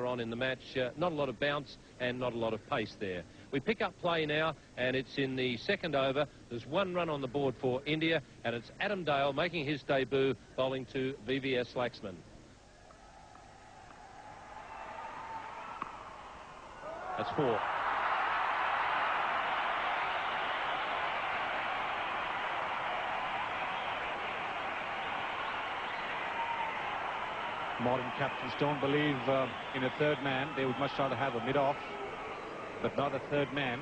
on in the match. Not a lot of bounce and not a lot of pace there. We pick up play now, and it's in the second over. There's 1 run on the board for India, and it's Adam Dale making his debut, bowling to VVS Laxman. That's 4. Modern captains don't believe in a third man. They would much rather have a mid-off, but not a third man.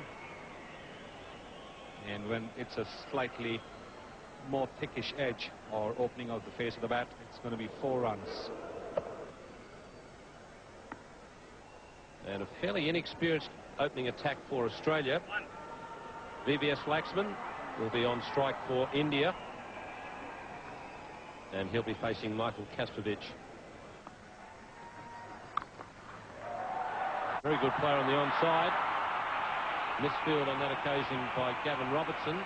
And when it's a slightly more thickish edge or opening of the face of the bat, it's going to be 4 runs. And a fairly inexperienced opening attack for Australia. VVS Laxman will be on strike for India, and he'll be facing Michael Kastrovic. Very good player on the onside. Misfield on that occasion by Gavin Robertson.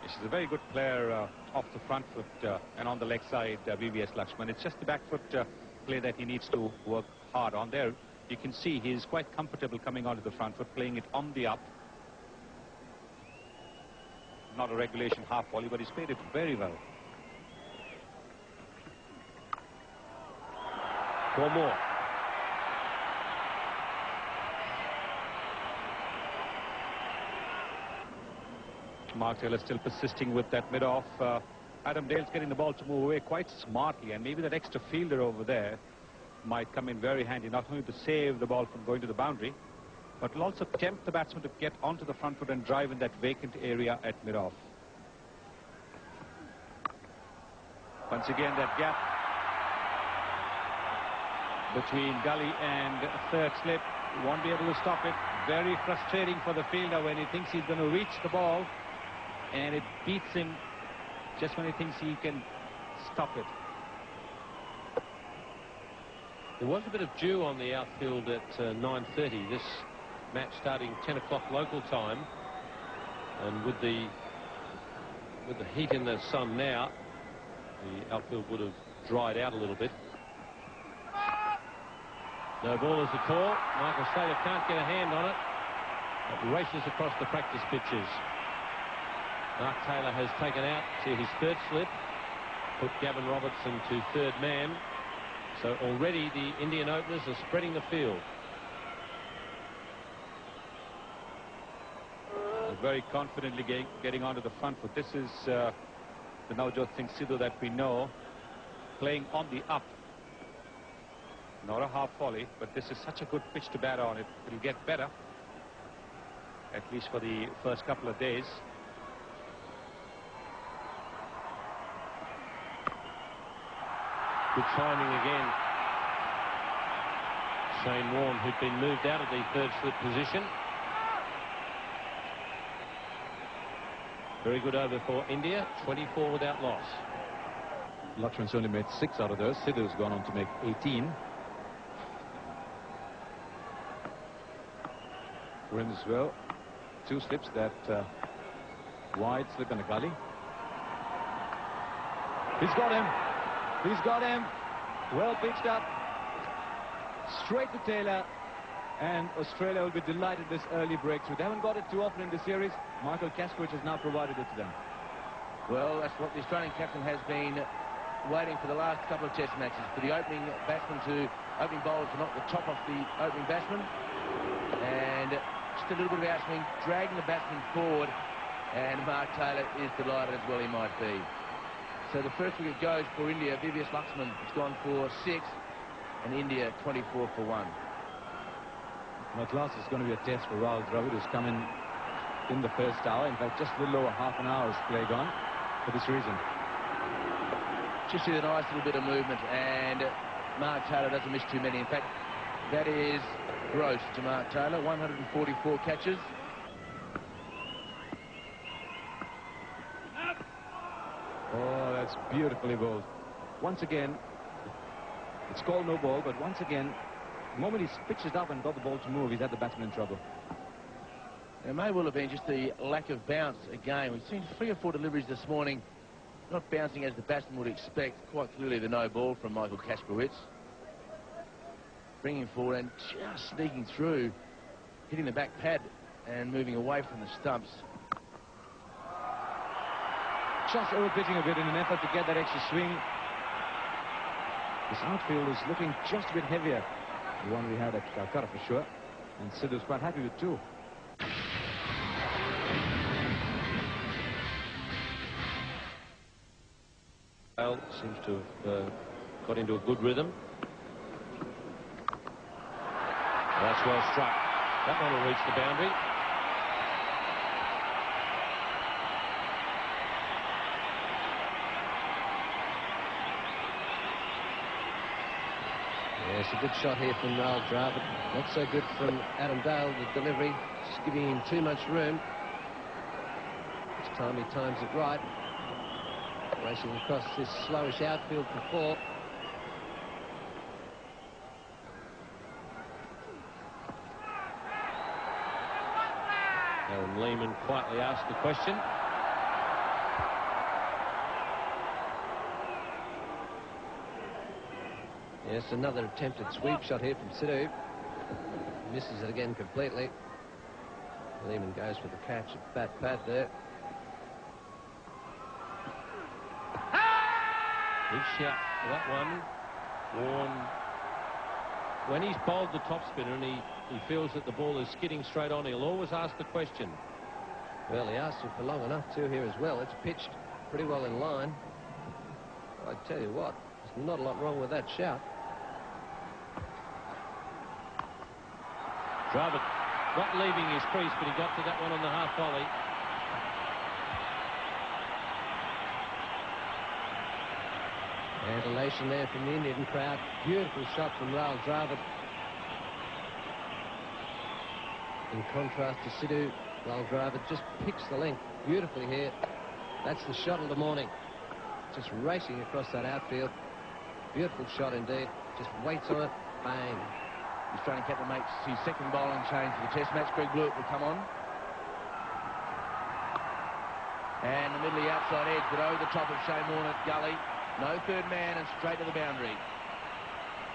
This is a very good player off the front foot and on the leg side, VVS Laxman. It's just the back foot play that he needs to work hard on there. You can see he's quite comfortable coming onto the front foot, playing it on the up. Not a regulation half volley, but he's played it very well. 4 more. Mark Taylor still persisting with that mid-off. Adam Dale's getting the ball to move away quite smartly, and maybe that extra fielder over there might come in very handy, not only to save the ball from going to the boundary, but will also tempt the batsman to get onto the front foot and drive in that vacant area at mid-off. Once again, that gap between gully and third slip, won't be able to stop it. Very frustrating for the fielder when he thinks he's going to reach the ball, and it beats him just when he thinks he can stop it. There was a bit of dew on the outfield at 9:30. This match starting 10 o'clock local time, and with the heat in the sun now, the outfield would have dried out a little bit. No ballers at all. Michael Slater can't get a hand on it. It races across the practice pitches. Mark Taylor has taken out to his third slip, put Gavin Robertson to third man. So already the Indian openers are spreading the field. Very confidently getting onto the front foot. This is the Navjot Singh Sidhu that we know, playing on the up. Not a half volley, but this is such a good pitch to bat on. It'll get better, at least for the first couple of days. Good timing again. Shane Warne, who'd been moved out of the third slip position. Very good over for India, 24 without loss. Lakshman's only made 6 out of those. Sidhu's gone on to make 18. For him as well, 2 slips, that wide slip and a gully. He's got him. He's got him. Well pitched up. Straight to Taylor. And Australia will be delighted this early breakthrough. They haven't got it too often in this series. Michael Kastrovic has now provided it to them. Well, that's what the Australian captain has been waiting for the last couple of test matches, for the opening bowler to knock the top off the opening batsman. And just a little bit of outswing, dragging the batsman forward. And Mark Taylor is delighted as well he might be. So the first wicket goes for India. VVS Laxman has gone for 6, and India 24 for 1. At last, it's going to be a test for Rahul Dravid, who's come in the first hour. In fact, just a little over half an hour's play gone for this reason. Just see the nice little bit of movement, and Mark Taylor doesn't miss too many. In fact, that is gross to Mark Taylor, 144 catches. Oh, that's beautifully bowled. Once again, it's called no ball, but once again, the moment he pitched it up and got the ball to move, he's had the batsman in trouble. It may well have been just the lack of bounce again. We've seen 3 or 4 deliveries this morning, not bouncing as the batsman would expect. Quite clearly the no ball from Michael Kasprowicz. Bringing forward and just sneaking through, hitting the back pad and moving away from the stumps. Just over-pitching a bit in an effort to get that extra swing. This outfield is looking just a bit heavier. The one we had at Calcutta for sure. And Sidhu's quite happy with 2. Bale seems to have got into a good rhythm. That's well struck. That one will reach the boundary. Yes, a good shot here from Rahul Dravid. Not so good from Adam Dale, the delivery. Just giving him too much room. This time he times it right. Racing across this slowish outfield for 4. Aaron Lehmann quietly asked the question. Yes, another attempted sweep shot here from Sidhu. Misses it again completely. Lehmann goes for the catch at bat pad there. Big shout for that one. Warren, when he's bowled the top spinner and he feels that the ball is skidding straight on, he'll always ask the question. Well, he asked him for long enough too here as well. It's pitched pretty well in line. I tell you what, there's not a lot wrong with that shout. Dravid not leaving his crease, but he got to that one on the half volley. And elation there from the Indian crowd. Beautiful shot from Rahul Dravid. In contrast to Sidhu, Rahul Dravid just picks the length beautifully here. That's the shot of the morning. Just racing across that outfield. Beautiful shot indeed. Just waits on it. Bang. The Australian captain makes his second bowling change for the Test match. Greg Blewett will come on. And the middle of the outside edge, but over the top of Shane Warne at gully. No third man and straight to the boundary.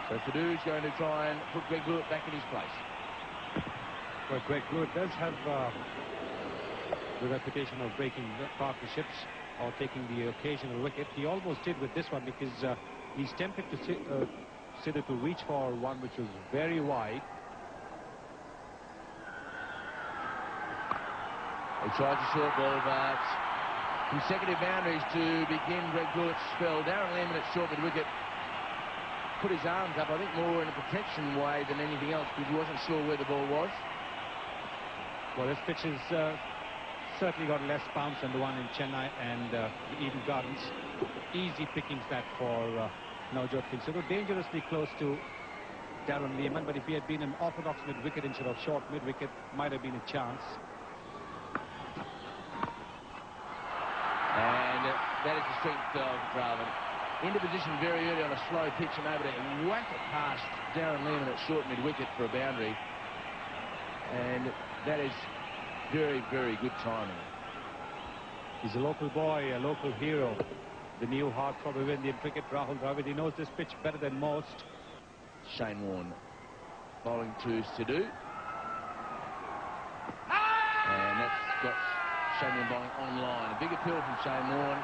So Sidhu's going to try and put Greg Blewett back in his place. Well, Greg Blewett does have the reputation of breaking partnerships or taking the occasional wicket. He almost did with this one because he's tempted to Sidhu to reach for one which was very wide. He tries a short ball, but consecutive boundaries to begin Greg Blewett's spell. Darren Lehmann at short mid-wicket put his arms up, I think more in a protection way than anything else, because he wasn't sure where the ball was. Well, this pitch has certainly got less bounce than the one in Chennai and the Eden Gardens. Easy pickings that for Navjot Singh Sidhu. Dangerously close to Darren Lehmann, but if he had been an orthodox mid-wicket instead of short mid-wicket, might have been a chance. And that is the strength of Dravid. Into position very early on a slow pitch and able to whack it past Darren Lehmann at short mid-wicket for a boundary. And that is very, very good timing. He's a local boy, a local hero. The new heartthrob of Indian cricket, Rahul Dravid. He knows this pitch better than most. Shane Warne bowling to Sidhu. And that's got Shane Warne bowling on line. A big appeal from Shane Warne.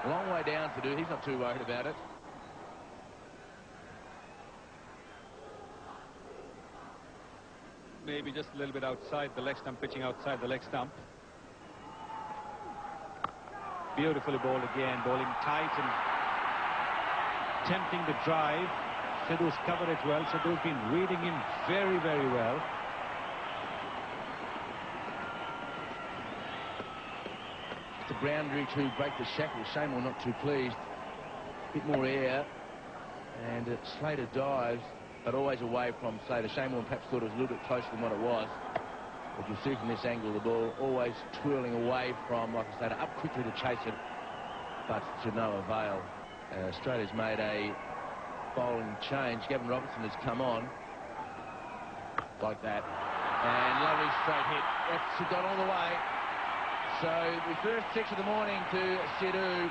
A long way down to do. He's not too worried about it. Maybe just a little bit outside the leg stump, pitching outside the leg stump. Beautifully bowled again, bowling tight and tempting the drive. Sidhu's covered it well. Sidhu's been reading him very, very well. It's a boundary to break the shackles. Shane Warne not too pleased. Bit more air. And Slater dives, but always away from Slater. Shane Warne perhaps thought it was a little bit closer than what it was. But you'll see from this angle the ball always twirling away from Michael Slater, up quickly to chase it, but to no avail. Australia's made a bowling change. Gavin Robertson has come on like that. And lovely straight hit. That's gone all the way. So the first 6 of the morning to Sidhu.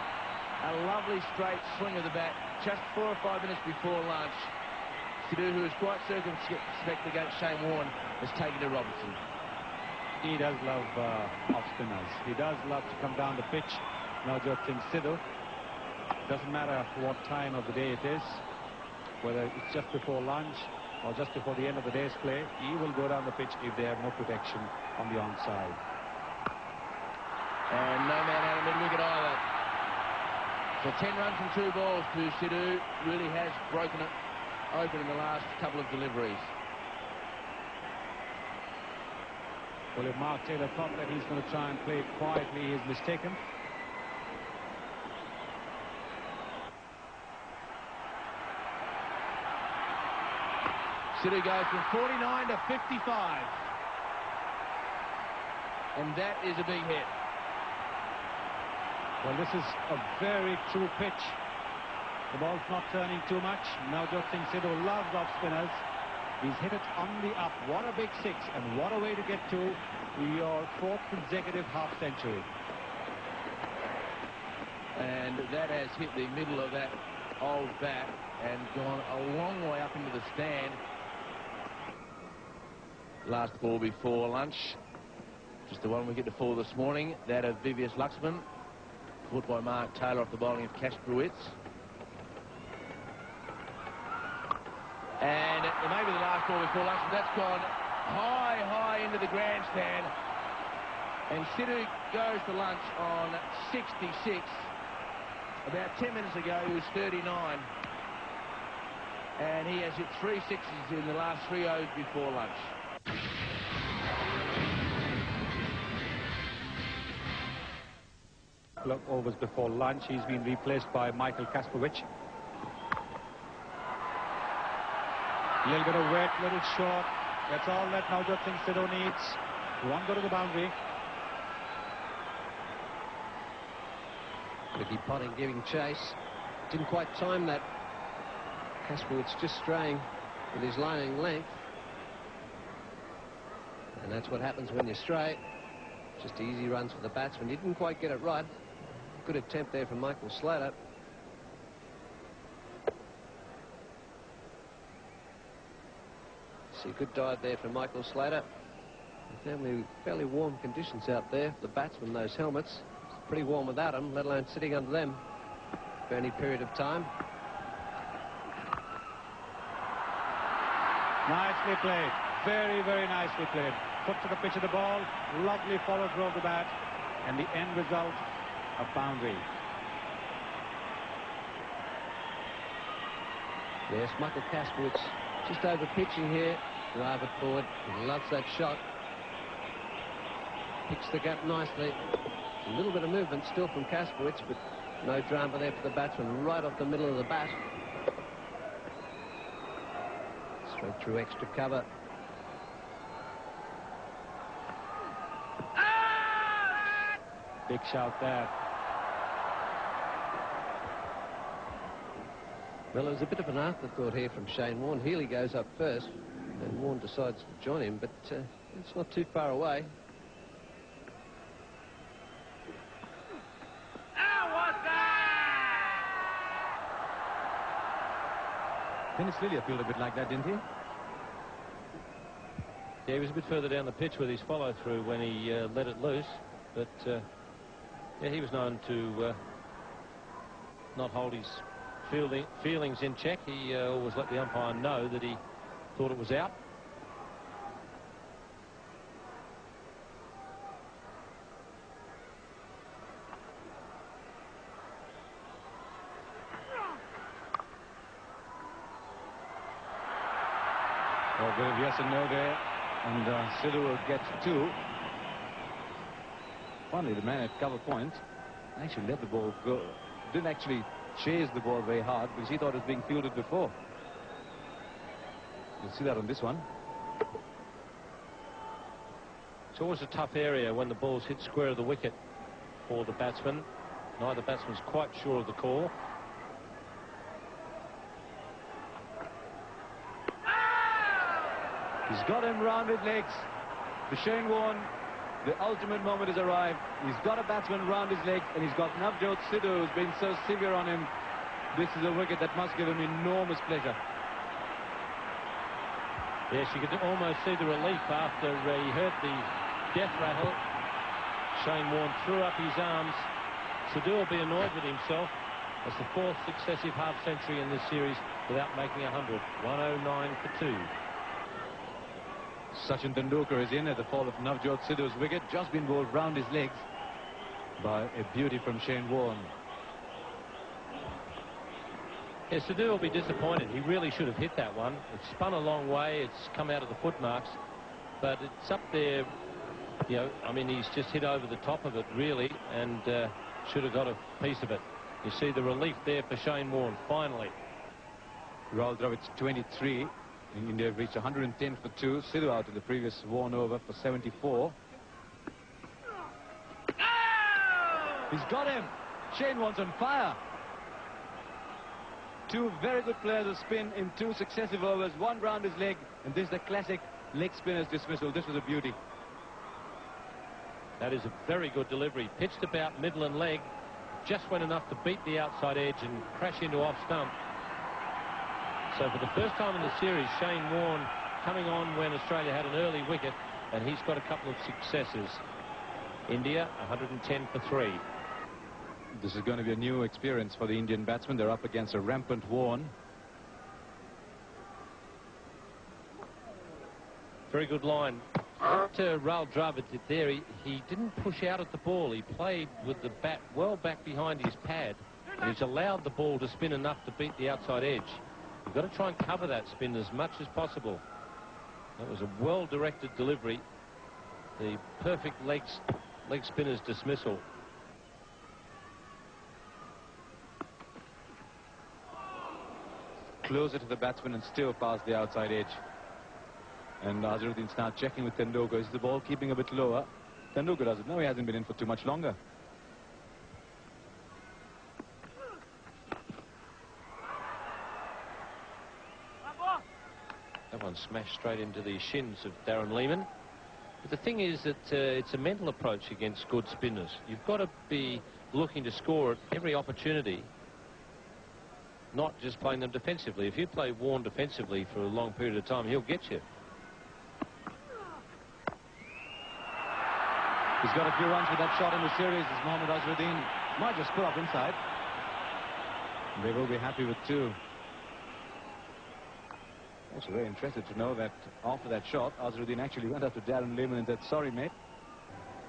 A lovely straight swing of the bat just 4 or 5 minutes before lunch. Sidhu, who is quite circumspect against Shane Warne, has taken to Robinson. He does love off-spinners. He does love to come down the pitch. Navjot Singh Sidhu. Doesn't matter what time of the day it is, whether it's just before lunch or just before the end of the day's play, he will go down the pitch if they have no protection on the onside. And no man out of mid-wicket either. So 10 runs and 2 balls to Sidhu. Really has broken it open in the last couple of deliveries. Well, if Mark Taylor thought that he's going to try and play it quietly, he's mistaken. Sidhu goes from 49 to 55. And that is a big hit. Well, this is a very true pitch. The ball's not turning too much. Navjot Singh Sidhu loves off-spinners. He's hit it on the up. What a big 6, and what a way to get to your 4th consecutive half-century. And that has hit the middle of that old bat and gone a long way up into the stand. Last ball before lunch. Just the one we get to fall this morning. That of Vivius Luxman. Caught by Mark Taylor off the bowling of Kasprowicz. And maybe the last ball before lunch, but that's gone high, high into the grandstand. And Sidhu goes to lunch on 66. About 10 minutes ago, he was 39. And he has hit 3 sixes in the last 3 overs before lunch. Overs before lunch, he's been replaced by Michael Kasprowicz. Little bit of wet, little short. That's all that Navjot Singh Sidhu needs. One go to the boundary. Ricky Potting giving chase. Didn't quite time that. Kasprowicz just straying with his lining length. And that's what happens when you stray. Just easy runs for the batsman. He didn't quite get it right. Good attempt there from Michael Slater. See, good dive there from Michael Slater. Fairly warm conditions out there. The batsmen, those helmets, it's pretty warm without them, let alone sitting under them for any period of time. Nicely played. Very, very nicely played. Foot to the pitch of the ball. Lovely follow through of the bat. And the end result, a boundary. Yes, Michael Kasprowicz just over pitching here. Drive it forward. He loves that shot. Picks the gap nicely. A little bit of movement still from Kasprowicz, but no drama there for the batsman. Right off the middle of the bat. Straight through extra cover. Big shout there. Well, it was a bit of an afterthought here from Shane Warne. Healy goes up first, and Warne decides to join him, but it's not too far away. Dennis Lillier felt a bit like that, didn't he? Yeah, he was a bit further down the pitch with his follow-through when he let it loose. But, yeah, he was known to not hold his feelings in check. He always let the umpire know that he thought it was out. Oh, a bit of yes and no there, and Sidhu will get 2. Finally, the man at cover point actually let the ball go. Didn't actually chase the ball very hard because he thought it was being fielded before. You'll see that on this one. It's always a tough area when the ball's hit square of the wicket for the batsman. Neither batsman's quite sure of the call. He's got him round with legs. The Shane Warne The ultimate moment has arrived. He's got a batsman round his legs, and he's got Navjot Sidhu, who's been so severe on him. This is a wicket that must give him enormous pleasure. Yes, you could almost see the relief after he heard the death rattle. Shane Warne threw up his arms. Sidhu will be annoyed with himself. That's the fourth successive half-century in this series without making 100. 109 for 2. Sachin Tendulkar is in at the fall of Navjot Sidhu's wicket. Just been bowled round his legs by a beauty from Shane Warne. Yes, Sidhu will be disappointed. He really should have hit that one. It's spun a long way. It's come out of the foot marks. But it's up there, you know, I mean, he's just hit over the top of it, really, and should have got a piece of it. You see the relief there for Shane Warne, finally. Rahul Dravid's 23. India have reached 110 for 2. Sidhu out in the previous Warne over for 74. He's got him. Shane Warne's on fire. Two very good players of spin in 2 successive overs, one round his leg, and this is the classic leg spinner's dismissal. This was a beauty. That is a very good delivery. Pitched about middle and leg, just went enough to beat the outside edge and crash into off stump. So for the first time in the series, Shane Warne coming on when Australia had an early wicket, and he's got a couple of successes. India 110 for 3. This is going to be a new experience for the Indian batsmen. They're up against a rampant Warne. Very good line. What Rahul Dravid did there, he didn't push out at the ball. He played with the bat well back behind his pad, and he's allowed the ball to spin enough to beat the outside edge. You've got to try and cover that spin as much as possible. That was a well-directed delivery. The perfect leg spinner's dismissal. Closer to the batsman and still past the outside edge. And Azharuddin's now checking with Tendulkar. Is the ball keeping a bit lower? Tendulkar doesn't know. He hasn't been in for too much longer. That one smashed straight into the shins of Darren Lehmann. But the thing is that it's a mental approach against good spinners. You've got to be looking to score at every opportunity, not just playing them defensively. If you play Warne defensively for a long period of time, he'll get you. He's got a few runs with that shot in the series as Mohammad Azharuddin might just put up inside. They will be happy with 2. Also very interested to know that after that shot, Azharuddin actually went up to Darren Lehmann and said, "Sorry, mate."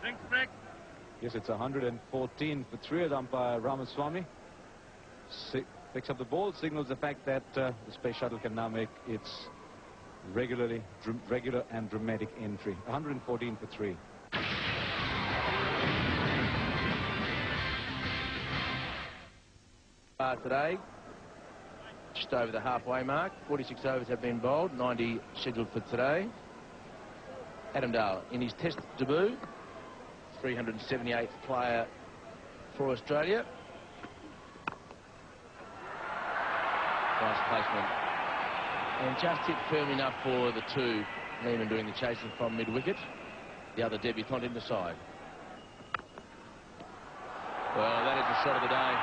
Thanks, Frank. Yes, it's 114 for 3 as umpire Ramaswamy picks up the ball, signals the fact that the Space Shuttle can now make its regular and dramatic entry. 114 for 3. Today, just over the halfway mark. 46 overs have been bowled, 90 scheduled for today. Adam Dale in his test debut, 378th player for Australia. Nice placement. And just hit firm enough for the 2. Lehmann doing the chasing from mid-wicket. The other debutant in the side. Well, that is the shot of the day.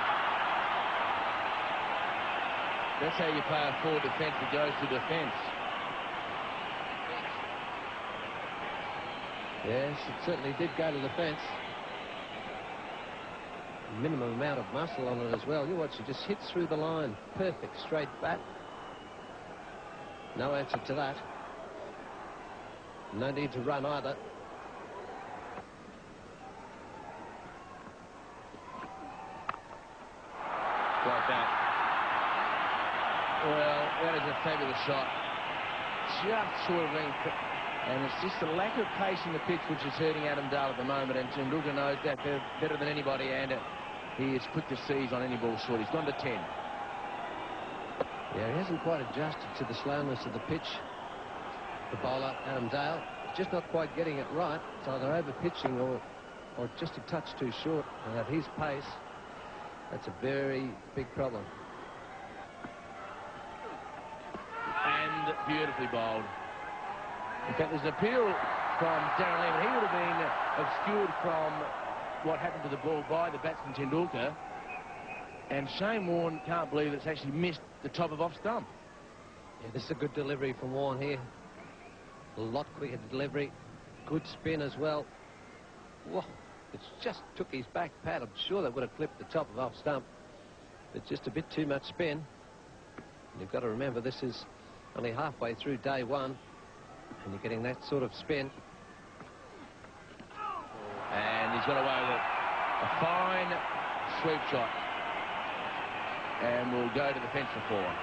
That's how you play a forward defence that goes to defence. Yes, it certainly did go to the fence. Minimum amount of muscle on it as well. You watch, it just hits through the line. Perfect straight bat. No answer to that. No need to run either. Like that. Well, that is a fabulous shot. Just short of length. And it's just the lack of pace in the pitch which is hurting Adam Dale at the moment. And Tendulkar knows that better than anybody. And he is quick to seize on any ball short. He's gone to 10. Yeah, he hasn't quite adjusted to the slowness of the pitch. The bowler, Adam Dale, just not quite getting it right. It's either over-pitching or just a touch too short. And at his pace, that's a very big problem. Beautifully bowled. In fact, there's an appeal from Darren Lehmann. He would have been obscured from what happened to the ball by the batsman Tendulkar, and Shane Warne can't believe it's actually missed the top of off stump. Yeah, this is a good delivery from Warne here. A lot quicker delivery. Good spin as well. Whoa, it just took his back pad. I'm sure that would have clipped the top of off stump. But just a bit too much spin. And you've got to remember, this is only halfway through day one, and you're getting that sort of spin. And he's got away with it. A fine sweep shot. And we'll go to the fence for 4.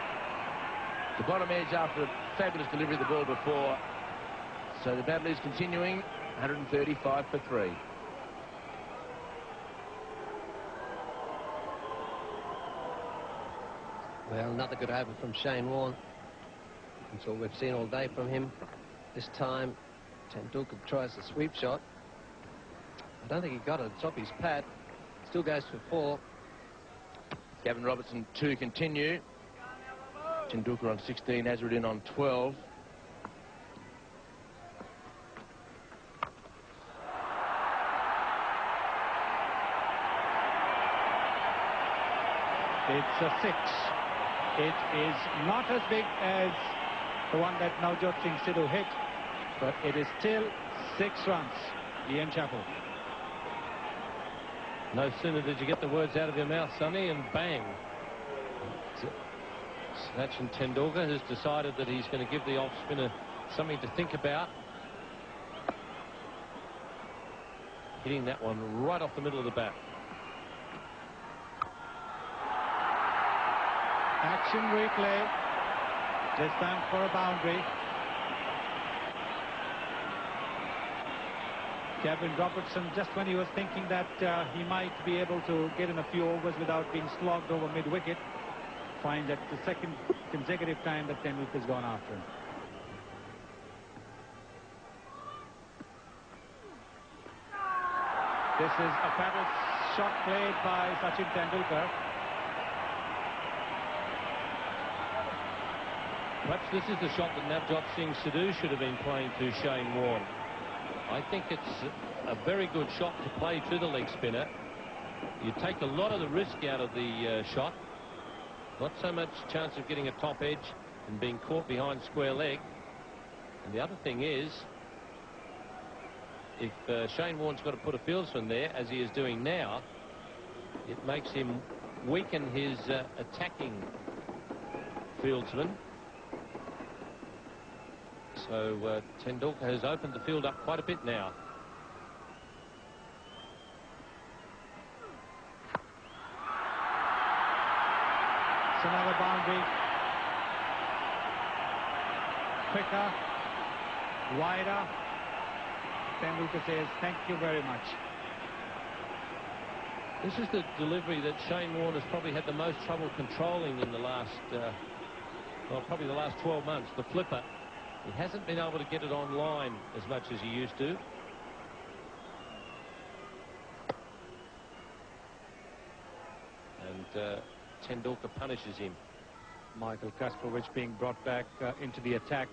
The bottom edge after a fabulous delivery of the ball before. So the battle is continuing. 135 for 3. Well, another good over from Shane Warne. That's all we've seen all day from him. This time, Tendulkar tries the sweep shot. I don't think he got it. It's off his pad. Still goes for 4. Gavin Robertson to continue. Tendulkar on 16, Azharuddin on 12. It's a 6. It is not as big as the one that Navjot Singh Sidhu hit, but it is still 6 runs. Ian Chappell. No sooner did you get the words out of your mouth, Sonny, and bang. Sachin Tendulkar has decided that he's going to give the off spinner something to think about. Hitting that one right off the middle of the bat. Action replay. This time for a boundary. Gavin Robertson, just when he was thinking that he might be able to get in a few overs without being slogged over mid-wicket, find that the second consecutive time that Tendulkar's gone after him. This is a paddle shot played by Sachin Tendulkar. Perhaps this is the shot that Navjot Singh Sidhu should have been playing to Shane Warne. I think it's a very good shot to play to the leg spinner. You take a lot of the risk out of the shot. Not so much chance of getting a top edge and being caught behind square leg. And the other thing is, if Shane Warne's got to put a fieldsman there, as he is doing now, it makes him weaken his attacking fieldsman. So Tendulkar has opened the field up quite a bit now. It's another boundary. Quicker, wider. Tendulkar says, thank you very much. This is the delivery that Shane Warne has probably had the most trouble controlling in the last, well, probably the last 12 months. The flipper. He hasn't been able to get it online as much as he used to. And Tendulkar punishes him. Michael Kasparovich being brought back into the attack.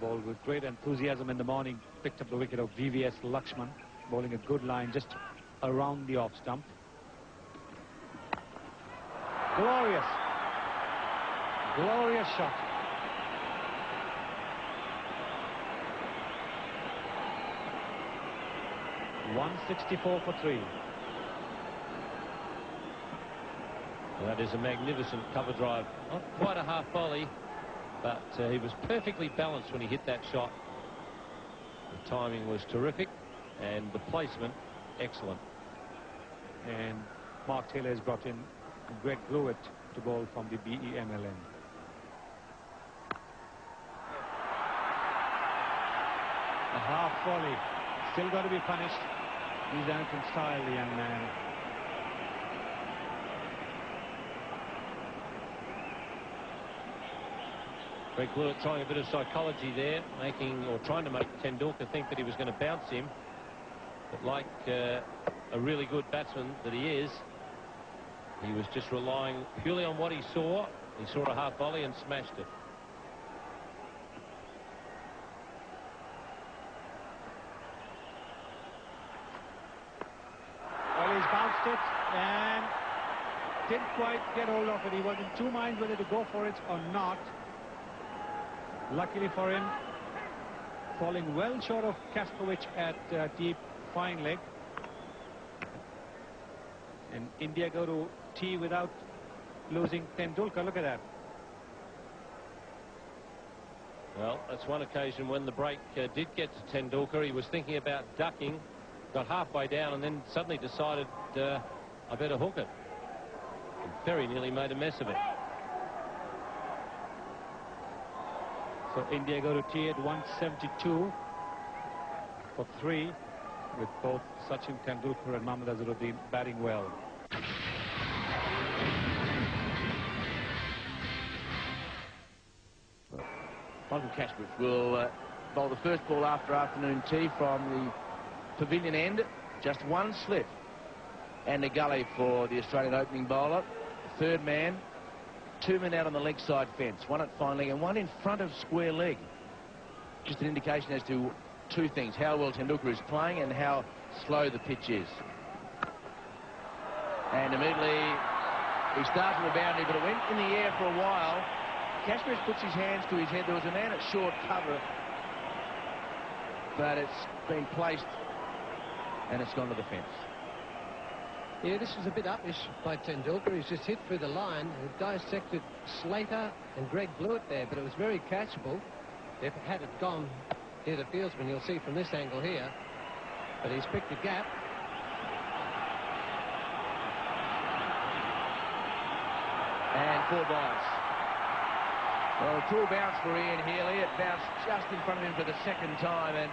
Bowled with great enthusiasm in the morning. Picked up the wicket of VVS Lakshman. Bowling a good line just around the off stump. Glorious. Glorious shot. .164 for 3. That is a magnificent cover drive. Not quite a half volley, but he was perfectly balanced when he hit that shot. The timing was terrific, and the placement excellent. And Mark Taylor has brought in Greg Blewett to bowl from the BEMLN. A half volley. Still got to be punished. He's done it in style, the young man. Greg Blewett trying a bit of psychology there, trying to make Tendulkar think that he was going to bounce him. But like a really good batsman that he is, he was just relying purely on what he saw. He saw a half volley and smashed it. missed it and didn't quite get hold of it. He was in two minds whether to go for it or not. Luckily for him, falling well short of Kasprowicz at deep fine leg. And India go to tea without losing Tendulkar. Look at that. Well, that's one occasion when the break did get to Tendulkar. He was thinking about ducking, got halfway down and then suddenly decided, I better hook it. And very nearly made a mess of it. So India go to tea at 172 for 3, with both Sachin Tendulkar and Mohammad Azharuddin batting well. Michael Kasprowicz will bowl the first ball after afternoon tea from the pavilion end. Just one slip and a gully for the Australian opening bowler. The third man, 2 men out on the leg side fence, one at fine leg and one in front of square leg. Just an indication as to two things: how well Tendulkar is playing and how slow the pitch is. And immediately he starts with a boundary, but it went in the air for a while. Kasprowicz puts his hands to his head. There was a man at short cover, but it's been placed and it's gone to the fence. Yeah, this was a bit uppish by Tendulkar. He's just hit through the line. He dissected Slater and Greg Blewett there, but it was very catchable. If had it gone near the fieldsman, you'll see from this angle here. But he's picked a gap. And 4 balls. Well, a full bounce for Ian Healy. It bounced just in front of him for the second time, and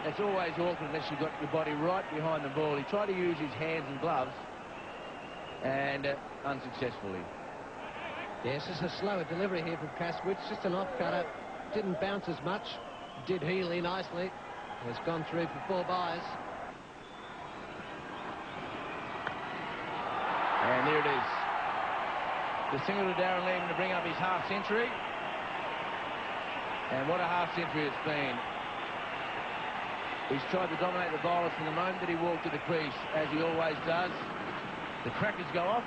it's always awkward unless you've got your body right behind the ball. He tried to use his hands and gloves, and unsuccessfully. Yes, it's a slower delivery here from Kasprowicz. Just an off-cutter. Didn't bounce as much. Did Healy nicely. Has gone through for 4 byes. And there it is. The single to Darren Lehmann to bring up his half-century. And what a half-century it's been. He's tried to dominate the bowlers from the moment that he walked to the crease, as he always does. The crackers go off.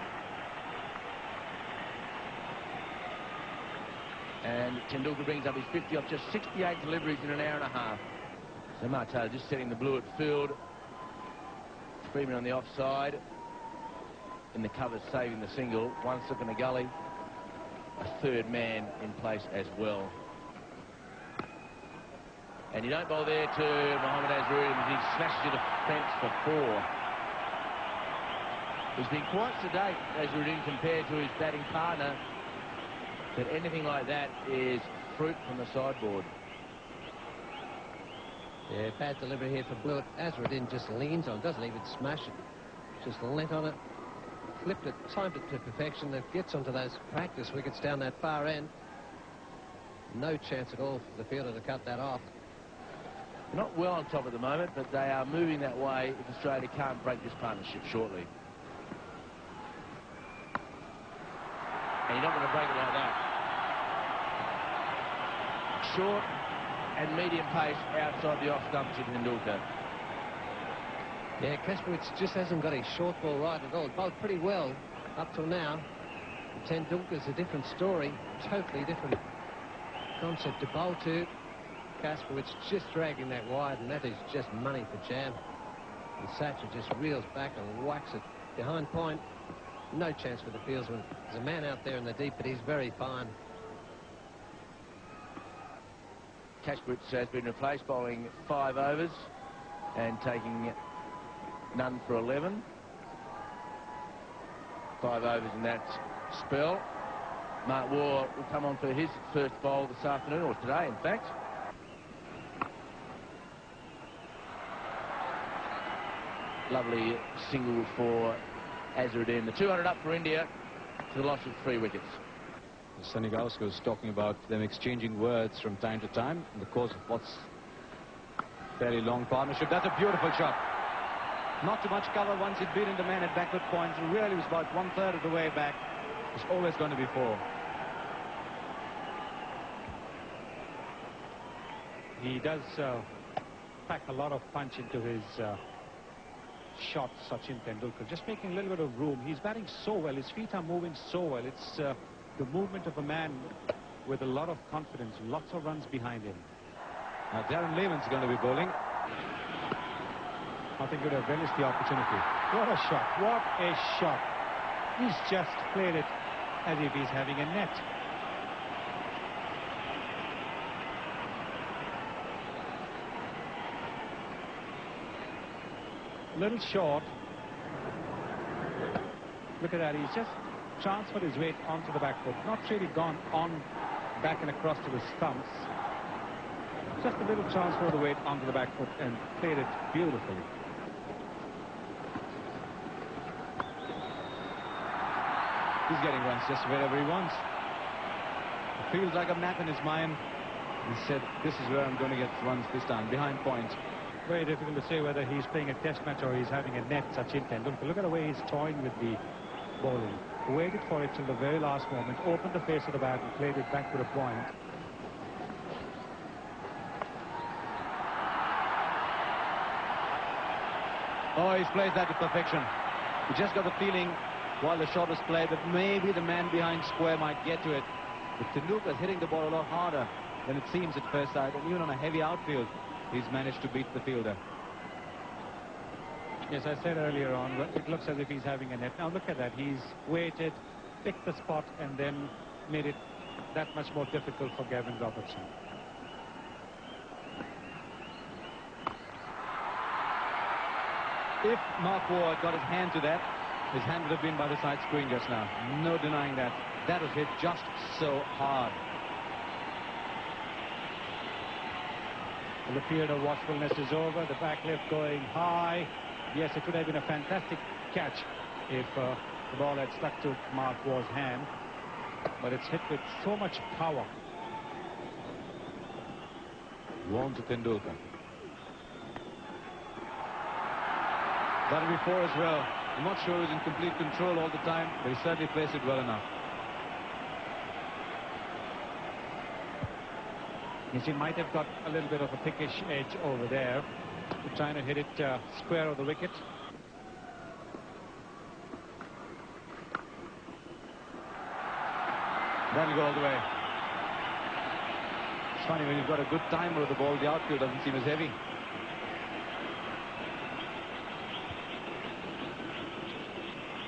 And Tendulkar brings up his 50 off just 68 deliveries in an hour and a half. So Mark Taylor just setting the blue at field. Freeman on the offside. In the covers, saving the single. 1 slip in the gully. A third man in place as well. And you don't bowl there to Mohammad Azharuddin, but he smashes it a fence for 4. He's been quite sedate, Azharuddin, compared to his batting partner. But anything like that is fruit from the sideboard. Yeah, bad delivery here for Blewett. Azharuddin just leans on, doesn't even smash it. Just let on it. Flipped it, timed it to perfection. That gets onto those practice wickets down that far end. No chance at all for the fielder to cut that off. They're not well on top at the moment, but they are moving that way if Australia can't break this partnership shortly. And you're not going to break it like that. Short and medium pace outside the off stump to Tendulkar. Yeah, Kasprowicz just hasn't got his short ball right at all. Bowled pretty well up till now. Tendulkar's a different story, totally different concept to bowl to. Kasprowicz just dragging that wide, and that is just money for jam. And Sacher just reels back and whacks it behind point. No chance for the fieldsman. There's a man out there in the deep, but he's very fine. Kasprowicz has been replaced, bowling 5 overs and taking none for 11. 5 overs in that spell. Mark Waugh will come on for his first bowl this afternoon, or today, in fact. Lovely single for Azharuddin. The 200 up for India to the loss of 3 wickets. Sunny Gavaskar was talking about them exchanging words from time to time in the course of what's fairly long partnership. That's a beautiful shot. Not too much cover once he'd beaten the man at backward points. It really was about 1/3 of the way back. It's always going to be 4. He does pack a lot of punch into his shot, Sachin Tendulkar. Just making a little bit of room. He's batting so well. His feet are moving so well. It's the movement of a man with a lot of confidence. Lots of runs behind him. Now Darren Lehman's going to be bowling. I think he would have relished the opportunity. What a shot. What a shot. He's just played it as if he's having a net. Little short. Look at that. He's just transferred his weight onto the back foot. Not really gone on back and across to the stumps. Just a little transfer of the weight onto the back foot and played it beautifully. He's getting runs just wherever he wants. It feels like a map in his mind. He said, this is where I'm going to get runs this time, behind point. Very difficult to say whether he's playing a test match or he's having a net, Sachin Tendulkar. Look at the way he's toying with the bowling. Waited for it till the very last moment, opened the face of the bat and played it back to the point. Oh, he's played that to perfection. He just got the feeling while the shot was played that maybe the man behind square might get to it. But Tendulkar's hitting the ball a lot harder than it seems at first sight, and even on a heavy outfield, he's managed to beat the fielder. Yes, I said earlier on, it looks as if he's having a net. Now look at that. He's waited, picked the spot, and then made it that much more difficult for Gavin Robertson. If Mark Waugh had got his hand to that, his hand would have been by the side screen just now. No denying that. That was hit just so hard. The period of watchfulness is over. The back left going high. Yes, it would have been a fantastic catch if the ball had stuck to Mark Waugh's hand. But it's hit with so much power. Warm to Tendulkar. That'll be 4 as well. I'm not sure he's in complete control all the time, but he certainly plays it well enough. Yes, he might have got a little bit of a pickish edge over there, trying to hit it square of the wicket. That'll go all the way. It's funny, when you've got a good timer of the ball, the outfield doesn't seem as heavy.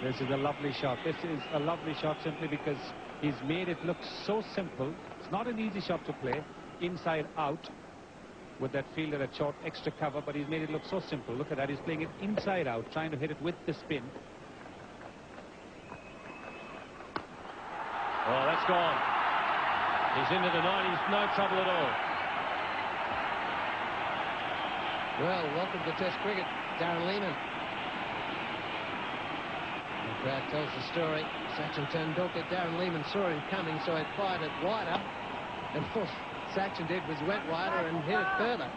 This is a lovely shot. This is a lovely shot simply because he's made it look so simple. It's not an easy shot to play. Inside out with that fielder at short extra cover, but he's made it look so simple. Look at that. He's playing it inside out, trying to hit it with the spin. Oh, that's gone. He's into the 90s, no trouble at all. Well, welcome to Test cricket, Darren Lehman. The crowd tells the story. Sachin Tendulkar, Darren Lehman saw him coming, so he fired it wider. And all Sachin did was went wider and hit it further.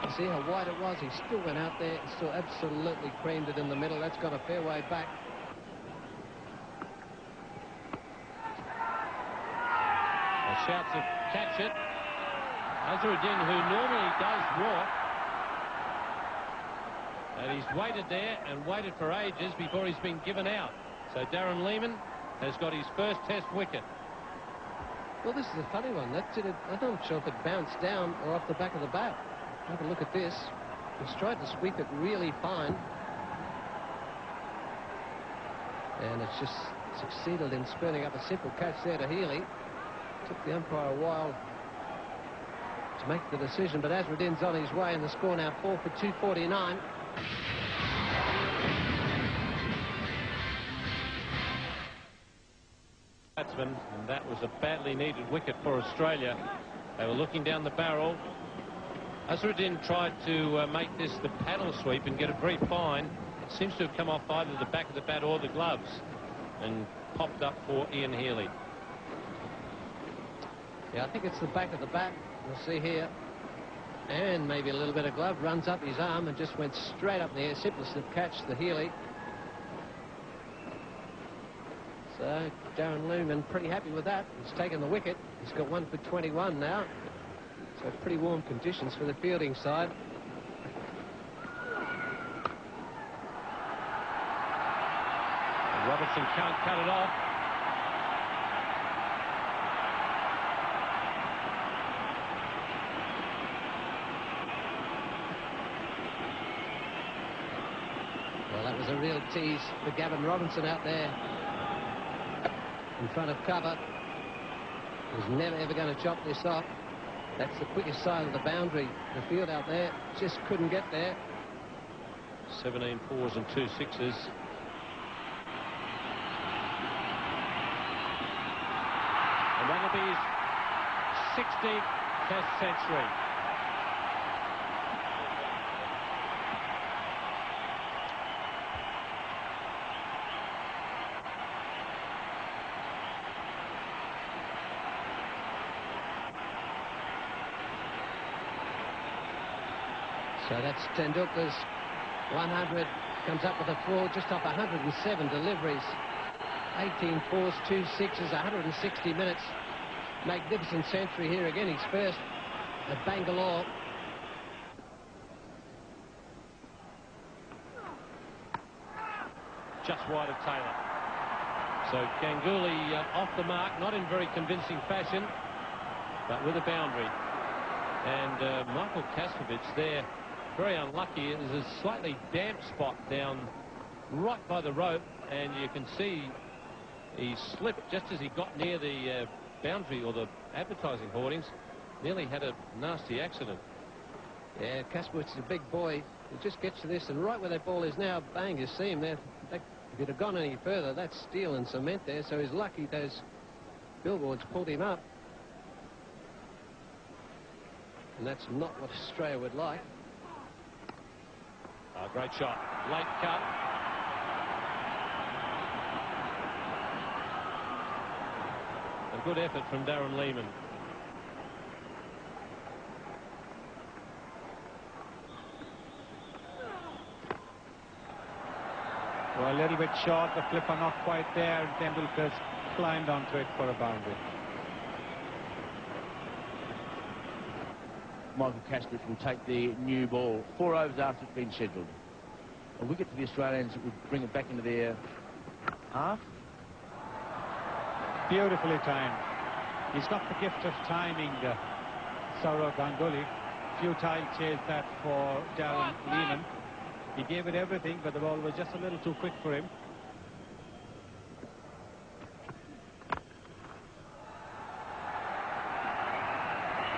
You see how wide it was? He still went out there and still absolutely creamed it in the middle. That's got a fair way back. The shouts of catch it. Azharuddin, who normally does walk, and he's waited there and waited for ages before he's been given out. So Darren Lehman has got his first test wicket. Well, this is a funny one. That's it. I'm not sure if it bounced down or off the back of the bat. Have a look at this. He's tried to sweep it really fine. And it's just succeeded in spinning up a simple catch there to Healy. Took the umpire a while to make the decision, but Azharuddin's on his way, and the score now 4 for 249. Batsman, and that was a badly needed wicket for Australia. They were looking down the barrel. Azharuddin tried to make this the paddle sweep and get it very fine. It seems to have come off either the back of the bat or the gloves and popped up for Ian Healy. Yeah, I think it's the back of the bat. We'll see here. And maybe a little bit of glove. Runs up his arm and just went straight up in the air. Simplest of catch, the Healy. So Darren Lehman pretty happy with that. He's taken the wicket. He's got 1 for 21 now. So pretty warm conditions for the fielding side. Robertson can't cut it off. Well, that was a real tease for Gavin Robinson out there in front of cover. Was never ever going to chop this off. That's the quickest side of the boundary. The field out there just couldn't get there. 17 fours and 2 sixes. And that'll be his 60th Test century. So that's Tendulkar's 100, comes up with a 4, just off 107 deliveries. 18 fours, 2 sixes, 160 minutes. Magnificent century here again, his first at Bangalore. Just wide of Taylor. So Ganguly off the mark, not in very convincing fashion, but with a boundary. And Michael Kaskovich there, very unlucky. There's a slightly damp spot down right by the rope, and you can see he slipped just as he got near the boundary or the advertising hoardings. Nearly had a nasty accident. Yeah, Kaskovich is a big boy. He just gets to this, and right where that ball is now, bang, you see him there. If it had gone any further, that's steel and cement there, so he's lucky those billboards pulled him up. And that's not what Australia would like. Oh, great shot. Late cut. A good effort from Darren Lehmann. Well, a little bit short, the flipper not quite there, and Tendulkar's climbed onto it for a boundary. Michael Kaskovich will take the new ball 4 overs after it's been scheduled. A wicket for the Australians would bring it back into their half. Beautifully timed. He's got the gift of timing, Sourav Ganguly. Futile chase that for Darren Lehmann. He gave it everything, but the ball was just a little too quick for him.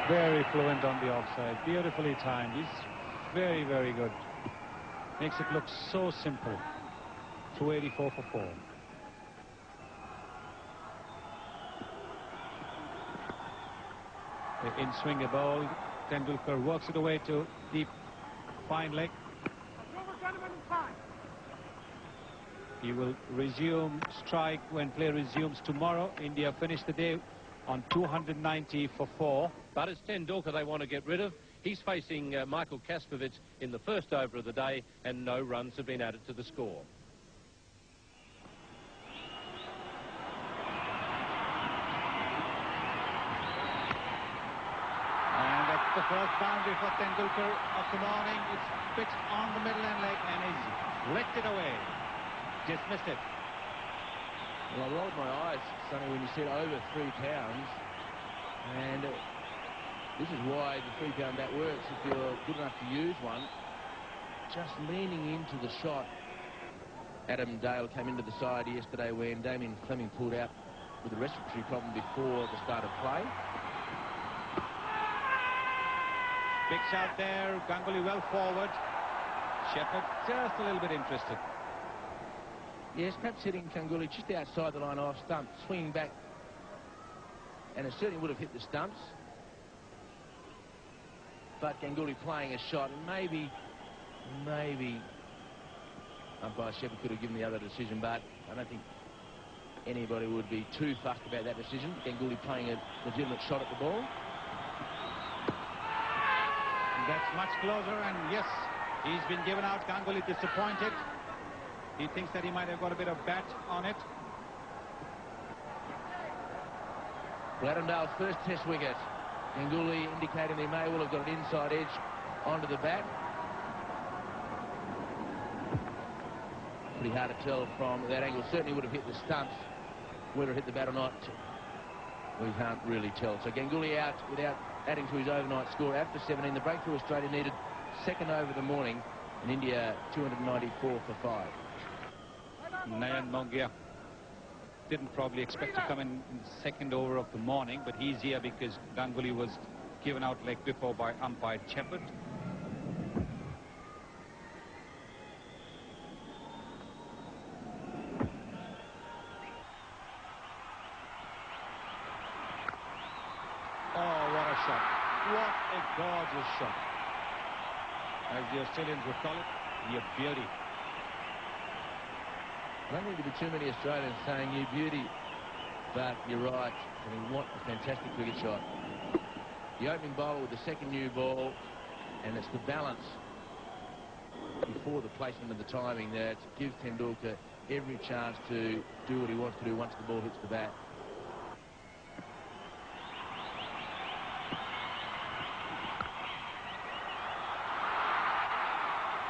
Very fluent on the offside, beautifully timed. He's very, very good. Makes it look so simple. 284 for 4. The in-swing a ball. Tendulkar works it away to deep, fine leg. He will resume strike when play resumes tomorrow. India finished the day on 290 for 4. But it's Tendulkar they want to get rid of. He's facing Michael Kaskovich in the first over of the day, and no runs have been added to the score. And that's the first boundary for Tendulkar of the morning. It's pitched on the middle end leg and he's licked it away. Dismissed it. Well, I rolled my eyes, Sonny, when you said over 3 pounds. And this is why the 3-pound bat works. If you're good enough to use one, just leaning into the shot. Adam Dale came into the side yesterday when Damien Fleming pulled out with a respiratory problem before the start of play. Big shot there. Ganguly well forward. Shepherd just a little bit interested. Yes, perhaps hitting Ganguly just outside the line off stump, swinging back, and it certainly would have hit the stumps. But Ganguly playing a shot, and maybe umpire Shepherd could have given the other decision, but I don't think anybody would be too fussed about that decision. Ganguly playing a legitimate shot at the ball. And that's much closer, and yes, he's been given out. Ganguly disappointed. He thinks that he might have got a bit of bat on it. Well, Adam Dale's first test wicket. Ganguly indicating he may well have got an inside edge onto the bat. pretty hard to tell from that angle. Certainly would have hit the stumps. Whether it hit the bat or not, we can't really tell. So Ganguly out without adding to his overnight score after 17. The breakthrough Australia needed second over of the morning, and India 294 for 5. Nayan Mongia didn't probably expect to come in the second over of the morning, but he's here because Ganguly was given out leg before by umpire Shepherd. Oh, what a shot. What a gorgeous shot. As the Australians would call it, the beauty. I don't think there'll be too many Australians saying you beauty, but you're right. I mean, what a fantastic cricket shot. The opening bowler with the second new ball, and it's the balance before the placement of the timing that gives Tendulkar every chance to do what he wants to do once the ball hits the bat.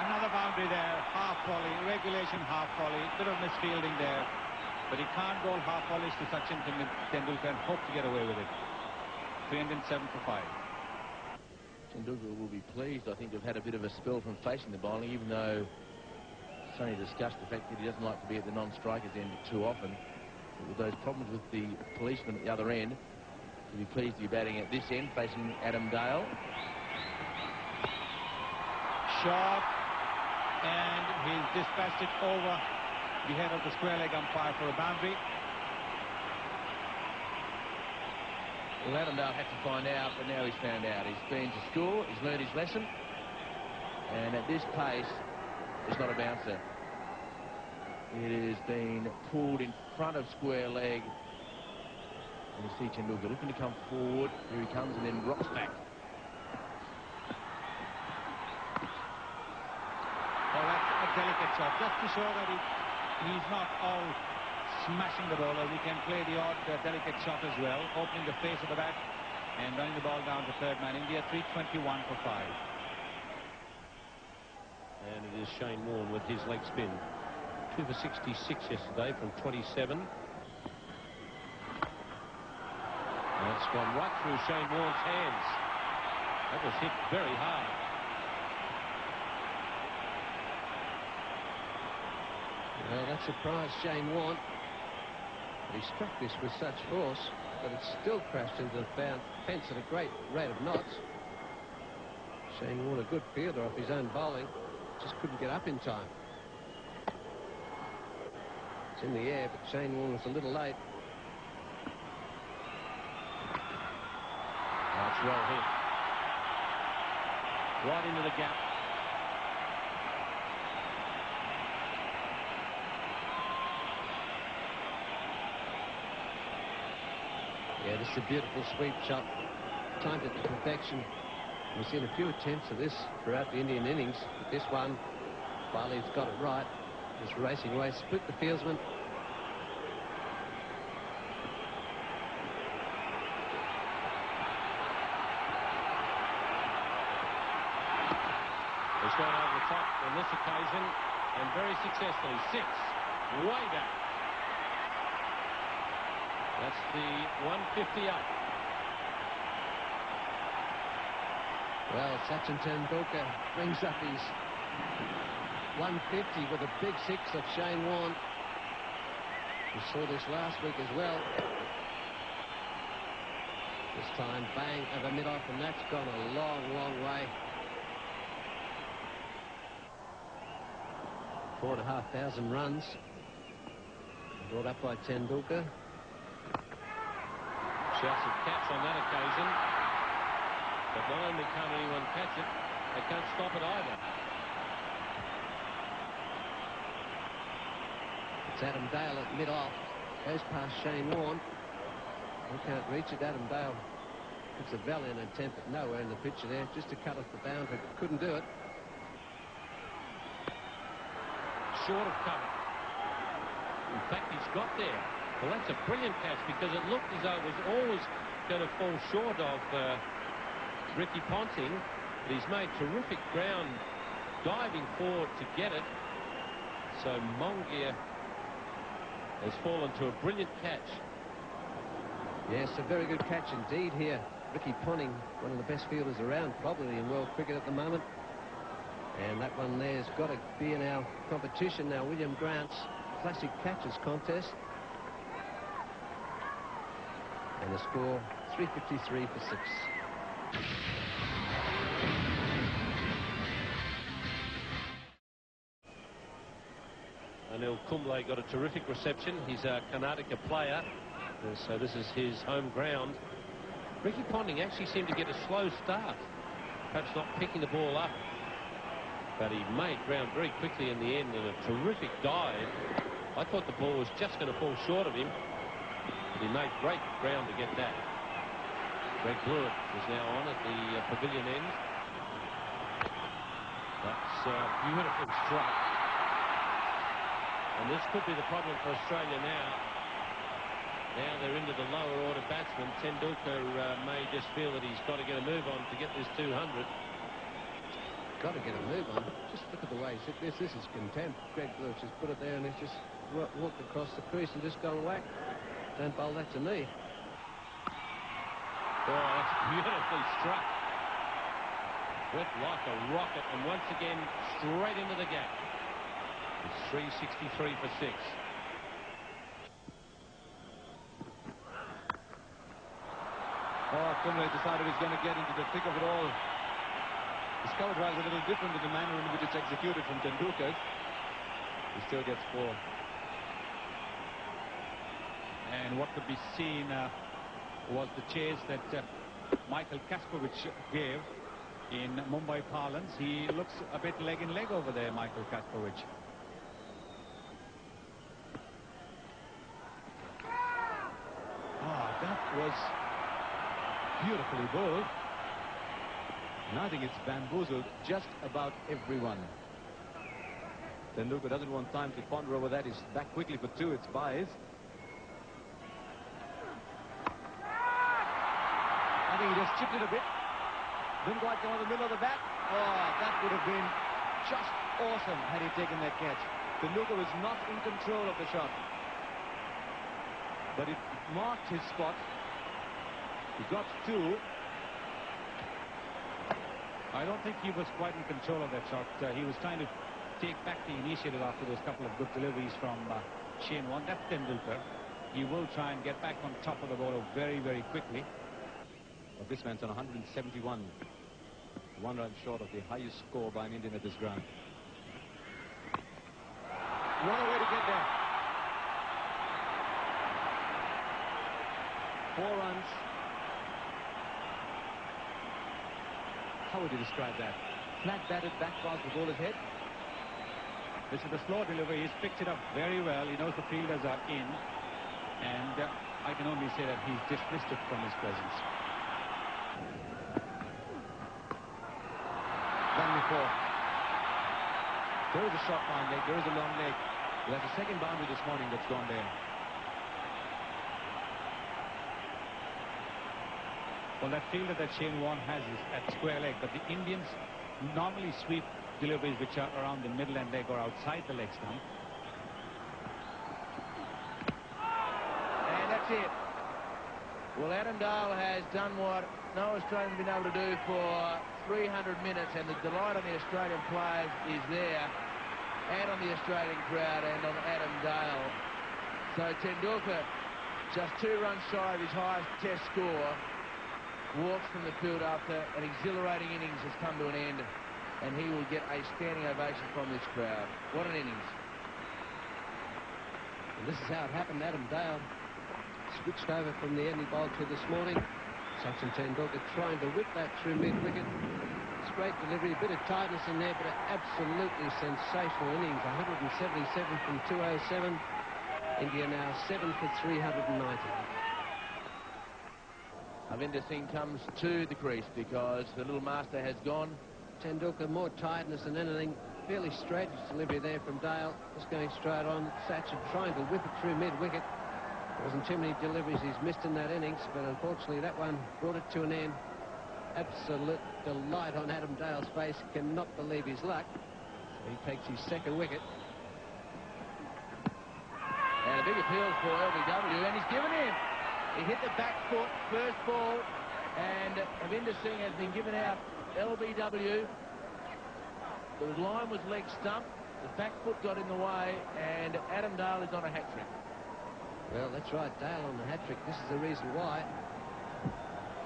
Another boundary there, half volley, regulation half volley, bit of misfielding there. But he can't bowl half volleys to Sachin Tendulkar and hope to get away with it. 307 for 5. Tendulkar will be pleased, I think, to have had a bit of a spell from facing the bowling, even though Sonny discussed the fact that he doesn't like to be at the non-strikers end too often. But with those problems with the policeman at the other end, he'll be pleased to be batting at this end, facing Adam Dale. Shot, and he's dispatched it over the head of the square leg umpire for a boundary. Well, Adam Dale had to find out, but now he's found out. He's been to school, he's learned his lesson, and at this pace, it's not a bouncer. It has been pulled in front of square leg. And you see Tendulkar looking to come forward. Here he comes, and then rocks back. Oh, that's a delicate shot, just to show that he's not all smashing the bowlers. He can play the odd delicate shot as well, opening the face of the bat and running the ball down to third man. India 321 for 5. And it is Shane Warne with his leg spin. 2 for 66 yesterday from 27. That's gone right through Shane Warne's hands. That was hit very hard. Well, that surprised Shane Warne. But he struck this with such force that it still crashed into the fence at a great rate of knots. Shane Warne, a good fielder off his own bowling, just couldn't get up in time. It's in the air, but Shane Warne was a little late. That's well hit. Right into the gap. Yeah, this is a beautiful sweep shot. Timed it to perfection. We've seen a few attempts of this throughout the Indian innings, but this one, Bali's got it right. Just racing away, split the fieldsman. He's gone over the top on this occasion, and very successfully. 6, way back. That's the 158. Well, Sachin Tendulkar brings up his 150 with a big 6 of Shane Warne. We saw this last week as well. This time, bang, over mid-off, and that's gone a long, long way. 4,500 runs. Brought up by Tendulkar. Shouts of catch on that occasion. But not only can't anyone catch it, they can't stop it either. It's Adam Dale at mid-off. Goes past Shane Warne. He can't reach it. Adam Dale gives a valiant attempt, but nowhere in the picture there. Just to cut off the boundary, but couldn't do it. Short of cover. In fact, he's got there. Well, that's a brilliant catch because it looked as though it was always going to fall short of Ricky Ponting, but he's made terrific ground diving forward to get it. So Mongia has fallen to a brilliant catch. Yes, a very good catch indeed here. Ricky Ponting, one of the best fielders around probably in world cricket at the moment. And that one there's got to be in our competition now. William Grant's classic catches contest. And the score 353 for 6. Anil Kumble got a terrific reception. He's a Karnataka player, so this is his home ground. Ricky Ponting actually seemed to get a slow start, perhaps not picking the ball up, but he made ground very quickly in the end, and a terrific dive. I thought the ball was just going to fall short of him, but he made great ground to get that. Greg Blewett is now on at the pavilion end. That's beautifully struck. And this could be the problem for Australia now. Now they're into the lower order batsmen. Tendulkar may just feel that he's got to get a move on to get this 200. Got to get a move on. Just look at the way he's hit this. This is contempt. Greg Blewett just put it there and he's just walked across the crease and just gone whack. Don't bowl that to me. Oh, that's beautifully struck. Went like a rocket, and once again straight into the gap. It's 363 for 6. Oh, Kumble decided he's going to get into the thick of it all. His cover drive is a little different in the manner in which it's executed from Tendulkar's. He still gets 4. And what could be seen was the chase that Michael Kasparov gave in Mumbai parlance. He looks a bit leg in leg over there, Michael Kasparov. Oh, that was beautifully bowled. And I think it's bamboozled just about everyone. Tendulkar doesn't want time to ponder over that. He's back quickly for 2. It's buys. I think he just chipped it a bit. Didn't quite come on the middle of the bat. Oh, that would have been just awesome had he taken that catch. Tendulkar was not in control of the shot. But it marked his spot. He got 2. I don't think he was quite in control of that shot. He was trying to take back the initiative after those couple of good deliveries from Shane Warne. That's Tendulkar. He will try and get back on top of the bowler very, very quickly. But this man's on 171. 1 run short of the highest score by an Indian at this ground. What a way to get there. 4 runs. How would you describe that? Flat batted back past the bowler's head. This is the slow delivery. He's picked it up very well. He knows the fielders are in. And I can only say that he's dismissed it from his presence. Done before. There is a short fine leg. There is a long leg. There's a second boundary this morning that's gone there. Well, that fielder that Shane Warne has is at square leg, but the Indians normally sweep deliveries which are around the middle and leg or outside the leg stump. And that's it. Well, Adam Dale has done what no Australian has been able to do for 300 minutes, and the delight on the Australian players is there, and on the Australian crowd, and on Adam Dale. So Tendulkar, just 2 runs shy of his highest test score, walks from the field after an exhilarating innings has come to an end, and he will get a standing ovation from this crowd. What an innings. And this is how it happened. Adam Dale switched over from the end he bowled to this morning. Sachin Tendulkar trying to whip that through mid-wicket. Straight delivery, a bit of tightness in there, but an absolutely sensational innings. 177 from 207. India now 7 for 390. Harvinder Singh comes to the crease because the little master has gone. Tendulkar, more tiredness than anything. Fairly straight delivery there from Dale. Just going straight on. Sachin trying to whip it through mid-wicket. There wasn't too many deliveries he's missed in that innings, but unfortunately that one brought it to an end. Absolute delight on Adam Dale's face. Cannot believe his luck. So he takes his second wicket. a big appeals for LBW, and he's given in. He hit the back foot, first ball, and Harvinder Singh has been given out LBW. The line was leg stump. The back foot got in the way, and Adam Dale is on a hat-trick. Well, that's right, Dale on the hat-trick. This is the reason why.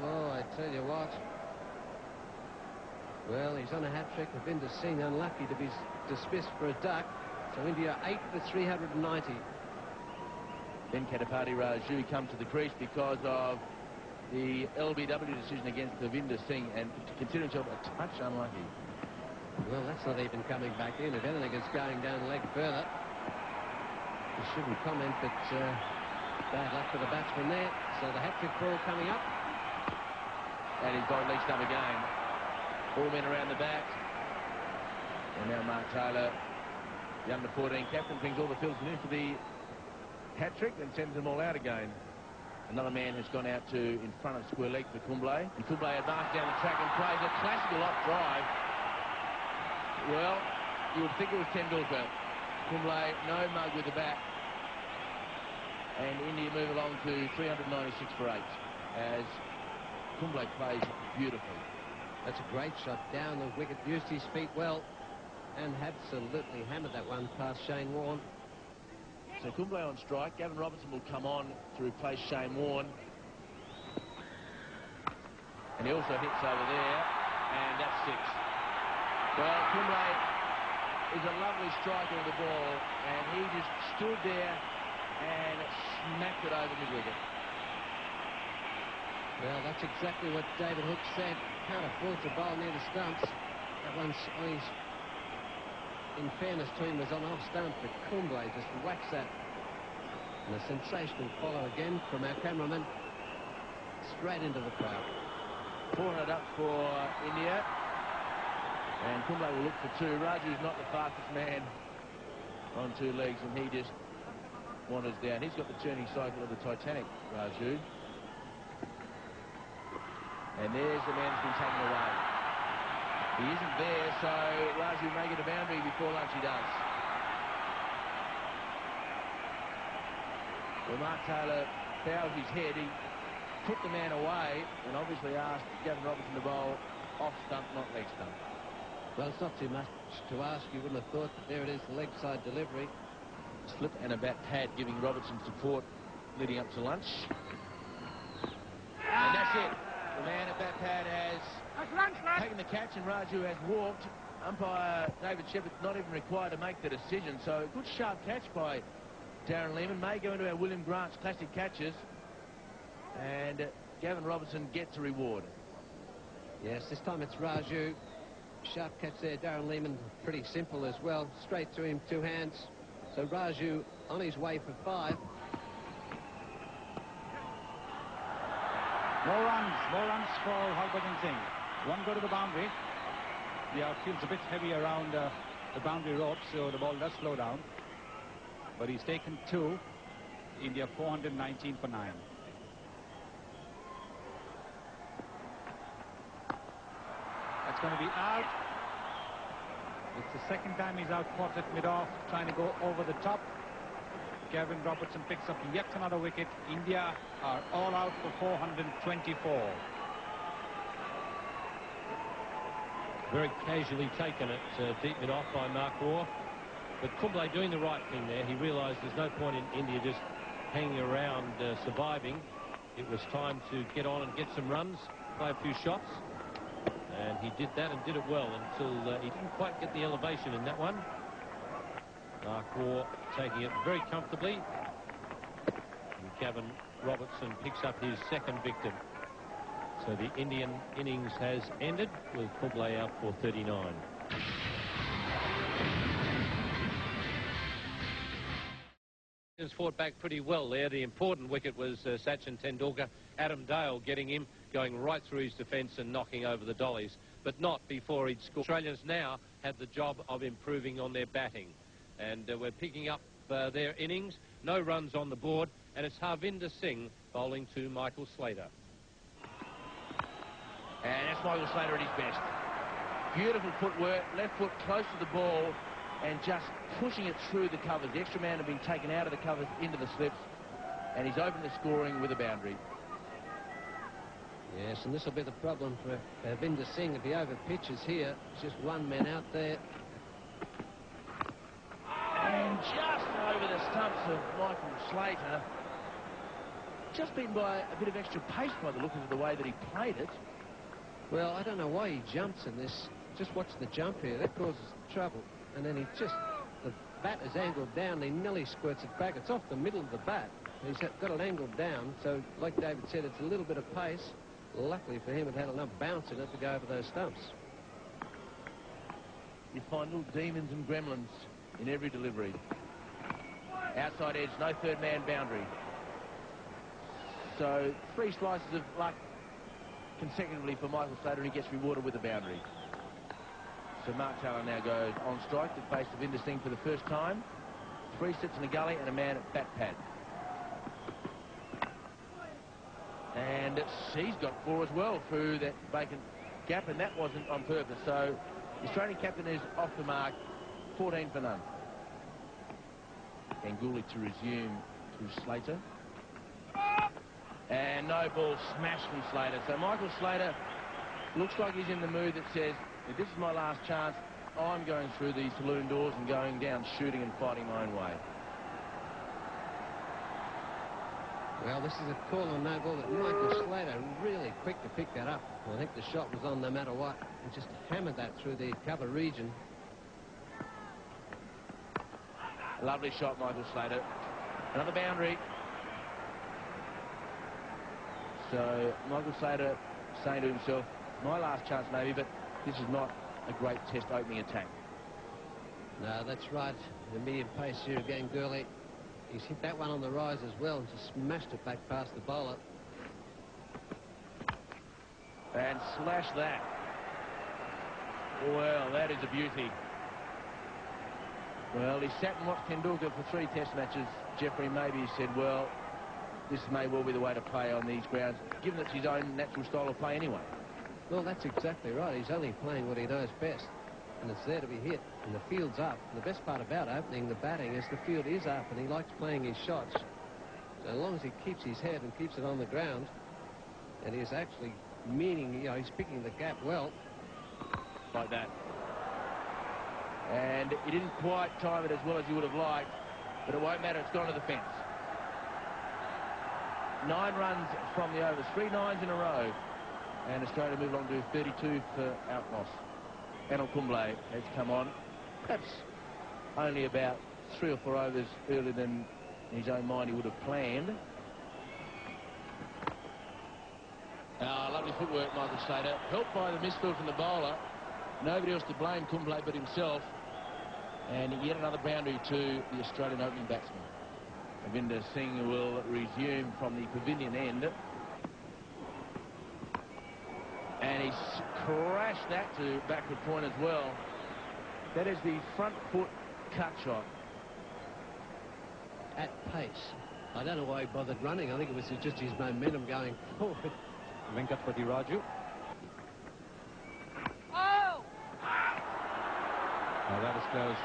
Oh, I tell you what. Well, he's on a hat-trick. Harvinder Singh unlucky to be dismissed for a duck. So India 8 for 390. Then Katapati Raju comes to the crease because of the LBW decision against Harvinder Singh, and considering himself a touch unlucky. Well, that's not even coming back in. If anything, it's going down a leg further. You shouldn't comment, but bad luck for the batsman there. So the hat-trick ball coming up. And he's got leg stump again. All men around the back. And now Mark Taylor, the under-14 captain, brings all the fielders in for the hat-trick and sends them all out again. Another man has gone out to in front of square leg for Kumble. And Kumble advances down the track and plays a classical off drive. Well, you would think it was Tendulkar. Kumble, no mug with the bat. And India move along to 396 for 8 as Kumble plays beautifully. That's a great shot down the wicket. Used his feet well and absolutely hammered that one past Shane Warne. So Kumble on strike. Gavin Robertson will come on to replace Shane Warne. And he also hits over there. And that's 6. Well, Kumble is a lovely striker of the ball. And he just stood there and smacked it over mid-wicket. Well, that's exactly what David Hook said. Can't afford to bowl near the stumps. That one's on his... In fairness to him, was on off stump, but Kumble just whacks that. And a sensational follow again from our cameraman. Straight into the crowd. 400 up for India. And Kumble will look for 2. Raju's not the fastest man on 2 legs, and he just wanders down. He's got the turning cycle of the Titanic, Raju. And there's the man who's been taken away. He isn't there, so Raju may get a boundary before lunch. He does. Well, Mark Taylor bows his head. He put the man away and obviously asked Gavin Robertson to bowl off stump, not leg stump. Well, it's not too much to ask. You wouldn't have thought, but there it is, the leg side delivery. Slip and a bat pad giving Robertson support leading up to lunch. And that's it. The man at bat pad has taken the catch and Raju has walked. Umpire David Shepherd not even required to make the decision. So a good sharp catch by Darren Lehmann. May go into our William Grant's classic catches. And Gavin Robertson gets a reward. Yes, this time it's Raju. Sharp catch there. Darren Lehmann, pretty simple as well. Straight to him, 2 hands. So Raju on his way for 5. More runs for Harbhajan Singh. 1 go to the boundary. The outfield's a bit heavy around the boundary rope, so the ball does slow down. But he's taken 2. India 419 for 9. That's going to be out. It's the second time he's out caught at mid-off, trying to go over the top. Gavin Robertson picks up yet another wicket. India are all out for 424. Very casually taken it deep mid-off by Mark Waugh. But Kumble doing the right thing there. He realised there's no point in India just hanging around surviving. It was time to get on and get some runs, play a few shots. And he did that and did it well until he didn't quite get the elevation in that one. Mark Waugh taking it very comfortably. And Gavin Robertson picks up his second victim. So the Indian innings has ended with Kumble out for 39. Indians fought back pretty well there. The important wicket was Sachin Tendulkar. Adam Dale getting him, going right through his defence and knocking over the dollies, but not before he'd scored. Australians now have the job of improving on their batting. And we're picking up their innings. No runs on the board, and it's Harvinder Singh bowling to Michael Slater. And that's Michael Slater at his best. Beautiful footwork, left foot close to the ball, and just pushing it through the covers. The extra man had been taken out of the covers into the slips, and he's opened the scoring with a boundary. Yes, and this will be the problem for Vinder Singh if he over pitches here. It's just one man out there. And just over the stumps of Michael Slater. Just been by a bit of extra pace by the look of the way that he played it. Well, I don't know why he jumps in this. Just watch the jump here. That causes trouble. And then he just... The bat is angled down. He nearly squirts it back. It's off the middle of the bat. He's got it angled down. So, like David said, it's a little bit of pace. Luckily for him, it had enough bounce in it to go over those stumps. You find little demons and gremlins in every delivery. Outside edge, no third man boundary. So 3 slices of luck consecutively for Michael Slater, and he gets rewarded with a boundary. So Mark Taylor now goes on strike to face Vinder Singh for the first time. 3 sits in the gully and a man at bat pad. And she's got 4 as well through that vacant gap, and that wasn't on purpose. So the Australian captain is off the mark, 14 for none. Ganguly to resume to Slater. And no ball smashed from Slater. So Michael Slater looks like he's in the mood that says, if this is my last chance, I'm going through these saloon doors and going down shooting and fighting my own way. Well, this is a call on no ball, but Michael Slater really quick to pick that up. I think the shot was on no matter what. He just hammered that through the cover region. Lovely shot, Michael Slater. Another boundary. So Michael Slater saying to himself, my last chance maybe, but this is not a great test opening attack. No, that's right. The medium pace here again, Gurley. He's hit that one on the rise as well and just smashed it back past the bowler. And slash that. Well, that is a beauty. Well, he sat and watched Tendulkar for 3 test matches. Jeffrey, maybe he said, well, this may well be the way to play on these grounds, given it's his own natural style of play anyway. Well, that's exactly right. He's only playing what he knows best, and it's there to be hit, and the field's up. And the best part about opening the batting is the field is up, and he likes playing his shots. So as long as he keeps his head and keeps it on the ground, and he's actually meaning, you know, he's picking the gap well. Like that. And he didn't quite time it as well as he would have liked, but it won't matter. It's gone to the fence. 9 runs from the overs, 3 nines in a row, and Australia move on to 32 for Outmoss. Anil Kumble has come on, perhaps only about 3 or 4 overs earlier than in his own mind he would have planned. Lovely footwork, Michael Slater, helped by the misfield from the bowler. Nobody else to blame, Kumble, but himself. And yet another boundary to the Australian opening batsman. Vinder Singh will resume from the pavilion end. And he's crashed that to backward point as well. That is the front foot cut shot. At pace. I don't know why he bothered running. I think it was just his momentum going forward. Venkatpati Raju. Now that is close.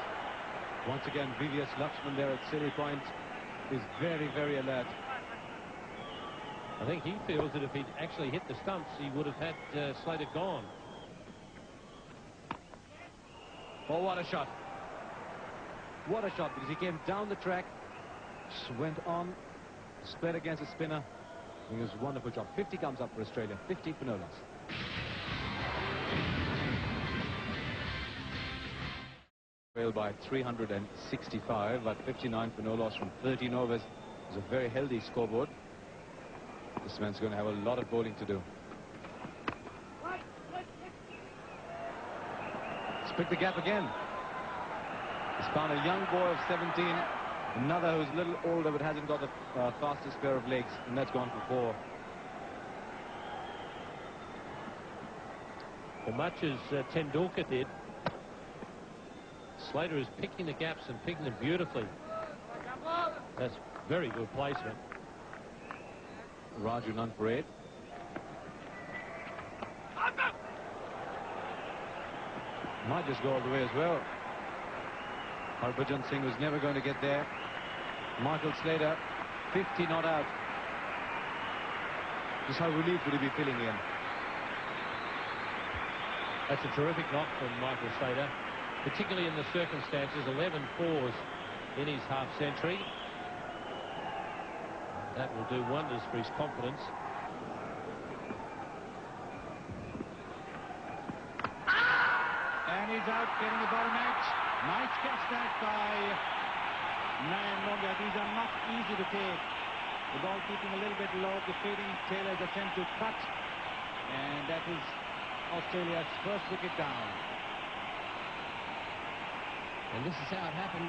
Once again, VVS Lakshman there at Silly Point is very, very alert. I think he feels that if he'd actually hit the stumps, he would have had Slater gone. Oh, what a shot. What a shot, because he came down the track, went on, spread against a spinner. It was a wonderful job. 50 comes up for Australia, 50 for no loss. Trail by 365, but 59 for no loss from 13 overs. It's a very healthy scoreboard. This man's going to have a lot of bowling to do. Let's pick the gap again. He's found a young boy of 17, another who's a little older but hasn't got the fastest pair of legs, and that's gone for 4. As much as Tendulkar did, Slater is picking the gaps and picking them beautifully. That's very good placement. Raju none for 8. Might just go all the way as well. Harbhajan Singh was never going to get there. Michael Slater, 50 not out. Just how relieved would he be feeling in? That's a terrific knock from Michael Slater, particularly in the circumstances. 11 fours in his half-century. That will do wonders for his confidence. And he's out getting the bottom edge. Nice catch that by Nayan Mongia. These are not easy to take. The ball keeping a little bit low, defeating Taylor's attempt to cut. And that is Australia's first wicket down. And this is how it happened.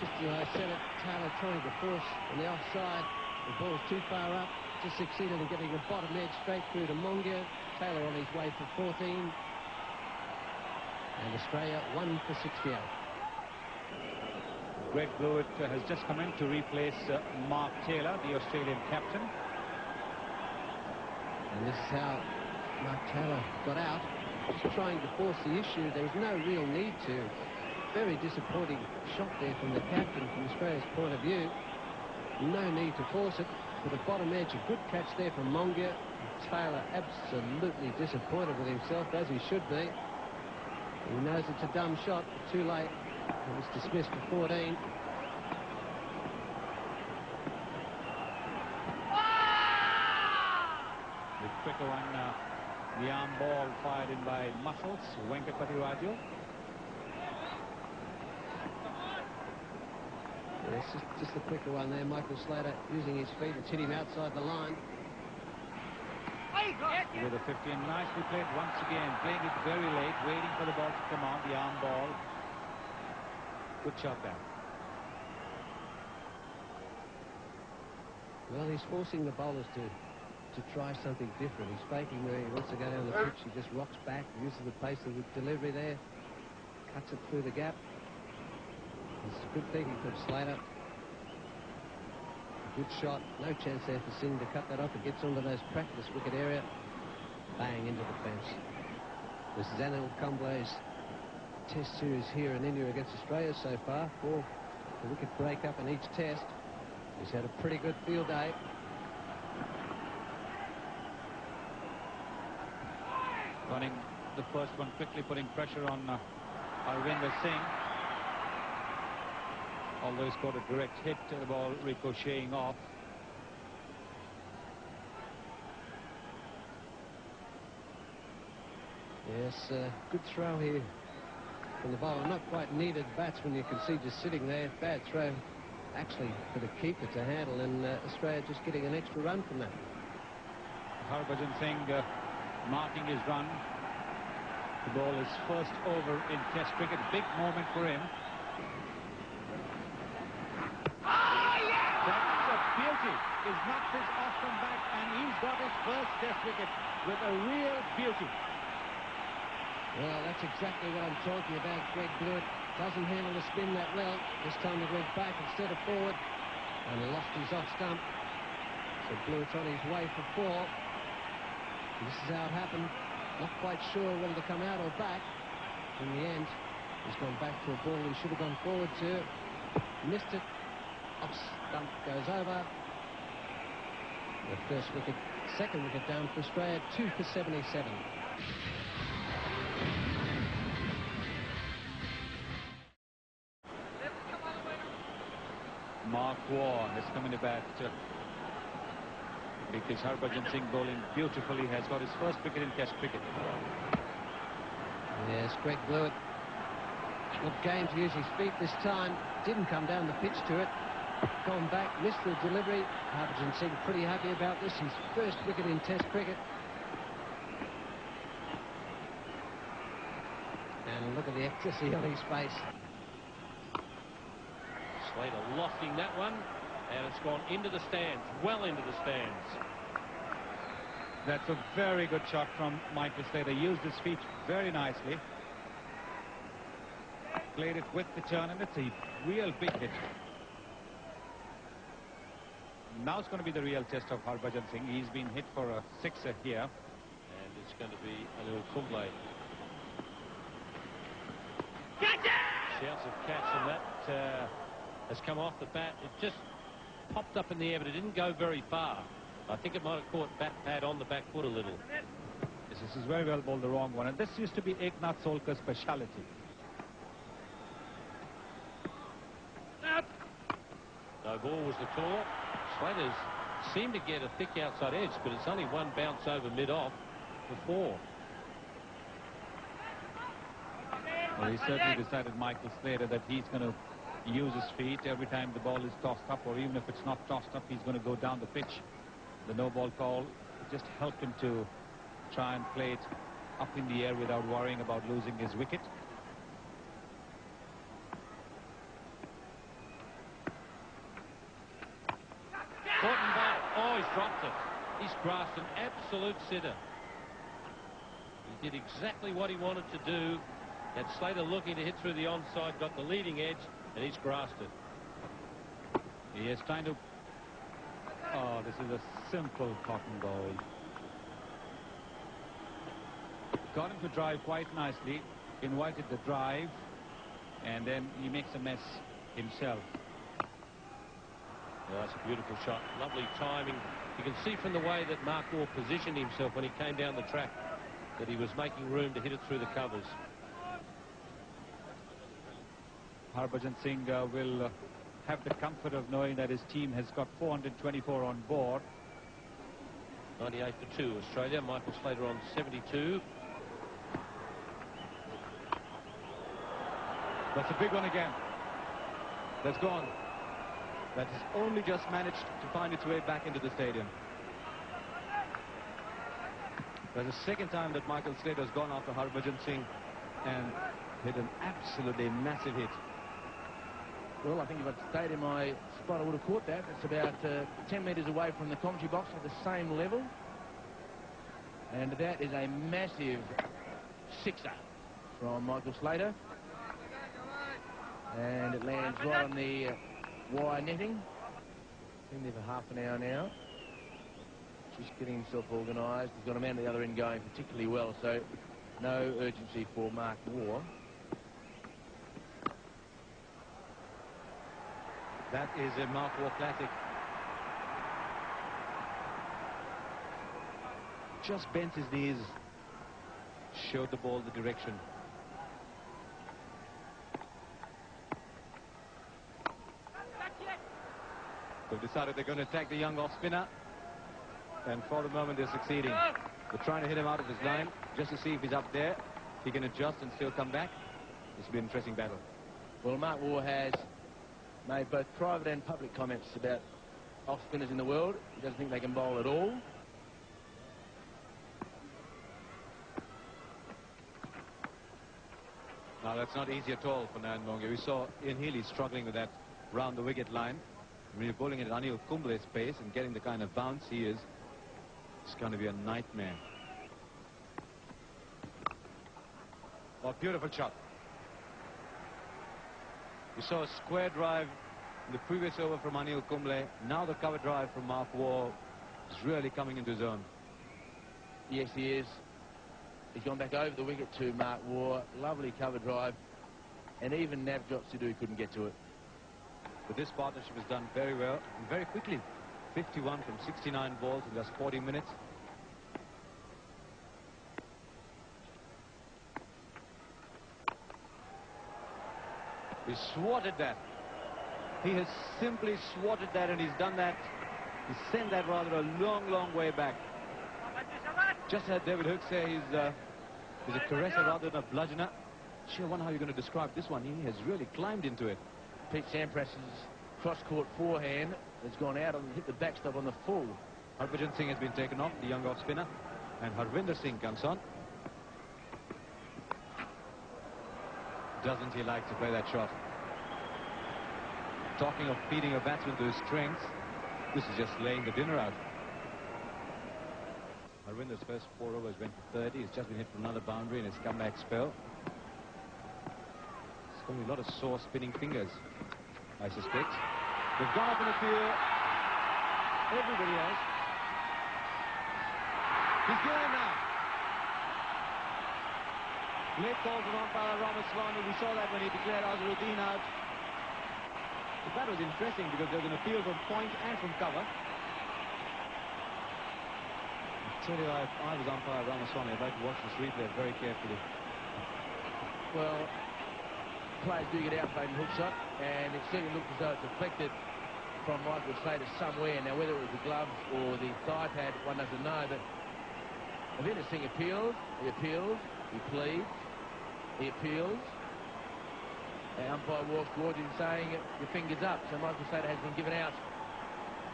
Just as I said it, Taylor trying to force on the offside. The ball's too far up. Just succeeded in getting the bottom edge straight through to Mongia. Taylor on his way for 14. And Australia 1 for 68. Greg Blewett has just come in to replace Mark Taylor, the Australian captain. And this is how Mark Taylor got out. Just trying to force the issue. There was no real need to. Very disappointing shot there from the captain from Australia's point of view. No need to force it. With the bottom edge, a good catch there from Mongia. Taylor absolutely disappointed with himself, as he should be. He knows it's a dumb shot, but too late. It was dismissed for 14. The quicker one, the arm ball fired in by Muscles, Venkatpati Raju. Yes, just the quicker one there. Michael Slater using his feet. It's hit him outside the line. With a 50, and nicely played once again, playing it very late, waiting for the ball to come on, the arm ball. Good shot there. Well, he's forcing the bowlers to try something different. He's faking where he wants to go down the pitch. He just rocks back, uses the pace of the delivery there, cuts it through the gap. It's good thinking from Slater. Good shot. No chance there for Singh to cut that off. It gets onto those practice wicket area. Bang into the fence. This is Anil Kumble's test series here in India against Australia so far. 4 wicket break up in each test. He's had a pretty good field day. Running the first one quickly, putting pressure on Harvinder Singh. Although he's got a direct hit, the ball ricocheting off. Yes, good throw here from the bowler. Not quite needed batsman, you can see just sitting there. Bad throw actually for the keeper to handle, and Australia just getting an extra run from that. Harbhajan Singh marking his run. The ball is first over in Test cricket. Big moment for him. That's a beauty. He's knocked his off from back, and he's got his first Test wicket with a real beauty. Well, that's exactly what I'm talking about. Greg Blewett doesn't handle the spin that well. This time he went back instead of forward and lost his off stump. So Blewett's on his way for 4. And this is how it happened. Not quite sure whether to come out or back. In the end, he's gone back to a ball he should have gone forward to. Missed it. Off stump goes over. The first wicket, second wicket down for Australia. 2 for 77. Mark Waugh has come in to bat because Harbhajan Singh bowling beautifully has got his first wicket in Test cricket. Yes, Greg Blewett. Good game to use his feet this time. Didn't come down the pitch to it. Gone back, missed the delivery. Harbhajan Singh pretty happy about this. His first wicket in Test cricket. And look at the ecstasy on his face. Slater lofting that one, and it's gone into the stands, well into the stands. That's a very good shot from Michael Slater. Used his feet very nicely. Played it with the turn, and it's a real big hit. Now it's going to be the real test of Harbhajan Singh. He's been hit for a 6er here. And it's going to be Anil Kumble. Shouts of catch, and that has come off the bat. It just popped up in the air, but it didn't go very far. I think it might have caught bat pad on the back foot a little. This is very well bowled, the wrong one, and this used to be Eknath Solkar's speciality. No ball was the call. Slater's seemed to get a thick outside edge, but it's only one bounce over mid-off for 4. Well, he certainly decided, Michael Slater, that he's going to use his feet every time the ball is tossed up, or even if it's not tossed up, he's going to go down the pitch. The no-ball call just helped him to try and play it up in the air without worrying about losing his wicket. Caught back. Oh, he's dropped it. He's grasped an absolute sitter. He did exactly what he wanted to do. Had Slater looking to hit through the onside, got the leading edge, and he's grasped it. He is trying to... Oh, this is a simple cotton ball. Got him to drive quite nicely, invited the drive, and then he makes a mess himself. Oh, that's a beautiful shot. Lovely timing. You can see from the way that Mark Waugh positioned himself when he came down the track that he was making room to hit it through the covers. Harbhajan Singh will have the comfort of knowing that his team has got 424 on board. 98 for 2, Australia. Michael Slater on 72. That's a big one again. That's gone. That has only just managed to find its way back into the stadium. That's the second time that Michael Slater has gone after Harbhajan Singh and hit an absolutely massive hit. Well, I think if I'd stayed in my spot, I would have caught that. It's about 10 metres away from the commentary box at the same level. And that is a massive sixer from Michael Slater. And it lands right on the wire netting. Been there for half an hour now. Just getting himself organised. He's got a man at the other end going particularly well, so no urgency for Mark Waugh. That is a Mark Waugh classic. Just bent his knees, showed the ball the direction. They've decided they're going to attack the young off-spinner, and for the moment they're succeeding. They're trying to hit him out of his line just to see if he's up there. He can adjust and still come back. This will be an interesting battle. Well, Mark Waugh has made both private and public comments about off-spinners in the world. He doesn't think they can bowl at all. Now, that's not easy at all for Nayan Mongia. We saw Ian Healy struggling with that round the wicket line. When you're bowling at Anil Kumble's pace and getting the kind of bounce he is, it's going to be a nightmare. Oh, beautiful shot. We saw a square drive in the previous over from Anil Kumble. Now the cover drive from Mark Waugh is really coming into his own. Yes, he is. He's gone back over the wicket to Mark Waugh. Lovely cover drive. And even Navjot Sidhu couldn't get to it. But this partnership has done very well and very quickly. 51 from 69 balls in just 40 minutes. He swatted that. He has simply swatted that, and he's done that. He's sent that rather a long, long way back. Just had David Hook say he's a caresser rather than a bludgeoner. Sure wonder how you're going to describe this one. He has really climbed into it. Pete Sampras's cross-court forehand has gone out and hit the backstop on the full. Harbhajan Singh has been taken off, the young off-spinner, and Harvinder Singh comes on. Doesn't he like to play that shot? Talking of feeding a batsman to his strengths, this is just laying the dinner out. Harvinder's first 4 overs went for 30. He's just been hit for another boundary in his comeback spell. It's going to be a lot of sore spinning fingers, I suspect. They've gone up in the field. Everybody has. He's going now. Late call from umpire Ramaswamy. We saw that when he declared Azharuddin out. But that was interesting because there was an appeal from point and from cover. I tell you, if I was umpire Ramaswamy, I'd like to watch this replay very carefully. Well, players do get out Baden hook shot, and it certainly looked as though it deflected from Michael Slater somewhere. Now, whether it was the gloves or the thigh pad, one doesn't know, but Avinder Singh appeals, he pleads, he appeals. The umpire walks towards him saying, your finger's up. So Michael Slater has been given out,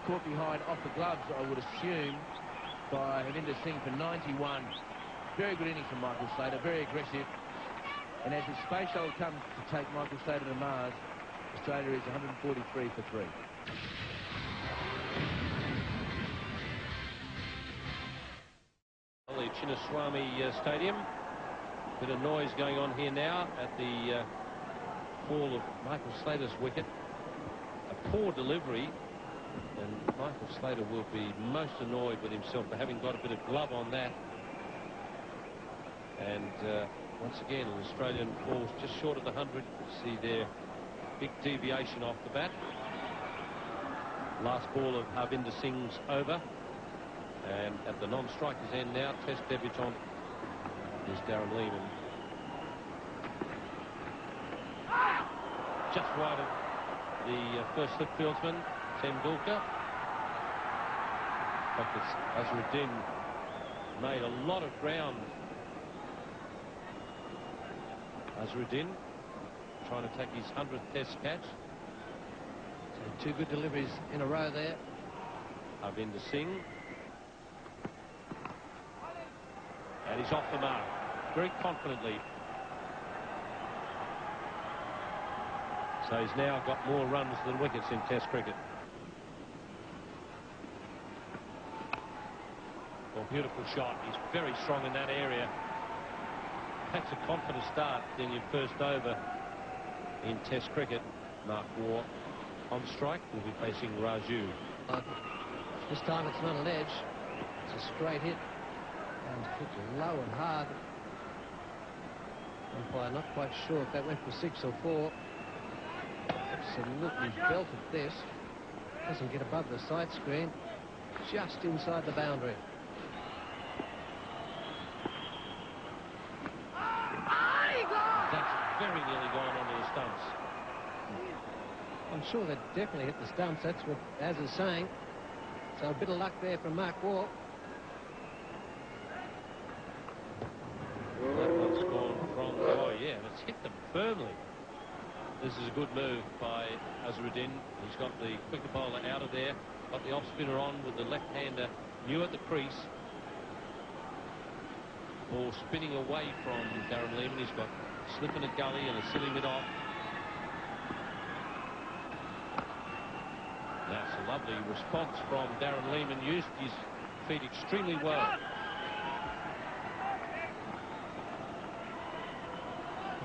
caught behind off the gloves, I would assume, by Avinder Singh for 91. Very good innings from Michael Slater, very aggressive. And as the space shuttle comes to take Michael Slater to Mars, Australia is 143 for 3. The Chinnaswamy Stadium. Bit of noise going on here now at the fall of Michael Slater's wicket. A poor delivery, and Michael Slater will be most annoyed with himself for having got a bit of glove on that. And once again, an Australian falls just short of the 100. You see their big deviation off the bat. Last ball of Harvinder Singh's over. And at the non-striker's end now, Test debutant is Darren Lehmann. Just wide of the first slip fieldsman, Tendulkar. In fact, it's Azharuddin made a lot of ground. Azharuddin trying to take his 100th Test catch. So 2 good deliveries in a row there. Harvinder Singh. And he's off the mark very confidently. So he's now got more runs than wickets in Test cricket. Well, beautiful shot. He's very strong in that area. That's a confident start in your first over in Test cricket. Mark Waugh on strike will be facing Raju. This time it's not an edge. It's a straight hit. And hit low and hard. Umpire not quite sure if that went for 6 or 4. Absolutely belted this. Doesn't get above the side screen. Just inside the boundary. That's very nearly gone onto the stumps. I'm sure they definitely hit the stumps. That's what Az is saying. So a bit of luck there from Mark Waugh. That one's gone from, oh yeah, and it's hit them firmly. This is a good move by Azharuddin. He's got the quicker bowler out of there, got the off spinner on with the left-hander new at the crease. Ball spinning away from Darren Lehmann. He's got slip in a gully and a silly mid-off. That's a lovely response from Darren Lehmann. Used his feet extremely well.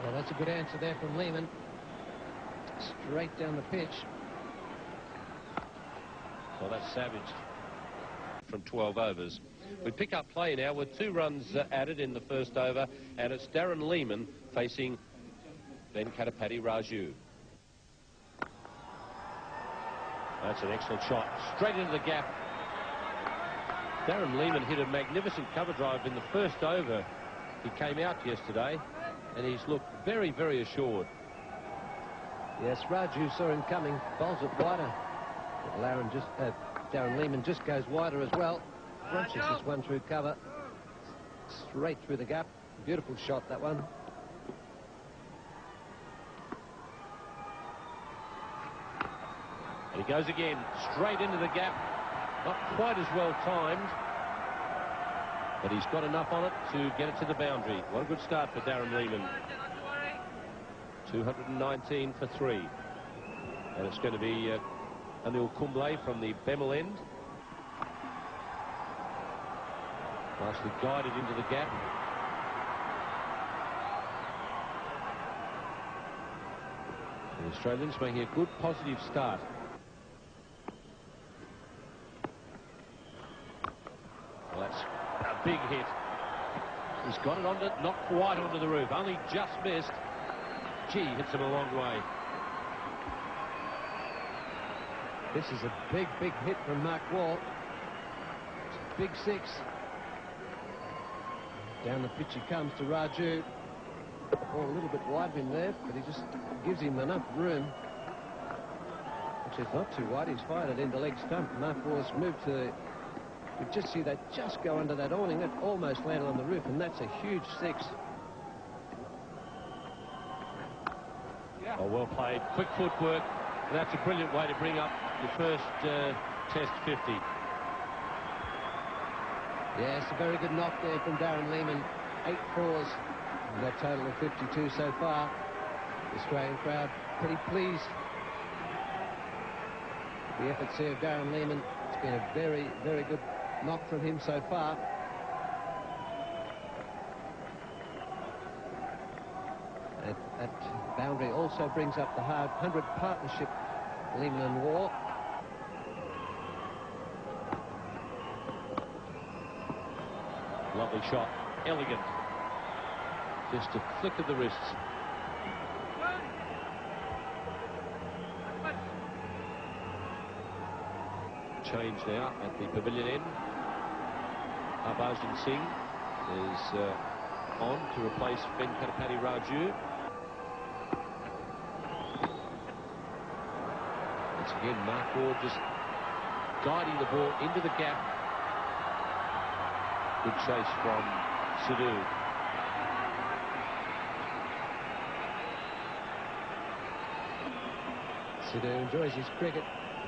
Well, that's a good answer there from Lehmann. Straight down the pitch. Well, that's savaged from 12 overs. We pick up play now with 2 runs added in the first over, and it's Darren Lehmann facing Venkatapati Raju. That's an excellent shot. Straight into the gap. Darren Lehmann hit a magnificent cover drive in the first over. He came out yesterday, and he's looked very, very assured. Yes, Raju saw him coming, bowls it wider. But Darren Lehmann just goes wider as well. Launches this one through cover. Straight through the gap. Beautiful shot, that one. And he goes again, straight into the gap. Not quite as well timed, but he's got enough on it to get it to the boundary. What a good start for Darren Lehmann. 219 for 3. And it's going to be Anil Kumble from the Bemmel end. Nicely guided into the gap. The Australians making a good positive start. Well, that's a big hit. He's got it onto, not quite onto the roof, only just missed. Gee, hits him a long way. This is a big, big hit from Mark Waugh. It's a big six. Down the pitch he comes to Raju. Ball a little bit wide of him there, but he just gives him enough room. Which is not too wide. He's fired it into leg stump. Mark Waugh's moved to... You just see that just go under that awning. It almost landed on the roof, and that's a huge six. Oh, well played. Quick footwork. That's a brilliant way to bring up your first Test 50. Yes, a very good knock there from Darren Lehmann. 8 fours. And a total of 52 so far. The Australian crowd pretty pleased. The efforts here of Darren Lehmann. It's been a very, very good knock from him so far. That boundary also brings up the hard 100 partnership, Lehmann and Waugh. Lovely shot. Elegant. Just a flick of the wrists. Change now at the pavilion end. Harbhajan Singh is on to replace Venkatapati Raju. Once again, Mark Waugh just guiding the ball into the gap. Good chase from Sidhu. Sidhu enjoys his cricket,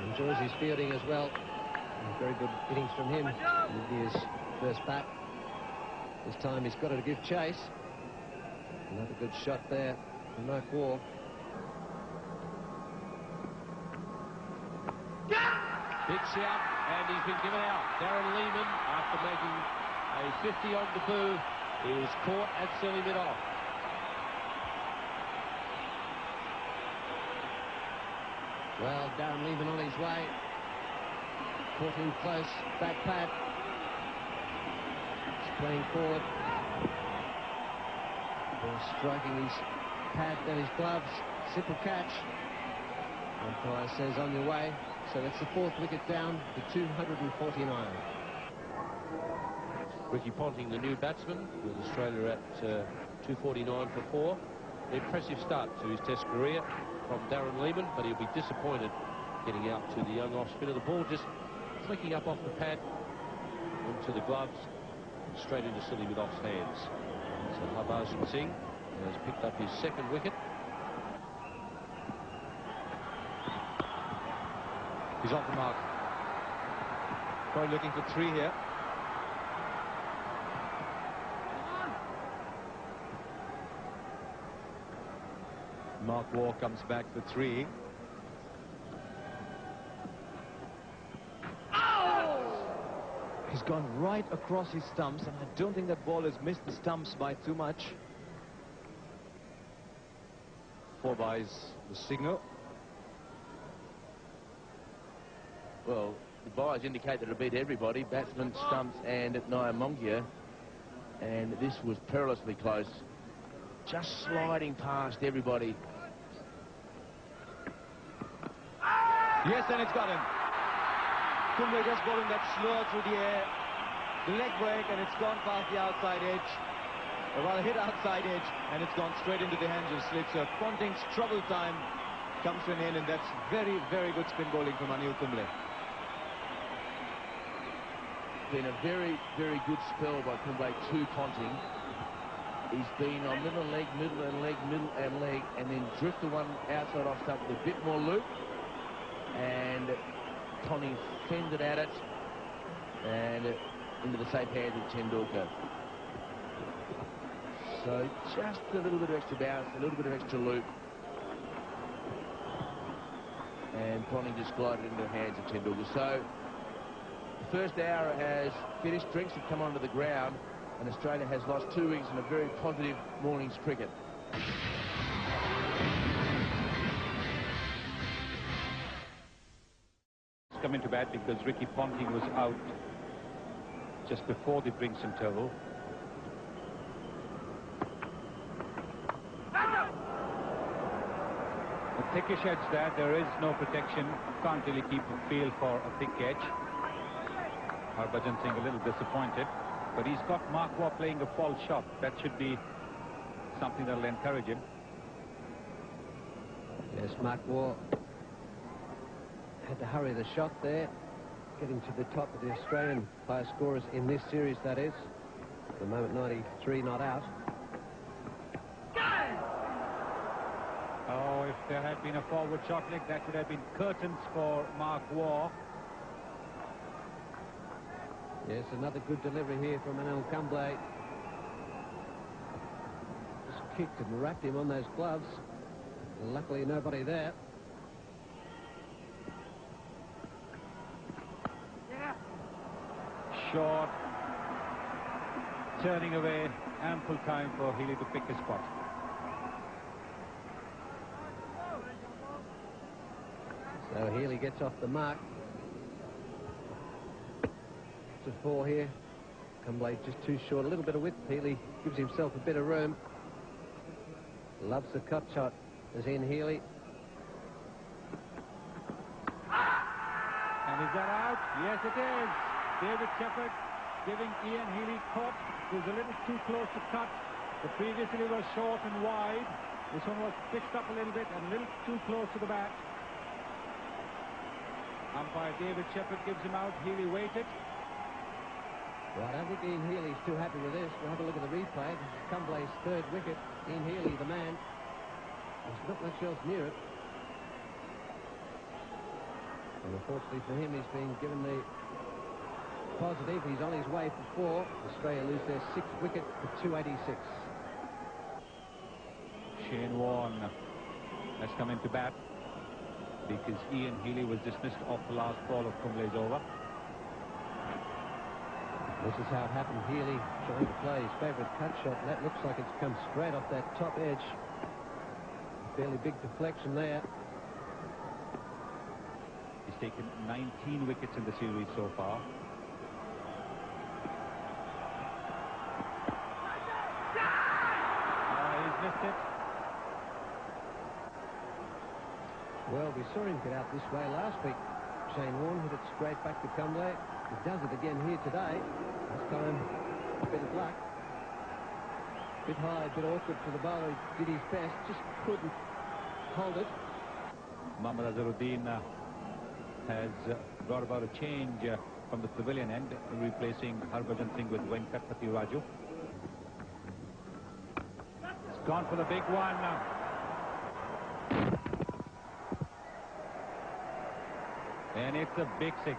enjoys his fielding as well. And very good innings from him in his first bat. This time he's got to give chase. Another good shot there from Mark Waugh. Big shout, and he's been given out. Darren Lehmann, after making a 50 on debut, is caught at silly mid-off. Well, Darren Lehmann on his way. Caught him close, back pad. He's playing forward. Ball striking his pad, then his gloves. Simple catch. Umpire says on your way. So that's the 4th wicket down to 249. Ricky Ponting, the new batsman, with Australia at 249 for 4. An impressive start to his Test career from Darren Lehmann, but he'll be disappointed getting out to the young off spinner. The ball just flicking up off the pad into the gloves, straight into silly mid-off's hands. So Harbhajan Singh has picked up his 2nd wicket. He's off the mark. Probably looking for 3 here. Mark Waugh comes back for 3. He's gone right across his stumps, and I don't think that ball has missed the stumps by too much. 4 byes the signal. Well, the byes indicate that it'll beat everybody, batsmen, stumps and Nia Mongia. And this was perilously close. Just sliding past everybody. Yes, and it's got him. Kumble just bowling that slur through the air. The leg break, and it's gone past the outside edge. Well, hit outside edge, and it's gone straight into the hands of Slip. So Ponting's trouble time comes to an end, and that's very, very good spin bowling from Anil Kumble. Been a very, very good spell by Kumble to Ponting. He's been on middle and leg, middle and leg, middle and leg, and then drifted one outside off stump with a bit more loop. And Ponting fended at it and into the safe hands of Tendulkar. So just a little bit of extra bounce, a little bit of extra loop. And Ponting just glided into the hands of Tendulkar. So the first hour has finished, drinks have come onto the ground, and Australia has lost 2 wickets in a very positive morning's cricket. Come into bat because Ricky Ponting was out just before the drinks interval. thickish edge there. There is no protection. Can't really keep a feel for a thick edge. Harbhajan Singh a little disappointed, but he's got Mark Waugh playing a false shot. That should be something that will encourage him. Yes, Mark Waugh had to hurry the shot there, getting to the top of the Australian highest scorers in this series, that is. At the moment, 93 not out. Oh, if there had been a forward shot leg, that would have been curtains for Mark Waugh. Yes, another good delivery here from Anil Kumble. Just kicked and wrapped him on those gloves. Luckily, nobody there. Short. Turning away. Ample time for Healy to pick a spot. So Healy gets off the mark. To 4 here. Kumble just too short, a little bit of width. Healy gives himself a bit of room. Loves the cut shot as Ian Healy. And is that out? Yes, it is. David Shepherd giving Ian Healy caught. It was a little too close to cut. The previously was short and wide. This one was pitched up a little bit and a little too close to the bat. Umpire David Shepherd gives him out. Healy waited. Well, I don't think Ian Healy's too happy with this. We'll have a look at the replay. This is Kumble's third wicket. Ian Healy, the man. There's not much else near it. And unfortunately for him, he's been given the positive. He's on his way for 4. Australia lose their 6th wicket for 286. Shane Warne has come into bat because Ian Healy was dismissed off the last ball of Kumble's over. This is how it happened. Healy trying to play his favourite cut shot. That looks like it's come straight off that top edge. Fairly big deflection there. He's taken 19 wickets in the series so far. He's missed it. Well, we saw him get out this way last week. Shane Warne hit it straight back to Kumble. He does it again here today. This time, a bit of luck. Bit high, a bit awkward for the bowler. He did his best, just couldn't hold it. Mohammad Azharuddin has brought about a change from the pavilion end, replacing Harbhajan Singh with Venkatpati Raju. It's gone for the big one. And it's a big 6.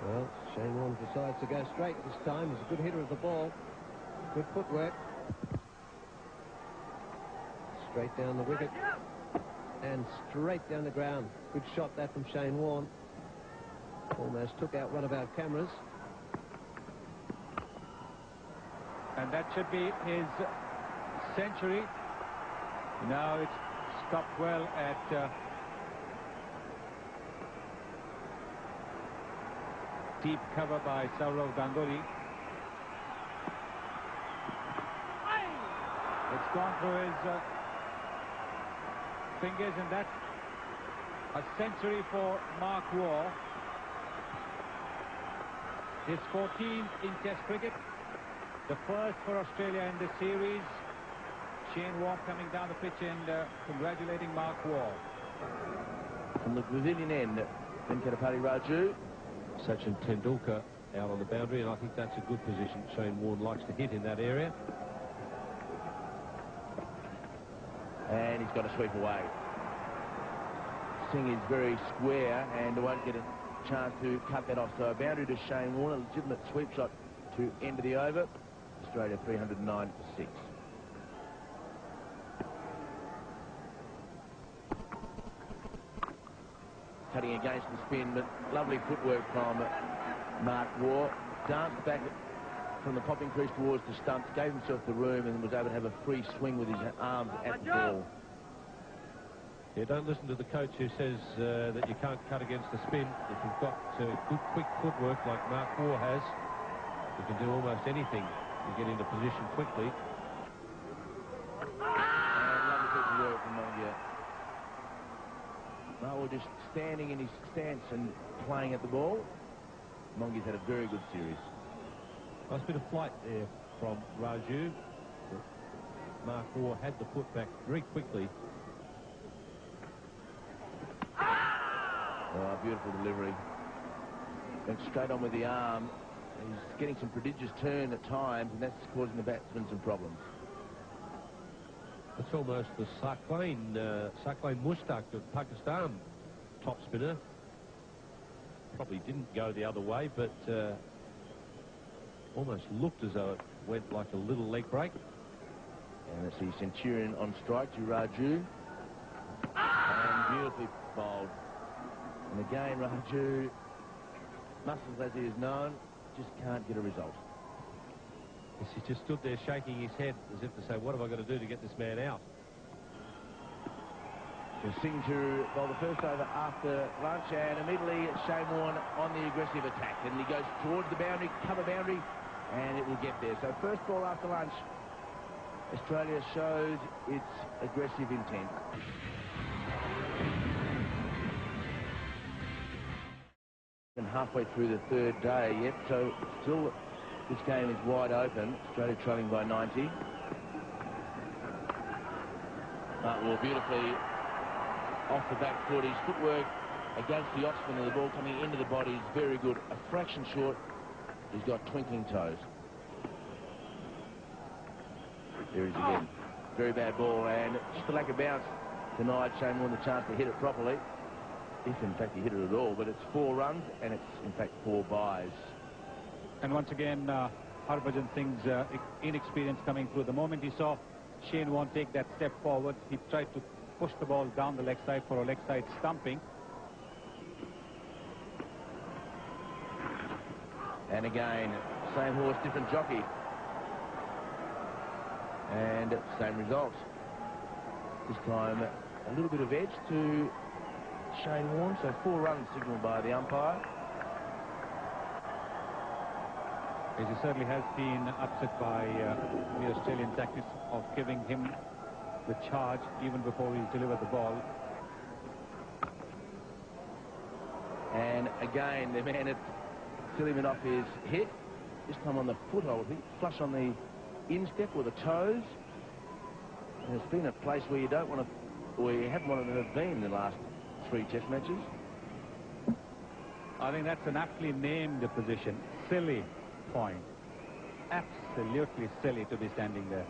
Well, Shane Warne decides to go straight this time. He's a good hitter of the ball. Good footwork. Straight down the wicket. And straight down the ground. Good shot that from Shane Warne. Almost took out one of our cameras. And that should be his century. Now it's stopped well at deep cover by Sourav Ganguly. It's gone through his fingers, and that's a century for Mark Waugh. His 14th in Test cricket, the first for Australia in this series. Shane Warne coming down the pitch and congratulating Mark Waugh. From the pavilion end, Venkatpati Raju. Sachin Tendulkar out on the boundary, and I think that's a good position. Shane Warne likes to hit in that area. And he's got to sweep away. Singh is very square and won't get a chance to cut that off. So a boundary to Shane Warne, a legitimate sweep shot to end of the over. Australia 309 for 6. Cutting against the spin, but lovely footwork from Mark Waugh. Danced back from the popping crease towards the stumps, gave himself the room and was able to have a free swing with his arms at the ball. Yeah, don't listen to the coach who says that you can't cut against the spin. If you've got good, quick footwork like Mark Waugh has, you can do almost anything to get into position quickly. And just standing in his stance and playing at the ball. Mongi's had a very good series. Nice bit of flight there from Raju. Mark Waugh had the putback very quickly. Oh, beautiful delivery. Went straight on with the arm. He's getting some prodigious turn at times, and that's causing the batsman some problems. It's almost the Saqlain Mushtaq of Pakistan top spinner. Probably didn't go the other way, but almost looked as though it went like a little leg break. And let's see Centurion on strike to Raju. And beautifully bowled. And again, Raju, muscles as he is known, just can't get a result. Yes, he just stood there shaking his head as if to say, what have I got to do to get this man out? So Singh to bowl the first over after lunch, and immediately Shane Warne on the aggressive attack. And he goes towards the boundary, cover boundary, and it will get there. So first ball after lunch, Australia shows its aggressive intent. And halfway through the third day yet, so still this game is wide open. Australia trailing by 90. Mark Waugh beautifully off the back foot. His footwork against the offspin of the ball coming into the body is very good. A fraction short. He's got twinkling toes. There he is again. Very bad ball, and just a lack of bounce denied Shane Warne the chance to hit it properly. If in fact he hit it at all, but it's 4 runs and it's in fact 4 byes. And once again, Harbhajan Singh's inexperience coming through. The moment he saw Shane Warne take that step forward, he tried to push the ball down the leg side for a leg side stumping. And again, same horse, different jockey. And same result. This time, a little bit of edge to Shane Warne, so 4 runs signalled by the umpire. He certainly has been upset by the Australian tactics of giving him the charge even before he delivered the ball. And again, the man had Silliman off his hit, this time on the foothold, I think, flush on the instep or the toes. And it's been a place where you don't want to, or you haven't wanted to have been in the last 3 test matches. I think that's an aptly named position. Silly point. Absolutely silly to be standing there.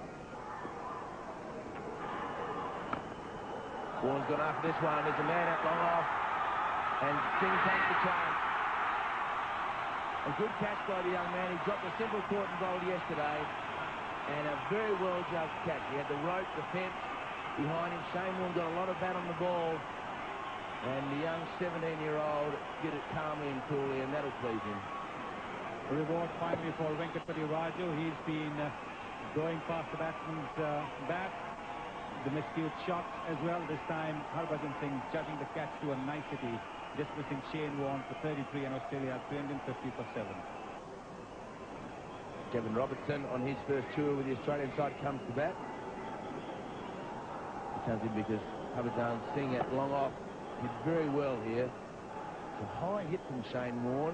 Warne's gone after this one. There's a man out long off, and Singh takes the chance. A good catch by the young man. He dropped a simple caught and bowled yesterday, and a very well judged catch. He had the rope, the fence behind him. Shane Warne got a lot of bat on the ball, and the young 17-year-old did it calmly and coolly, and that'll please him. Reward finally for Venkatpati Raju. He's been going past the batsman's bat. The miscued shots as well. This time Harbhajan Singh judging the catch to a nicety, dismissing Shane Warne for 33 and Australia 350 for 7. Kevin Robertson on his first tour with the Australian side comes to bat. He comes in because Harbhajan Singh at long off did very well here. It's a high hit from Shane Warne.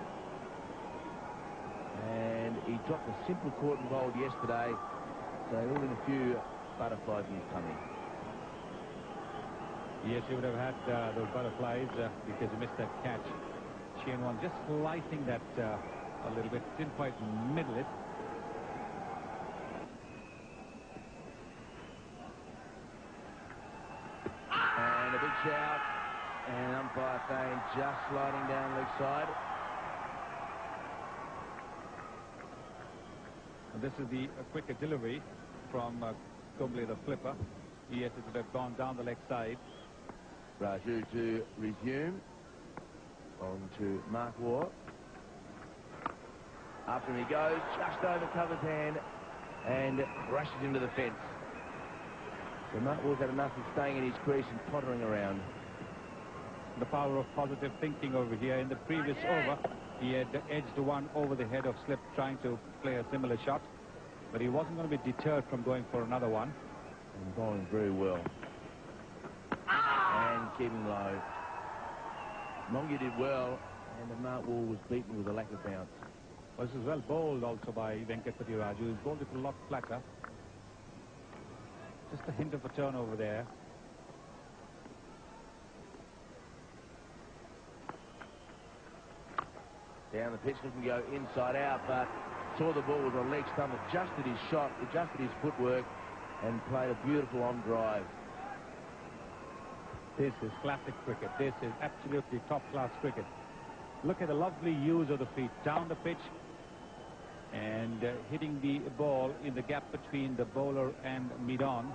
And he dropped a simple caught and bowled yesterday, so he'll in a few butterflies in his tummy. Yes, he would have had those butterflies because he missed that catch. Shane Warne just slicing that a little bit, didn't quite middle it. And a big shout, and umpire saying just sliding down leg side. And this is the quicker delivery from Kumble, the flipper. Yes, it would have gone down the leg side. Raju to resume. On to Mark Waugh. After him he goes, just over Cover's hand, and rushes into the fence. So Mark Waugh's had enough of staying in his crease and pottering around. The power of positive thinking over here. In the previous over, he had edged one over the head of slip trying to play a similar shot, but he wasn't going to be deterred from going for another one. And bowling very well. And keeping low. Mongia did well, and Mark Waugh was beaten with a lack of bounce. Well, this is well bowled also by Venkatpati Raju. He's bowled it a lot flatter. Just a hint of a turnover there. Down the pitch, looking to go inside out, but saw the ball with a leg stump, adjusted his shot, adjusted his footwork, and played a beautiful on drive. This is classic cricket. This is absolutely top-class cricket. Look at the lovely use of the feet down the pitch and hitting the ball in the gap between the bowler and mid-on.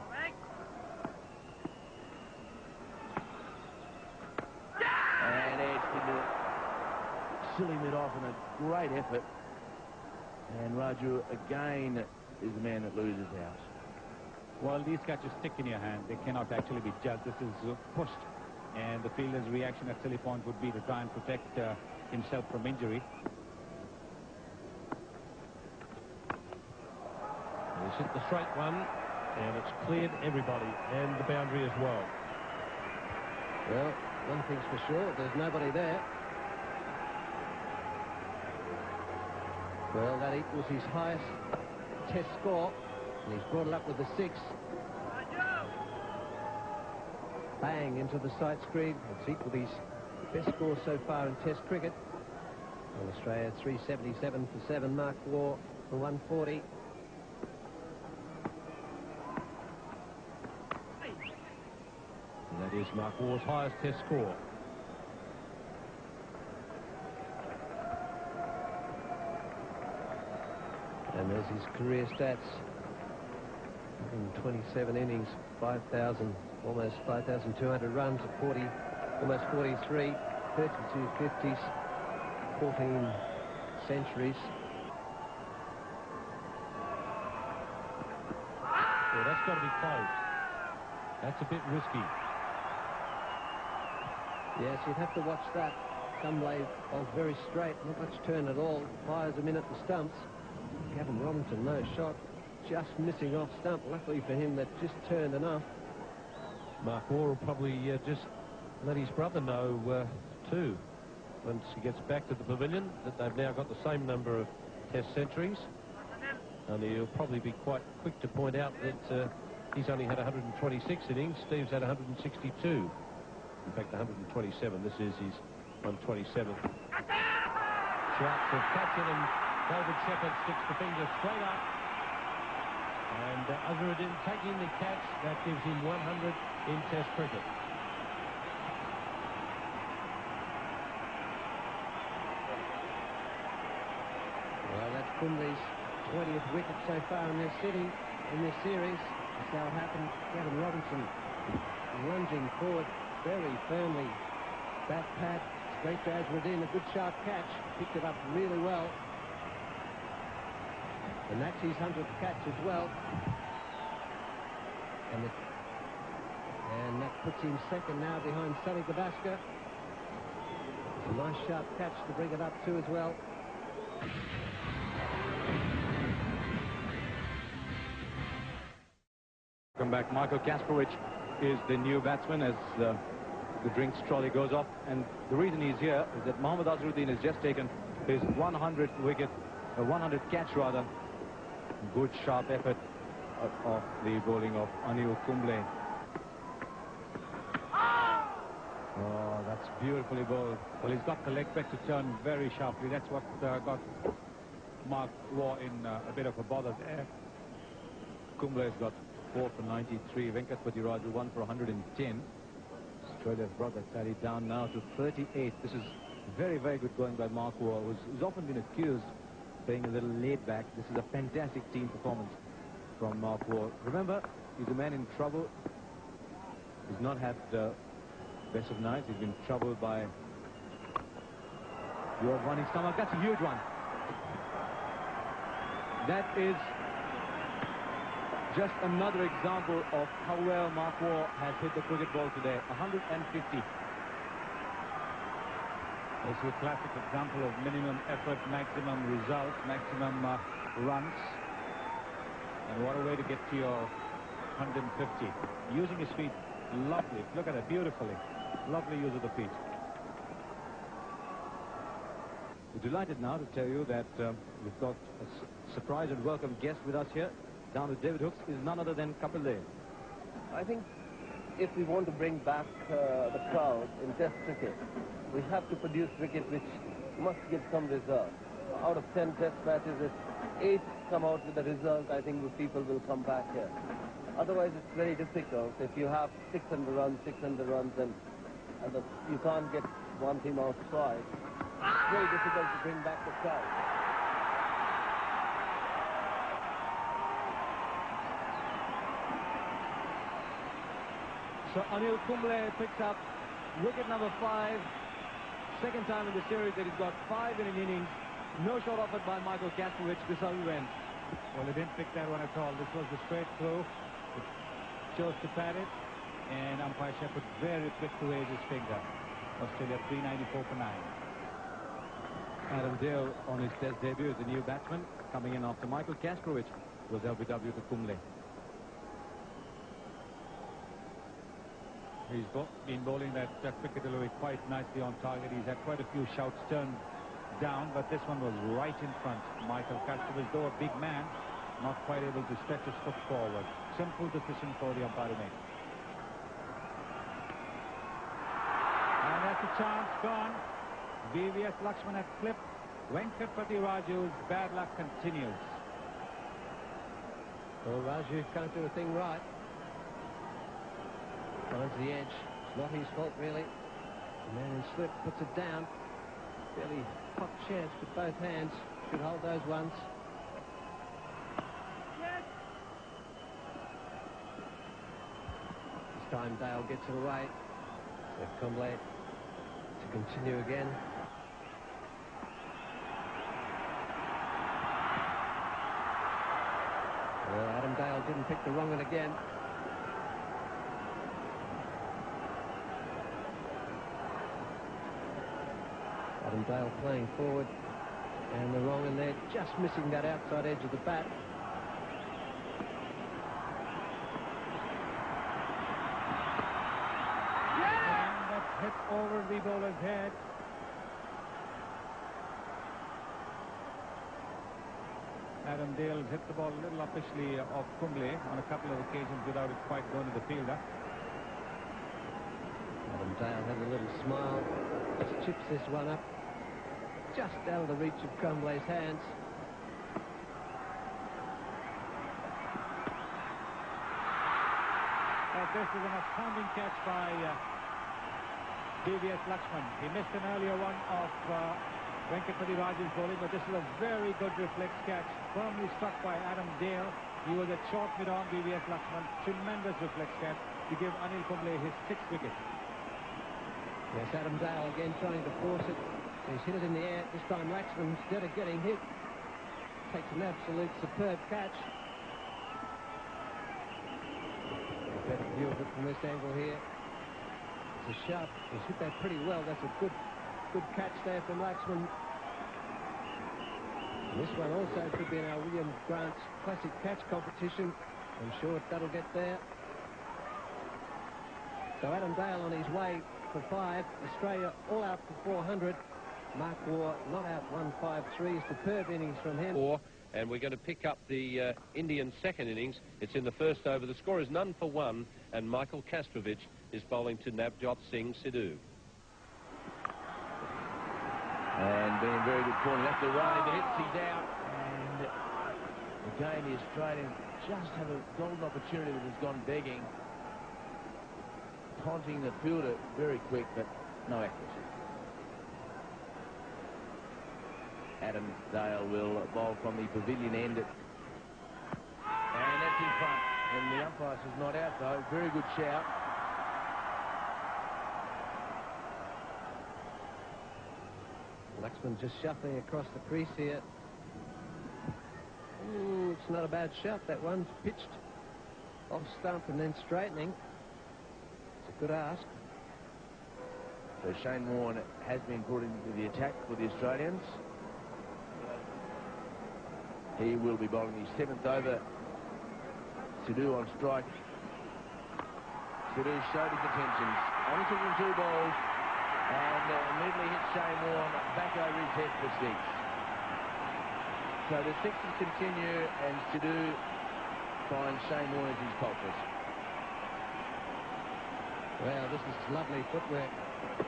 And edged into silly mid-off in a great effort. And Raju again is the man that loses out. Well, these catches stick in your hand. They cannot actually be judged. This is pushed. And the fielder's reaction at silly point would be to try and protect himself from injury. He's hit the straight one, and it's cleared everybody, and the boundary as well. Well, one thing's for sure, there's nobody there. Well, that equals his highest test score, and he's brought it up with the 6. Bang into the side screen. It's equalled his best score so far in Test cricket. And Australia 377 for 7. Mark Waugh for 140. And that is Mark Waugh's highest Test score. And there's his career stats. In 27 innings, 5,000, almost 5,200 runs at 40, almost 43, 32 50s, 14 centuries. Well, that's got to be close. That's a bit risky. Yes, you'd have to watch that. Cumblay bowls very straight, not much turn at all. Fires him in at the stumps. Gavin Robinson, no shot. Just missing off stump. Luckily for him, that just turned enough. Mark Waugh will probably just let his brother know too, once he gets back to the pavilion, that they've now got the same number of Test centuries. And he'll probably be quite quick to point out that he's only had 126 innings. Steve's had 162. In fact, 127. This is his 127th. Shouts of catch it, and David Shepherd sticks the finger straight up. And Azharuddin taking the catch. That gives him 100 in Test cricket. Well, that's Kumbli's 20th wicket so far in this series. That's how it happened. Gavin Robinson lunging forward very firmly. Back pad, straight to Azharuddin. A good sharp catch. Picked it up really well. And that's his 100th catch as well. And that puts him second now behind Sonny Gavaskar. A nice sharp catch to bring it up too as well. Come back. Michael Kasparowicz is the new batsman as the drinks trolley goes off. And the reason he's here is that Mohammad Azharuddin has just taken his 100th wicket, 100th catch rather. Good sharp effort of the bowling of Anil Kumble. Oh, that's beautifully bowled. Well, he's got the leg back to turn very sharply. That's what got Mark Waugh in a bit of a bother there. Kumble has got 4 for 93. Venkatpati Raju 1 for 110. Australia's brought that tally down now to 38. This is very, very good going by Mark Waugh, who's often been accused of playing a little laid back. This is a fantastic team performance from Mark Waugh. Remember, he's a man in trouble. He's not had the best of nights. He's been troubled by George Vanis Kamal. That's a huge one. That is just another example of how well Mark Waugh has hit the cricket ball today. 150. This is a classic example of minimum effort, maximum result, maximum runs. And what a way to get to your 150. Using his feet, lovely. Look at that, beautifully. Lovely use of the feet. We're delighted now to tell you that we've got a surprise and welcome guest with us here. Down with David Hooks is none other than Kapil Dev. I think if we want to bring back the crowd in Test cricket, we have to produce cricket which must give some result. Out of 10 Test matches, if 8 come out with a result, I think the people will come back here. Otherwise, it's very difficult. If you have 600 runs, and you can't get one team outside, it's very difficult to bring back the crowd. So Anil Kumble picks up wicket number 5. Second time in the series that he's got 5 in an innings. No shot offered by Michael Kastrovic. This is how he went. Well, he didn't pick that one at all. This was the straight through. He chose to pat it, and umpire Shepherd very quick to raise his finger. Australia 394 for 9. Adam Dale on his Test debut is the new batsman coming in after Michael Kastrovic was LBW to Kumble. He's been bowling that cricket delivery quite nicely on target. He's had quite a few shouts turned down, but this one was right in front. Michael Kastrovic, though a big man, not quite able to stretch his foot forward. Simple decision for the umpire to make. And that's a chance gone. VVS Lakshman had flipped. Venkatpati Raju's bad luck continues. Well, Raju can't do a thing right. Finds the edge. It's not his fault, really. The man in slip puts it down. Fairly hot chance with both hands. Should hold those ones. Yes. This time Dale gets it away. So Kumble to continue again. Well, Adam Dale didn't pick the wrong one again. Adam Dale playing forward, and the wrong in there, just missing that outside edge of the bat. And that's hit over the bowler's head. Adam Dale hit the ball a little officially off Kumble on a couple of occasions without it quite going to the fielder. Adam Dale had a little smile, just chips this one up, just out of the reach of Kumble's hands. This is an astounding catch by VVS Lakshman. He missed an earlier one of Venkatpati Raju's bowling, but this is a very good reflex catch, firmly struck by Adam Dale. He was at short mid-on, VVS Lakshman. Tremendous reflex catch to give Anil Kumble his 6th wicket. Yes, Adam Dale again trying to force it. He's hit it in the air. This time Laxman, instead of getting hit, takes an absolute superb catch. A better view of it from this angle here. It's a sharp. He's hit that pretty well. That's a good catch there from Laxman. And this one also could be in our William Grant's classic catch competition. I'm sure that'll get there. So Adam Dale on his way for 5. Australia all out for 400. Mark Waugh not out 153. Superb innings from him. And we're going to pick up the Indian second innings. It's in the first over. The score is 0 for 1, and Michael Kastrovic is bowling to Navjot Singh Sidhu. And being very good corner. That's the right into hits. He's out. And again, the Australians just have a golden opportunity that has gone begging. Taunting the fielder very quick, but no accuracy. Adam Dale will bowl from the pavilion end. And that's in front. And the umpire says not out, though. Very good shout. Laxman just shuffling across the crease here. Ooh, it's not a bad shot. That one's pitched off stump and then straightening. It's a good ask. So Shane Warne has been brought into the attack for the Australians. He will be bowling his 7th over. Sidhu on strike. Sidhu showed his intentions. Only took him 2 balls. and immediately hit Shane Warne back over his head for 6. So the sixes continue, and Sidhu finds Shane Warne as his culprit. Well, this is lovely footwork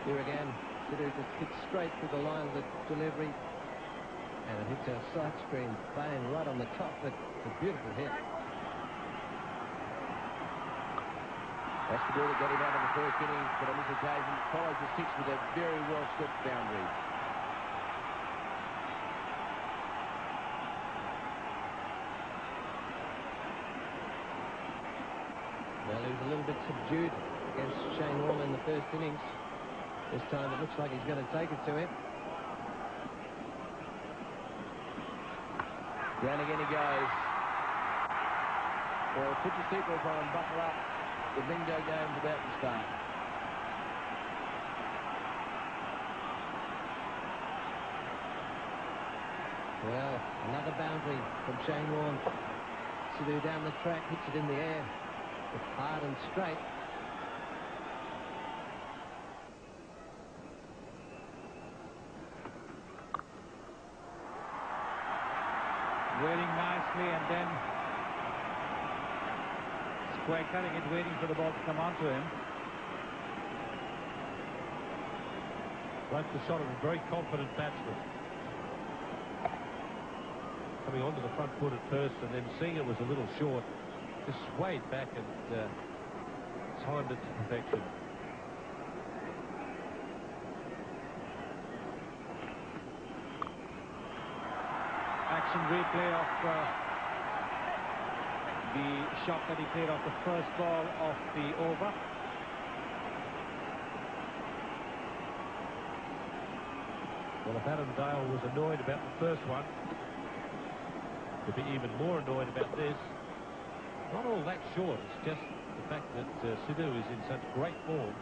here again. Sidhu just hits straight through the line of the delivery, and it hits our side screen bang right on the top. It's a beautiful hit. That's the ball that got him out in the first inning, but on this occasion follows the 6 with a very well-swept boundary. Well, he was a little bit subdued against Shane Warne in the first innings. This time it looks like he's going to take it to him. Down again he goes. Well, put your seatbelt on and buckle up. The bingo game's about to start. Well, another boundary from Shane Warne. Sidhu down the track, hits it in the air. It's hard and straight. Waiting nicely, and then square cutting it, waiting for the ball to come onto him. Broke the shot of a very confident batsman. Coming onto the front foot at first, and then seeing it was a little short, just swayed back and timed it to perfection. Action replay of the shot that he played off the first ball of the over. Well, if Adam Dale was annoyed about the first one, he'll be even more annoyed about this. Not all that short, it's just the fact that Sidhu is in such great form.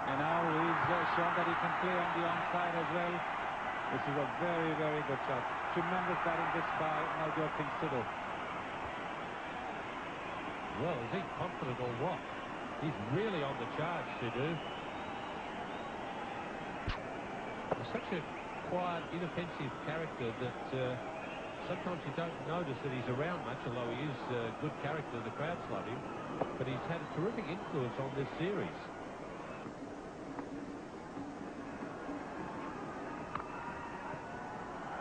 And now he's shown that he can play on the onside as well. This is a very, very good shot. Tremendous batting this by Navjot Singh Sidhu. Well, is he confident or what? He's really on the charge, Sidhu. He's such a quiet, inoffensive character that sometimes you don't notice that he's around much, although he is a good character. The crowds love him. But he's had a terrific influence on this series.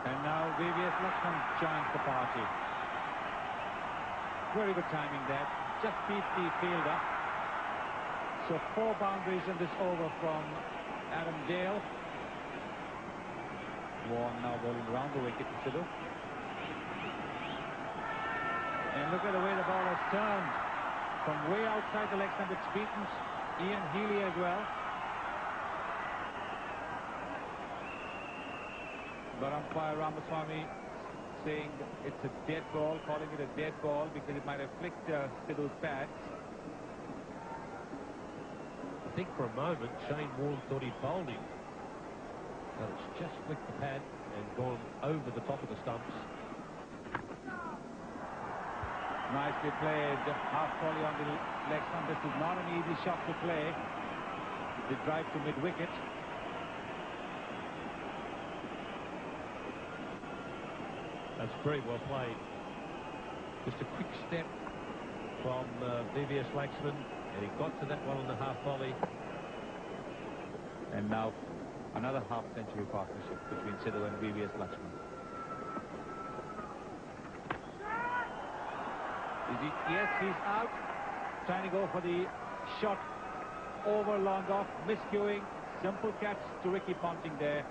And now VVS Lakshman joins the party. Very good timing there. Just beat the fielder. So 4 boundaries in this over from Adam Dale. Warne now bowling round the wicket to Sidhu. And look at the way the ball has turned. From way outside the leg stump, it's beaten Ian Healy as well. But umpire Ramaswamy saying it's a dead ball, calling it a dead ball because it might have flicked Sidhu's pads. I think for a moment Shane Warne thought he'd bowled him. But it's just flicked the pad and gone over the top of the stumps. Nicely played. Half volley on the leg stump. This is not an easy shot to play. The drive to mid-wicket. That's very well played. Just a quick step from VVS Lakshman, and he got to that one on the half volley. And now another half-century partnership between Sidhu and VVS Lakshman. Yes, he's out. Trying to go for the shot over long off. Miscuing. Simple catch to Ricky Ponting there.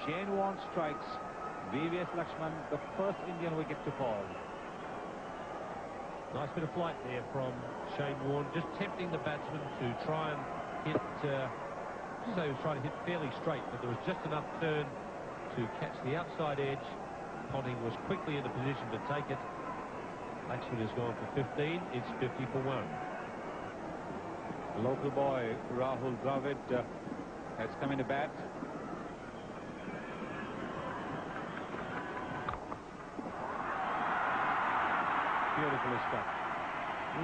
Shane Warne strikes. VVS Lakshman, the first Indian wicket to fall. Nice bit of flight there from Shane Warne, just tempting the batsman to try and hit, so he was trying to hit fairly straight, but there was just enough turn to catch the outside edge. Ponting was quickly in a position to take it. Lakshman has gone for 15, it's 50 for 1. Local boy Rahul Dravid has come in to bat. Beautifully struck.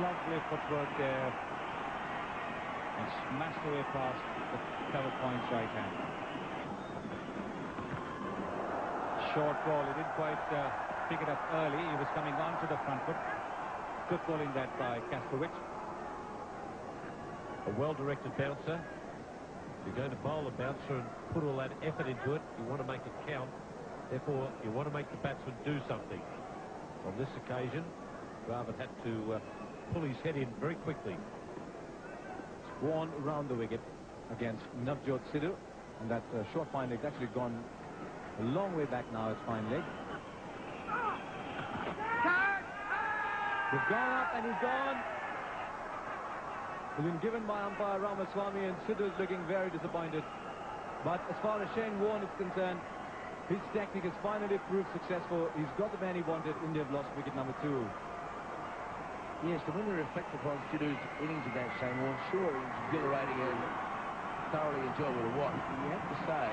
Lovely footwork there. and smashed away past the cover point's right hand. Short ball. He didn't quite pick it up early. He was coming onto the front foot. Good bowling that by Kasprowicz. A well-directed bouncer. If you're going to bowl a bouncer and put all that effort into it, you want to make it count. Therefore, you want to make the batsman do something. On this occasion, Dravid had to pull his head in very quickly. Swan round the wicket against Navjot Sidhu, and that short fine leg's actually gone a long way back now. It's fine leg. He's gone up and he's gone. He's been given by umpire Ramaswamy, and Sidhu is looking very disappointed. But as far as Shane Warne is concerned, his technique has finally proved successful. He's got the man he wanted. India have lost wicket number 2. Yes, to when you reflect upon Sidhu's innings against Shane Warne, sure, it was exhilarating and thoroughly enjoyable to watch. But you have to say,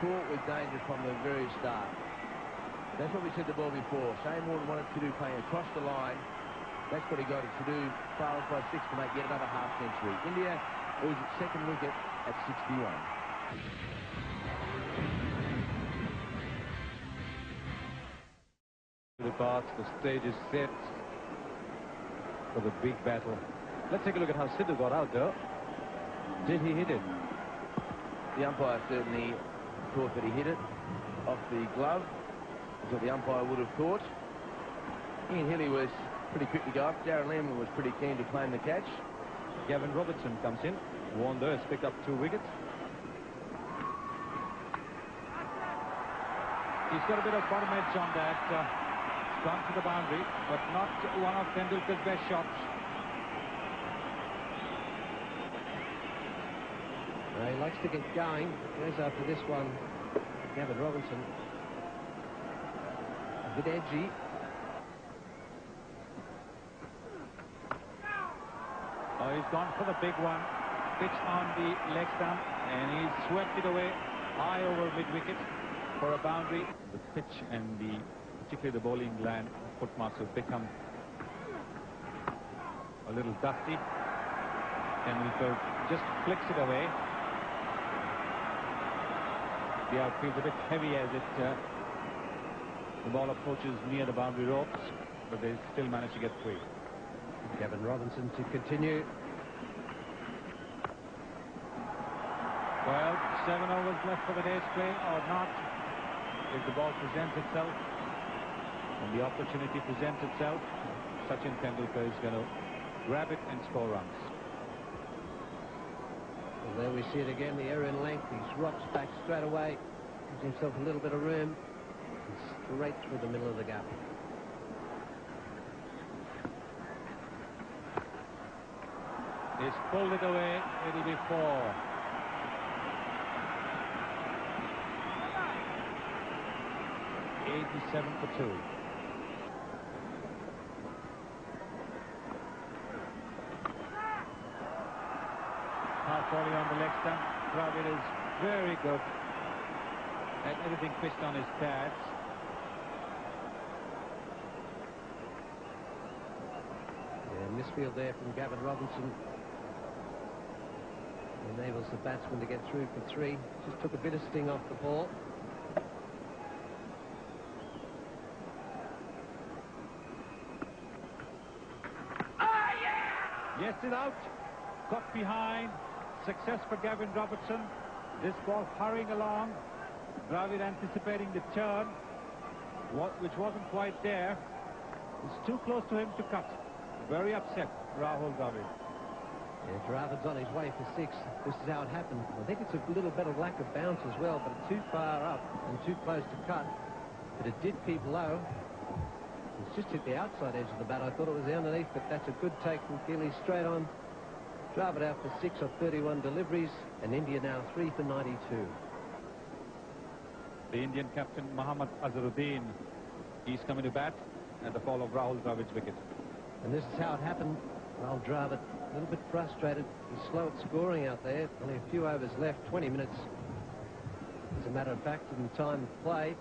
Court was dangerous from the very start. That's what we said the ball before. Shane Warne wanted Sidhu playing across the line. That's what he got. Sidhu failed by 6 to make yet another half century. India lose its second wicket at 61. The path, the stage is set for the big battle. Let's take a look at how Sidhu got out, though. Did he hit it? The umpire certainly thought that he hit it off the glove. That's what the umpire would have thought. Ian Healy was pretty quick to go up. Darren Lehman was pretty keen to claim the catch. Gavin Robertson comes in. Warne there has picked up 2 wickets. He's got a bit of bottom edge on that. It's gone to the boundary, but not one of Tendulkar's best shots. He likes to get going. Goes after this one, Gavin Robinson. A bit edgy. Oh, he's gone for the big one. Pitch on the leg stump, and he's swept it away high over mid-wicket for a boundary. The pitch and particularly the bowling land footmarks have become a little dusty. Tendulkar just flicks it away. The outfield's a bit heavy as the ball approaches near the boundary ropes, but they still manage to get free. Gavin Robinson to continue. Well, 7 overs left for the day's play, or not. If the ball presents itself and the opportunity presents itself, Sachin Tendulkar is going to grab it and score runs. Well, there we see it again, the error in length. He rocks back straight away, gives himself a little bit of room, and straight through the middle of the gap. He's pulled it away. It'll be 4. .87 for 2. Half volley on the leg stump. Dravid is very good at everything pitched on his pads. Yeah, misfield there from Gavin Robinson. Enables the batsman to get through for 3. Just took a bit of sting off the ball. Yes, it out. Got behind. Success for Gavin Robertson. This ball hurrying along. Dravid anticipating the turn, which wasn't quite there. It's too close to him to cut. Very upset, Rahul Dravid. Yeah, Dravid's on his way for 6. This is how it happened. I think it's a little bit of lack of bounce as well, but too far up and too close to cut. But it did keep low. It's just hit the outside edge of the bat. I thought it was the underneath, but that's a good take from Keeley straight on. Dravid out for 6 of 31 deliveries, and India now 3 for 92. The Indian captain, Mohammad Azharuddin, he's coming to bat at the fall of Rahul Dravid's wicket. And this is how it happened. Rahul Dravid, a little bit frustrated. He's slow at scoring out there. Only a few overs left, 20 minutes. As a matter of fact, in time of play.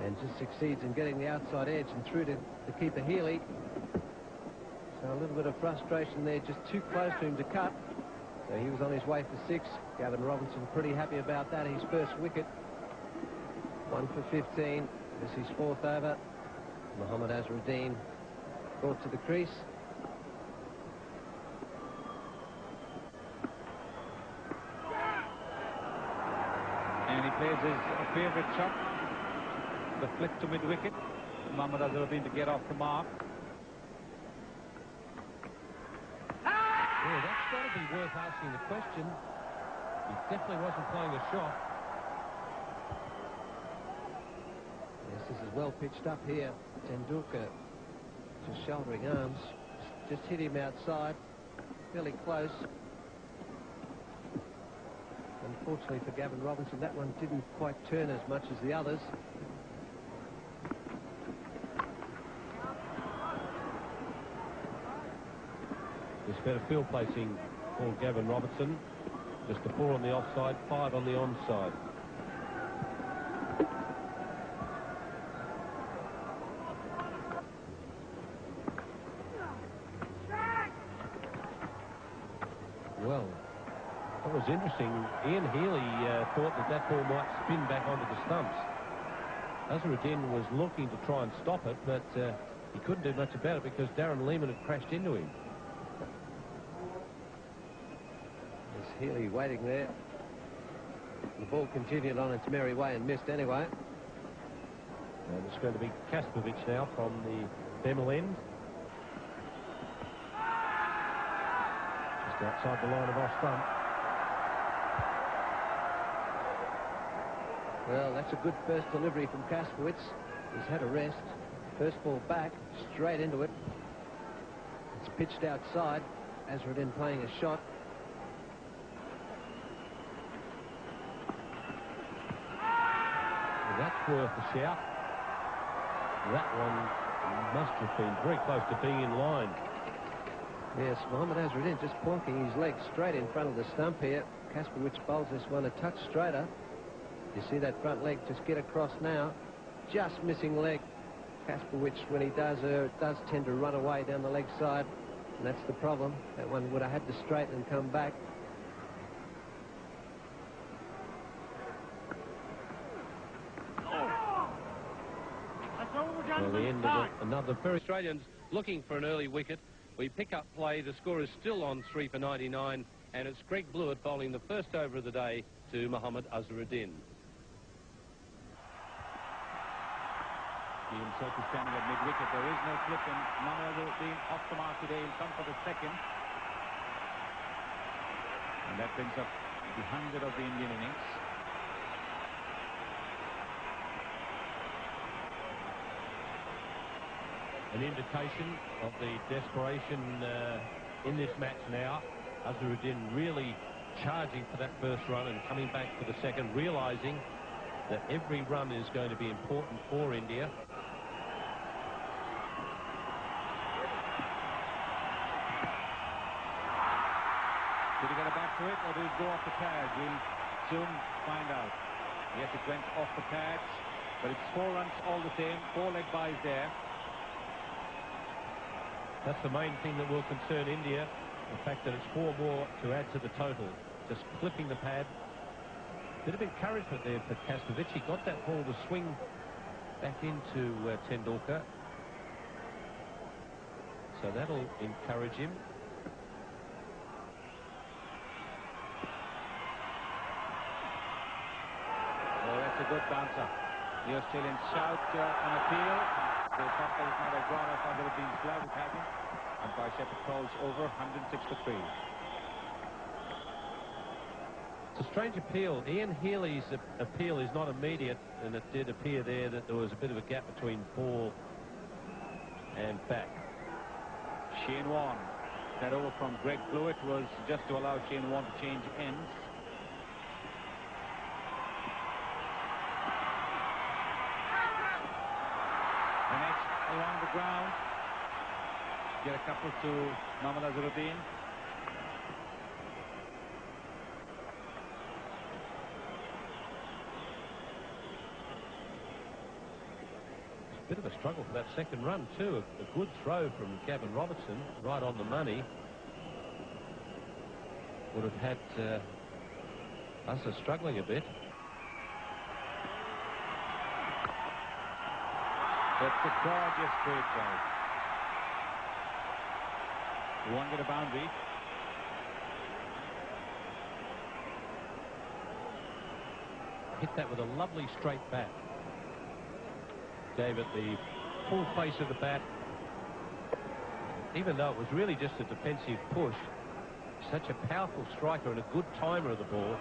And just succeeds in getting the outside edge and through to keeper Healy. So a little bit of frustration there, just too close to him to cut. So he was on his way for 6. Gavin Robinson pretty happy about that, his first wicket. 1 for 15. This is his 4th over. Mohammad Azharuddin brought to the crease. And he plays his favourite shot, the flick to mid-wicket. Mohammad Azharuddin to get off the mark. Yeah, that's got to be worth asking the question. He definitely wasn't playing a shot. Yes, this is well pitched up here. Tendulkar just shouldering arms. Just hit him outside. Fairly close. Unfortunately for Gavin Robinson, that one didn't quite turn as much as the others. This better field placing for Gavin Robertson. Just a 4 on the offside, 5 on the onside. Well, that was interesting. Ian Healy thought that ball might spin back onto the stumps. Azharuddin was looking to try and stop it, but he couldn't do much about it because Darren Lehmann had crashed into him. There's Healy waiting there. The ball continued on its merry way and missed anyway. And it's going to be Kaspovic now from the Bemmel end. Just outside the line of off stump. Well, that's a good first delivery from Kaspovic. He's had a rest. First ball back, straight into it. It's pitched outside. Azharuddin playing a shot. Well, that's worth a shout. That one must have been very close to being in line. Yes, Mohammad Azharuddin just plonking his leg straight in front of the stump here. Kaspovic bowls this one a touch straighter. You see that front leg just get across now. Just missing leg. Kaspovic, when he does tend to run away down the leg side. And that's the problem. That one would have had to straighten and come back. Well, the end of another very Australians looking for an early wicket. We pick up play. The score is still on 3 for 99, and it's Greg Blewett bowling the first over of the day to Mohammad Azharuddin. He himself is standing at mid-wicket. There is no slip, and Mohammad Azharuddin off the mark today. He'll come for the second. And that brings up the 100 of the Indian innings. An indication of the desperation in this match now. Azharuddin really charging for that first run and coming back for the second, realising that every run is going to be important for India. Did he get a back to it, or did it go off the pad? We'll soon find out. Yes, it went off the pad, but it's 4 runs all the same. 4 leg byes there. That's the main thing that will concern India, the fact that it's 4 more to add to the total. Just clipping the pad. Bit of encouragement there for Kaspovic. He got that ball to swing back into Tendulkar. So that'll encourage him. Oh, that's a good bouncer. The Australians shout an appeal. They thought that it might have gone off Azharuddin's glove. It hasn't. Umpire Shepherd calls over. 106 for 3. It's a strange appeal. Ian Healy's appeal is not immediate, and it did appear there that there was a bit of a gap between ball and bat. Shane Warne. That over from Greg Blewett was just to allow Shane Warne to change ends. An edge along the ground. Get a couple to Mohammad Azharuddin. Bit of a struggle for that second run too. A good throw from Gavin Robertson, right on the money. Would have had us struggling a bit. That's a gorgeous straight drive. One with a boundary. Hit that with a lovely straight bat. Gave it the full face of the bat. Even though it was really just a defensive push, such a powerful striker and a good timer of the ball.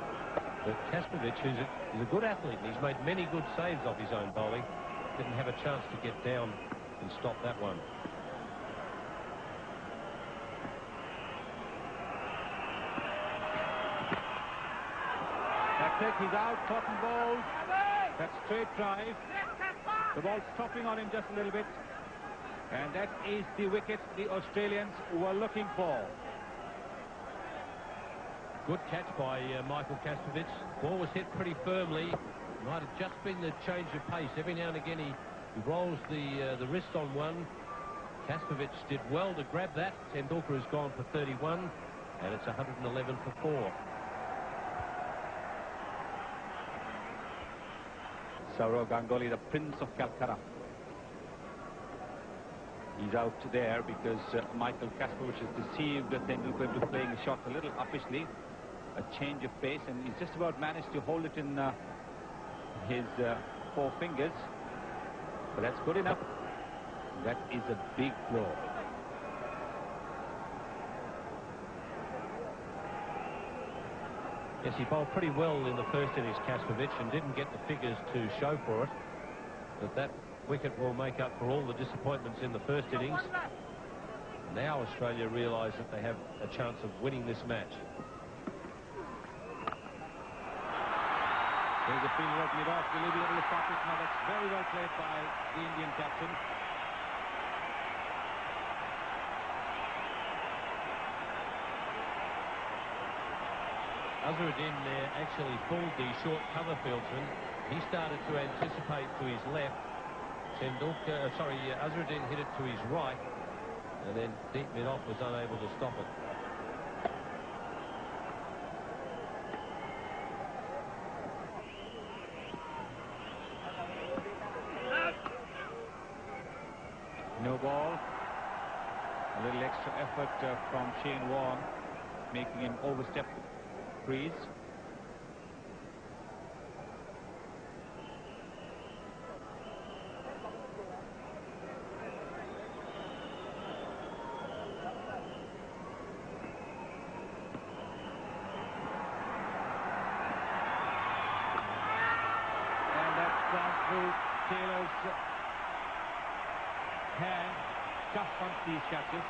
But Kaspovic, who's a good athlete, and he's made many good saves off his own bowling, didn't have a chance to get down and stop that one. That's it, he's out, cotton balls. That's straight drive. The ball stopping on him just a little bit. And that is the wicket the Australians were looking for. Good catch by Michael Kaspovic. Ball was hit pretty firmly. Might have just been the change of pace. Every now and again he rolls the wrist on one. Kaspovic did well to grab that. Tendulkar has gone for 31, and it's 111 for 4. Sourav Ganguly, the Prince of Calcutta. He's out there because Michael Kaspovic has deceived Tendulkar into playing the shot a little uppishly. A change of pace, and he's just about managed to hold it in his 4 fingers. But that's good enough. That is a big blow. Yes, he bowled pretty well in the first innings, Kaspovic, and didn't get the figures to show for it. But that wicket will make up for all the disappointments in the first innings. Now Australia realise that they have a chance of winning this match. There's a fielder opening it off. Will he be able to stop it? Now that's very well played by the Indian captain. Azharuddin there actually fooled the short cover fieldsman. He started to anticipate to his left. Azharuddin hit it to his right, and then deep mid-off was unable to stop it. No ball. A little extra effort from Shane Warne, making him overstep the crease. And that's gone through Taylor's hand just amongst these catches.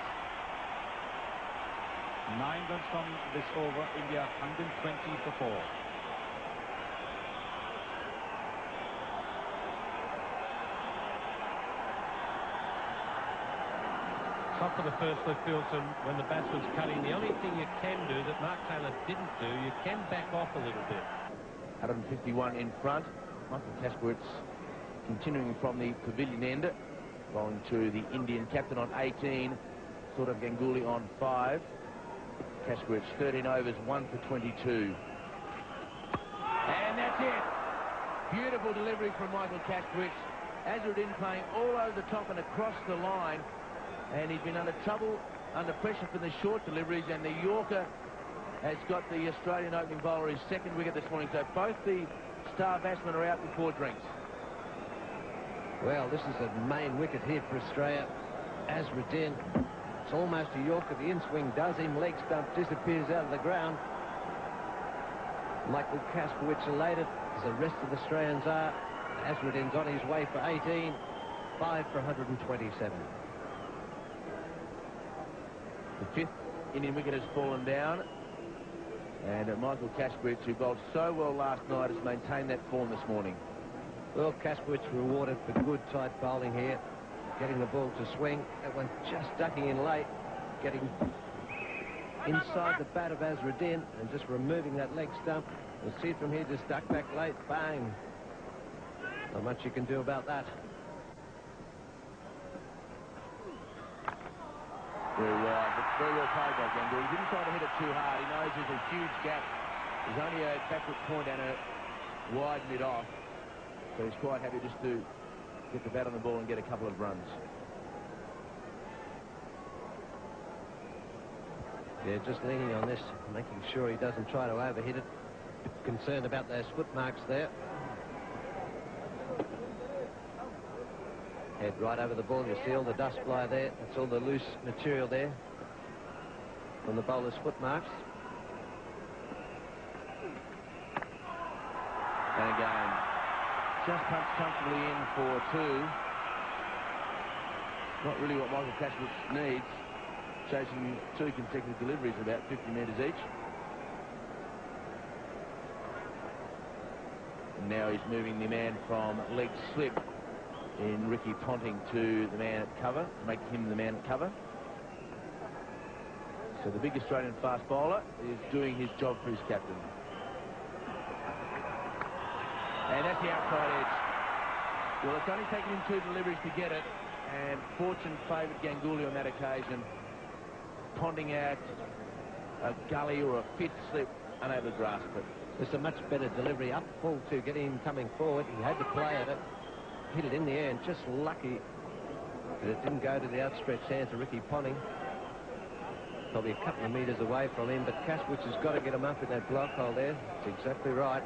9 runs from this over. India 120 for 4. Top of the first left fieldsman when the batsman's cutting. The only thing you can do that Mark Taylor didn't do, you can back off a little bit. 151 in front. Michael Kaspovic continuing from the pavilion end, going to the Indian captain on 18, Sourav Ganguly on 5. Kaspovic 13 overs, 1 for 22. And that's it. Beautiful delivery from Michael Kaspovic. Azharuddin playing all over the top and across the line, and he's been under trouble, under pressure for the short deliveries, and the Yorker has got the Australian opening bowler his second wicket this morning. So both the star batsmen are out before drinks. Well, this is a main wicket here for Australia. Azharuddin, it's almost a Yorker. The in-swing does him. Leg stump disappears out of the ground. Michael Kaspovic elated, as the rest of the Australians are. Azharuddin's on his way for 18. 5 for 127. The 5th Indian wicket has fallen down, and Michael Kaspovic, who bowled so well last night, has maintained that form this morning. Well, Kaspovic rewarded for good tight bowling here, getting the ball to swing. That one just ducking in late, getting inside the bat of Azharuddin and just removing that leg stump. You'll see it from here, just duck back late, bang. Not much you can do about that. Very wide, but very well played by Gandouli. He didn't try to hit it too hard. He knows there's a huge gap. There's only a backward point and a wide mid-off. So he's quite happy just to get the bat on the ball and get a couple of runs. Yeah, just leaning on this, making sure he doesn't try to overhit it. Concerned about those footmarks there. Head right over the ball. You see all the dust fly there. That's all the loose material there from the bowler's footmarks. And again, just punched comfortably in for 2. Not really what Michael Kasprich needs. Chasing 2 consecutive deliveries about 50 metres each. And now he's moving the man from leg slip in Ricky Ponting to the man at cover, making him the man at cover. So the big Australian fast bowler is doing his job for his captain. And that's the outside edge. Well, it's only taken him 2 deliveries to get it, and fortune favoured Ganguly on that occasion. Ponting out a gully or a fifth slip, unable to grasp it. It's a much better delivery up full to get him coming forward. He had to play at it, hit it in the air, and just lucky that it didn't go to the outstretched hands of Ricky Ponting. Probably a couple of metres away from him, but Kasprich has got to get him up in that block hole there. That's exactly right.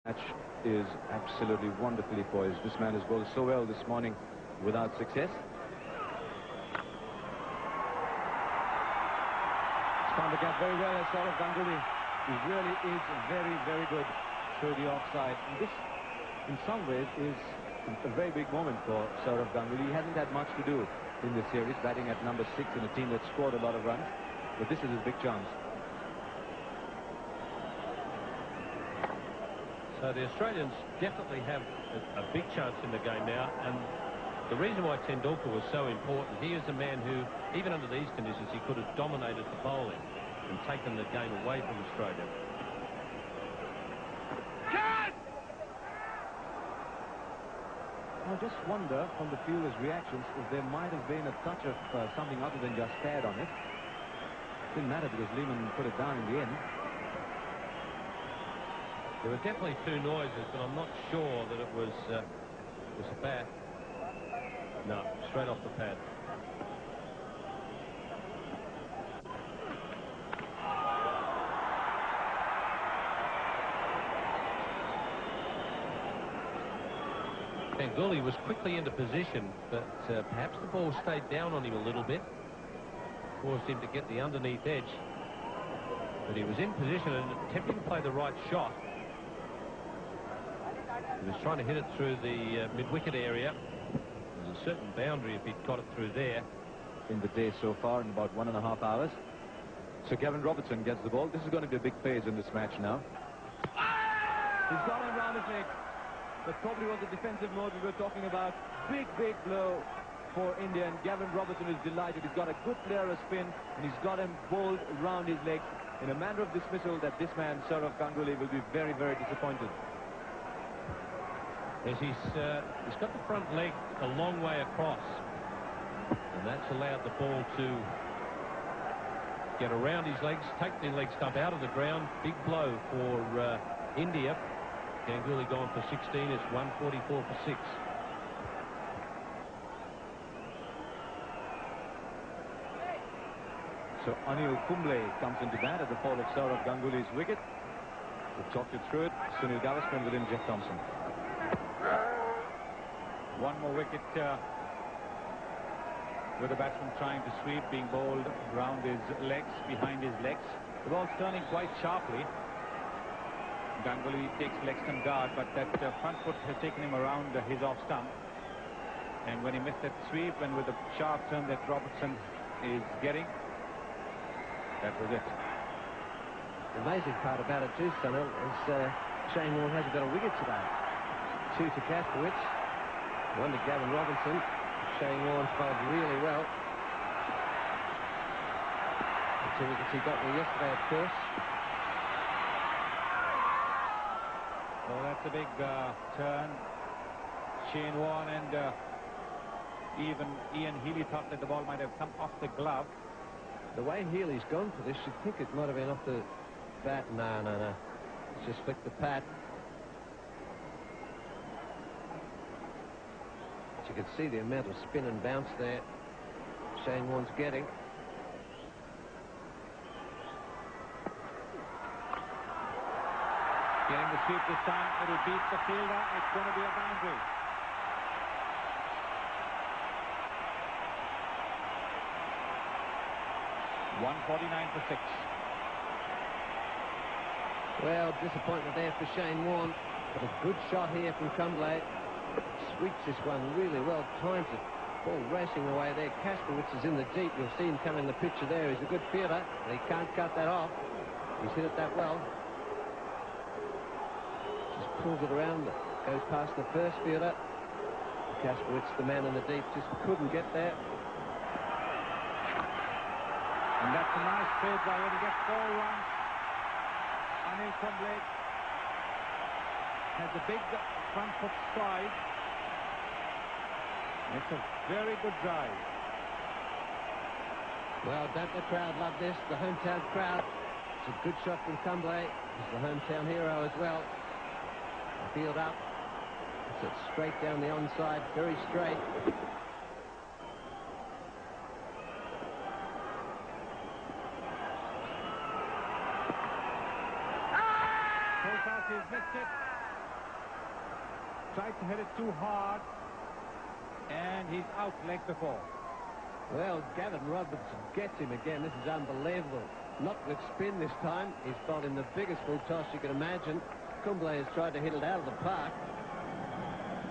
Match is absolutely wonderfully poised. This man has bowled so well this morning without success. Found the gap very well as Sourav Ganguly. He really is very, very good through the offside. And this, in some ways, is a very big moment for Sourav Ganguly. He hasn't had much to do in this series, batting at number 6 in a team that scored a lot of runs. But this is his big chance. So the Australians definitely have a big chance in the game now, and the reason why Tendulkar was so important, he is a man who, even under these conditions, he could have dominated the bowling and taken the game away from Australia. I just wonder from the fielders' reactions if there might have been a touch of something other than just pad on it. Didn't matter because Lehmann put it down in the end. There were definitely 2 noises, but I'm not sure that it was a bat. No, straight off the pad. Ganguly was quickly into position, but perhaps the ball stayed down on him a little bit, caused him to get the underneath edge. But he was in position and attempting to play the right shot. He was trying to hit it through the mid-wicket area. There's a certain boundary if he'd got it through there. In the day so far, in about 1.5 hours. So Gavin Robertson gets the ball. This is going to be a big phase in this match now. He's got him round his leg. That probably was the defensive mode we were talking about. Big, big blow for India, and Gavin Robertson is delighted. He's got a good player of spin, and he's got him bowled round his legs in a manner of dismissal that this man, Sourav Ganguly, will be very, very disappointed. As he's got the front leg a long way across, and that's allowed the ball to get around his legs, take the leg stump out of the ground. Big blow for India. Ganguly gone for 16. It's 144 for 6. So Anil Kumble comes into bat at the fall of Sourav Ganguly's wicket. To talk you through it, Sunil Gavaskar, with him Jeff Thompson. One more wicket with the batsman trying to sweep, being bowled round his legs, behind his legs. The ball's turning quite sharply. Ganguly takes leg stump guard, but that front foot has taken him around his off stump. And when he missed that sweep, and with the sharp turn that Robertson is getting, that was it. The amazing part about it too, Sunil, is Shane Warne hasn't got a wicket today. 2 to Kasprich, 1 to Gavin Robertson. Shane Warne's bowled really well. The 2 wickets he got were yesterday, of course. Well, that's a big turn. Shane Warne and even Ian Healy thought that the ball might have come off the glove. The way Healy's gone for this, you'd think it might have been off the bat. No. It's just flicked the pad. But you can see the amount of spin and bounce there Shane Warne's getting. Getting the sweep this time. It'll beat the fielder. It's going to be a boundary. .149 for 6. Well, disappointment there for Shane Warne, but a good shot here from Kumble. Sweeps this one really well, times it. Ball racing away there. Kasprowicz is in the deep. You'll see him come in the picture there. He's a good fielder, and he can't cut that off. He's hit it that well. Just pulls it around, goes past the first fielder. Kasprowicz, the man in the deep, just couldn't get there. And that's a nice trade by when he gets 4 runs. Anil Kumble has a big front foot stride. It's a very good drive. Well, don't the crowd love this? The hometown crowd. It's a good shot from Kumble. He's the hometown hero as well. Field up. It's it straight down the onside, very straight. He's missed it. Tried to hit it too hard. And he's out leg before. Well, Gavin Robertson gets him again. This is unbelievable. Not with spin this time. He's bowling the biggest full toss you can imagine. Kumble has tried to hit it out of the park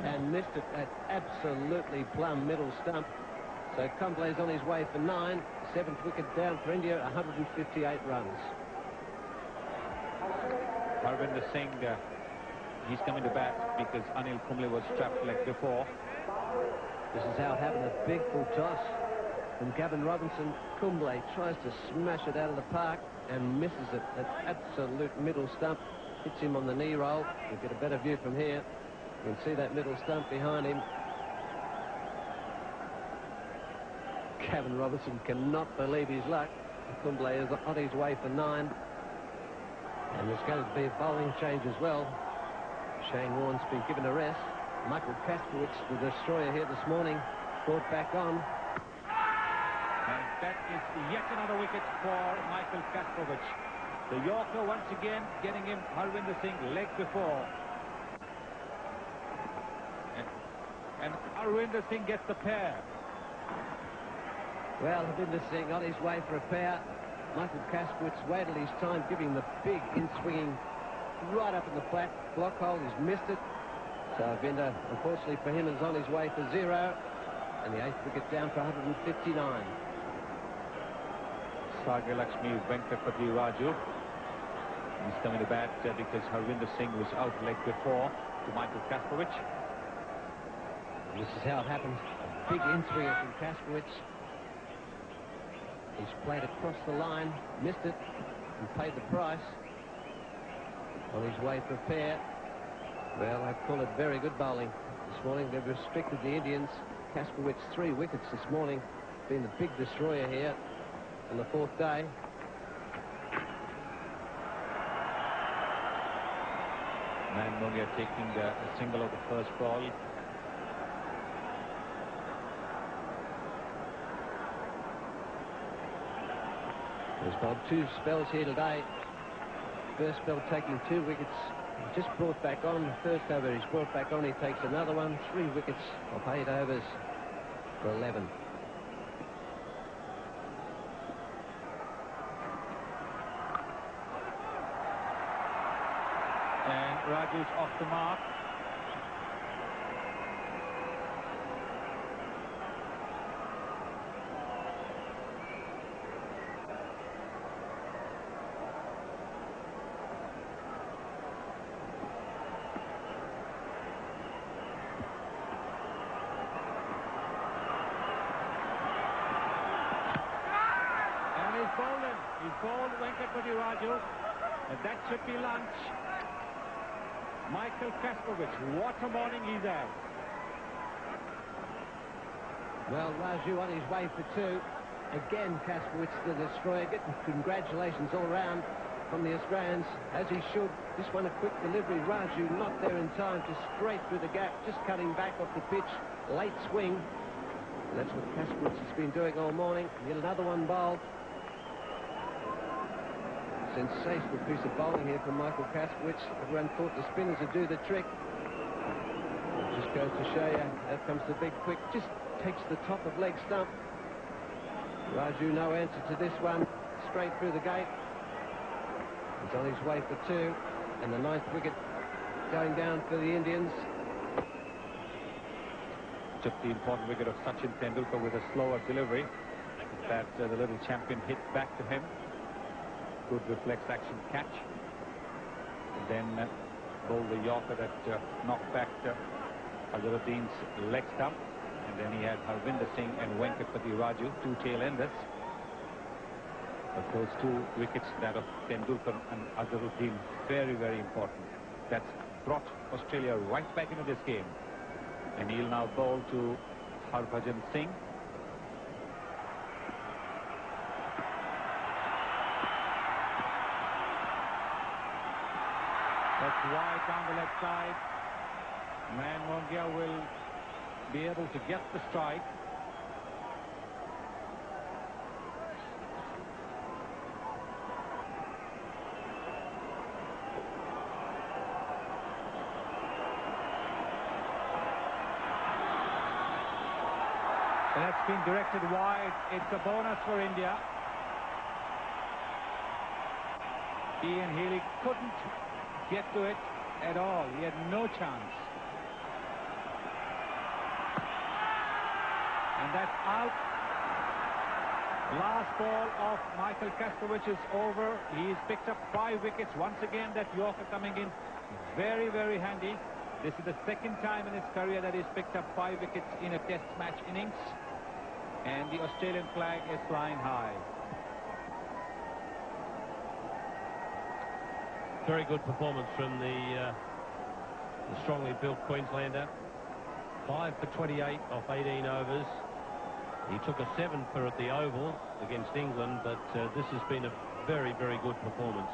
and missed it at absolutely plumb middle stump. So Kumble is on his way for 9. 7th wicket down for India, 158 runs. Harvinder Singh, he's coming to bat because Anil Kumble was strapped leg before. This is how it happened, a big full toss from Gavin Robinson. Kumble tries to smash it out of the park and misses it at absolute middle stump. Hits him on the knee roll. You get a better view from here. You can see that middle stump behind him. Gavin Robinson cannot believe his luck. Kumble is on his way for 9. And there's going to be a bowling change as well. Shane Warne's been given a rest. Michael Kasprowicz, the destroyer here this morning, brought back on. And that is yet another wicket for Michael Kasprowicz. The Yorker once again getting him Harvinder Singh leg before. And Harvinder Singh gets the pair. Well, Harvinder Singh on his way for a pair. Michael Kasprowicz waited his time, giving the big in-swinging right up in the flat block hole. He's missed it. So Harvinder, unfortunately for him, is on his way for 0. And the 8th wicket down for 159. Sagar Lakshmi Venkatpati Raju. He's coming to bat because Harvinder Singh was out leg before to Michael Kasprowicz. This is how it happens. A big in-swinger from Kasprowicz. He's played across the line, missed it, and paid the price. On his way for a pair. Well, I'd call it very good bowling. This morning they've restricted the Indians. Kasprowicz 3 wickets this morning. Been the big destroyer here on the 4th day. Man Mungia taking a single of the first ball. He's bowled 2 spells here today. First spell taking 2 wickets. He just brought back on. The first over he's brought back on. He takes another one. 3 wickets of 8 overs for 11. And Raju's off the mark. He's bowled Venkatpati Raju, and that should be lunch. Michael Kasprowicz, what a morning he's had. Well, Raju on his way for two. Again, Kasprowicz the destroyer. Getting congratulations all round from the Australians, as he should. This one a quick delivery. Raju not there in time, just straight through the gap, just cutting back off the pitch. Late swing. And that's what Kasprowicz has been doing all morning. Yet another one bowled. Sensational piece of bowling here from Michael Kasprowicz. Everyone thought the spinners would do the trick. It just goes to show you, out comes the big quick. Just takes the top of leg stump. Raju no answer to this one. Straight through the gate. He's on his way for two. And the 9th wicket going down for the Indians. Took the important wicket of Sachin Tendulkar with a slower delivery. That the little champion hit back to him. Good reflex action catch. And then bowled the Yorker that knocked back Azharuddin's leg stump. And then he had Harvinder Singh and Venkatapati Raju, two tail enders. But those two wickets, that of Tendulkar and Azharuddin, very, very important. That's brought Australia right back into this game. And he'll now bowl to Harbhajan Singh. That's wide down the left side. Man Mongia will be able to get the strike. And that's been directed wide. It's a bonus for India. Ian Healy couldn't get to it at all. He had no chance. And that's out. Last ball of Michael Kasprowicz is over. He's picked up 5 wickets. Once again, that Yorker coming in very, very handy. This is the second time in his career that he's picked up 5 wickets in a test match innings. And the Australian flag is flying high. Very good performance from the strongly built Queenslander. 5 for 28 off 18 overs. He took a 7 for at the Oval against England, but this has been a very, very good performance.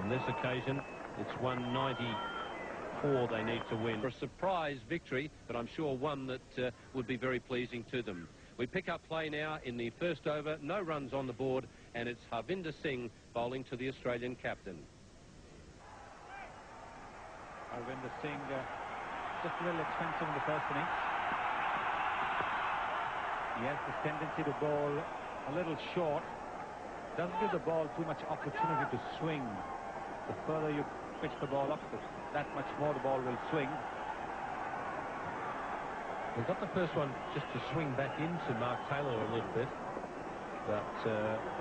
On this occasion, it's 194 they need to win. For a surprise victory, but I'm sure one that would be very pleasing to them. We pick up play now in the first over. No runs on the board, and it's Harvinder Singh bowling to the Australian captain. Harvinder Singh just a little expensive in the first innings. He has this tendency to bowl a little short. Doesn't give the ball too much opportunity to swing. The further you pitch the ball up, that much more the ball will swing. We got the first one just to swing back into Mark Taylor a little bit. But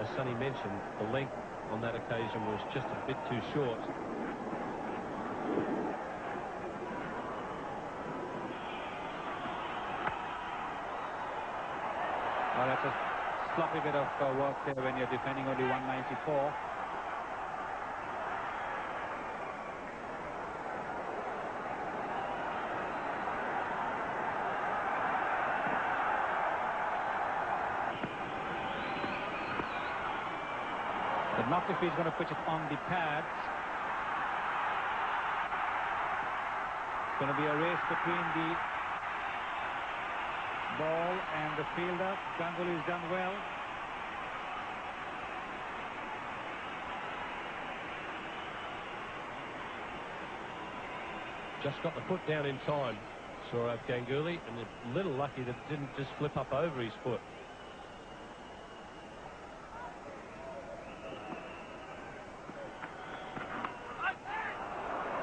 as Sonny mentioned, the length on that occasion was just a bit too short. Well, that's a sloppy bit of work there when you're defending only 194. But not if he's going to pitch it on the pads. It's going to be a race between the ball and the fielder. Ganguly's done well. Just got the foot down in time, Sourav Ganguly, and a little lucky that it didn't just flip up over his foot.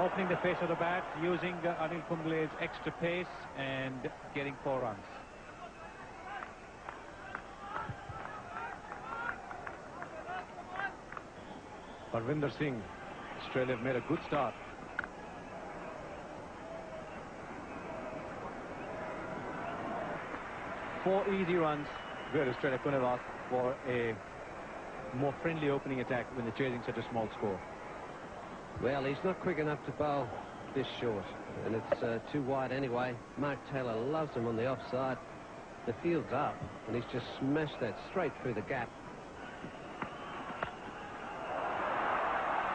Opening the face of the bat, using Anil Kumble's extra pace and getting 4 runs. Harvinder Singh, Australia have made a good start. Four easy runs where Australia could have asked for a more friendly opening attack when they're chasing such a small score. Well, he's not quick enough to bowl this short, and it's too wide anyway. Mark Taylor loves him on the offside. The field's up, and he's just smashed that straight through the gap.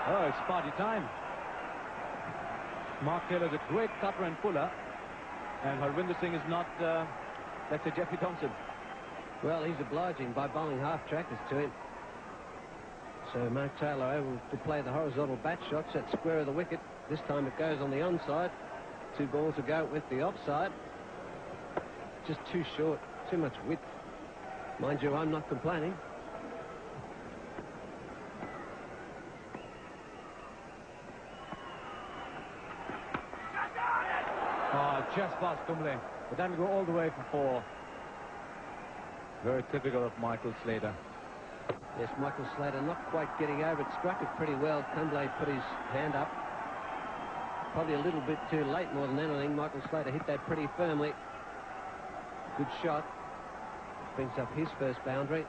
Oh, it's party time. Mark Taylor's a great cutter and puller, and Harvinder Singh is not, let's say, Jeffrey Thompson. Well, he's obliging by bowling half-trackers to him. So Mark Taylor able to play the horizontal bat shots at square of the wicket. This time it goes on the onside. 2 balls to go with the offside. Just too short, too much width. Mind you, I'm not complaining. Oh, just past Kumble. But that will go all the way for 4. Very typical of Michael Slater. Yes, Michael Slater not quite getting over it. Struck it pretty well. Kumble put his hand up. Probably a little bit too late more than anything. Michael Slater hit that pretty firmly. Good shot. Brings up his first boundary.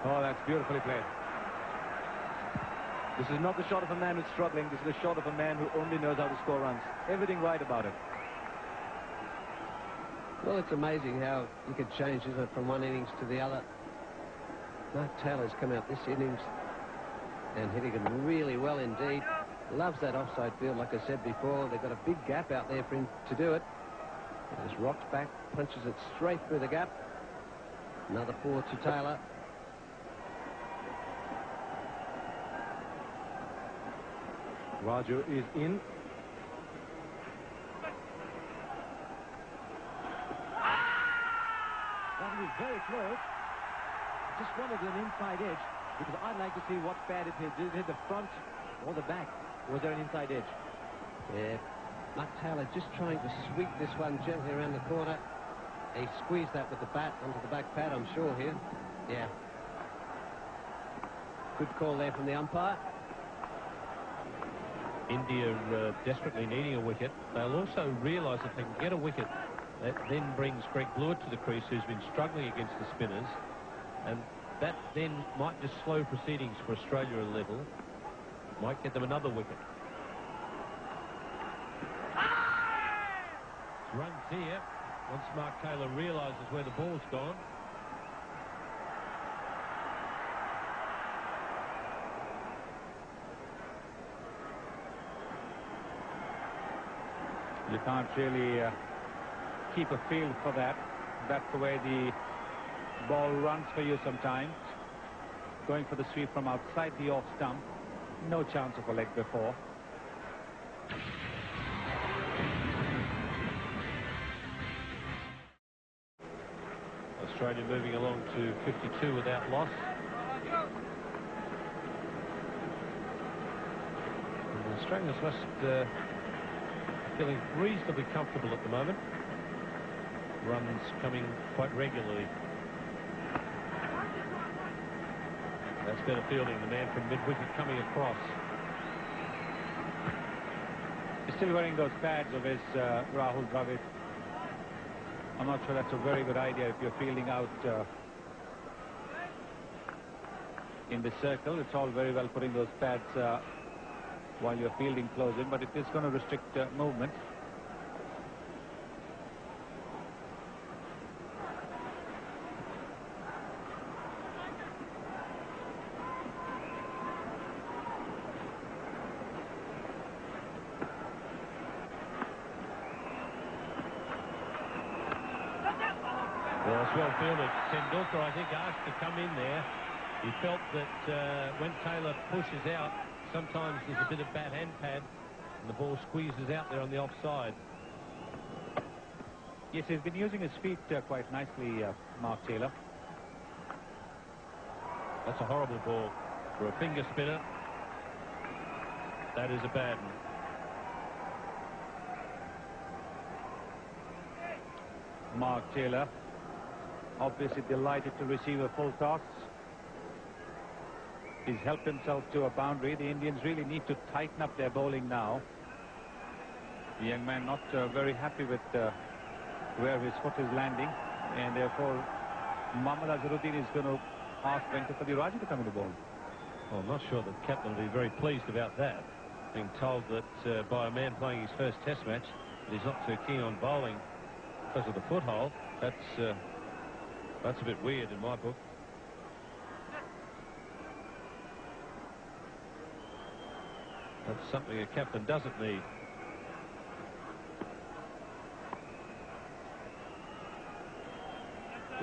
Oh, that's beautifully played. This is not the shot of a man who's struggling. This is the shot of a man who only knows how to score runs. Everything right about it. Well, it's amazing how you could change, isn't it, from one innings to the other. Mark Taylor's come out this innings and hitting it really well indeed. Loves that offside field, like I said before. They've got a big gap out there for him to do it. He just rocks back, punches it straight through the gap. Another 4 to Taylor. Raju is in. That was very close. Just wanted an inside edge, because I'd like to see what pad it hit. Did it hit the front or the back? Was there an inside edge? Yeah, Mark Taylor just trying to sweep this one gently around the corner. He squeezed that with the bat onto the back pad, I'm sure, here. Yeah. Good call there from the umpire. India desperately needing a wicket. They'll also realise if they can get a wicket, that then brings Greg Blewett to the crease, who's been struggling against the spinners, and that then might just slow proceedings for Australia a little. Might get them another wicket. Runs here once Mark Taylor realises where the ball's gone. You can't really keep a field for that. That's the way the ball runs for you sometimes. Going for the sweep from outside the off stump. No chance of a leg before. Australia moving along to 52 without loss. And the Australians must feeling reasonably comfortable at the moment. Runs coming quite regularly. That's better fielding, the man from mid-wicket coming across. He's still wearing those pads of his, Rahul Dravid. I'm not sure that's a very good idea if you're fielding out in the circle. It's all very well putting those pads while you're fielding close in, but it is going to restrict movement. Well, it's well fielded. Tendulkar, I think, asked to come in there. He felt that when Taylor pushes out, sometimes there's a bit of bat and pad, and the ball squeezes out there on the offside. Yes, he's been using his feet quite nicely, Mark Taylor. That's a horrible ball for a finger spinner. That is a bad one. Mark Taylor, obviously delighted to receive a full toss. He's helped himself to a boundary. The Indians really need to tighten up their bowling now. The young man not very happy with where his foot is landing, and therefore Mohammad Azharuddin is going to asked Venkata Raju to come in the ball. Well, I'm not sure the captain will be very pleased about that. Being told that by a man playing his first test match that he's not too keen on bowling because of the foothold. That's a bit weird in my book. That's something a captain doesn't need.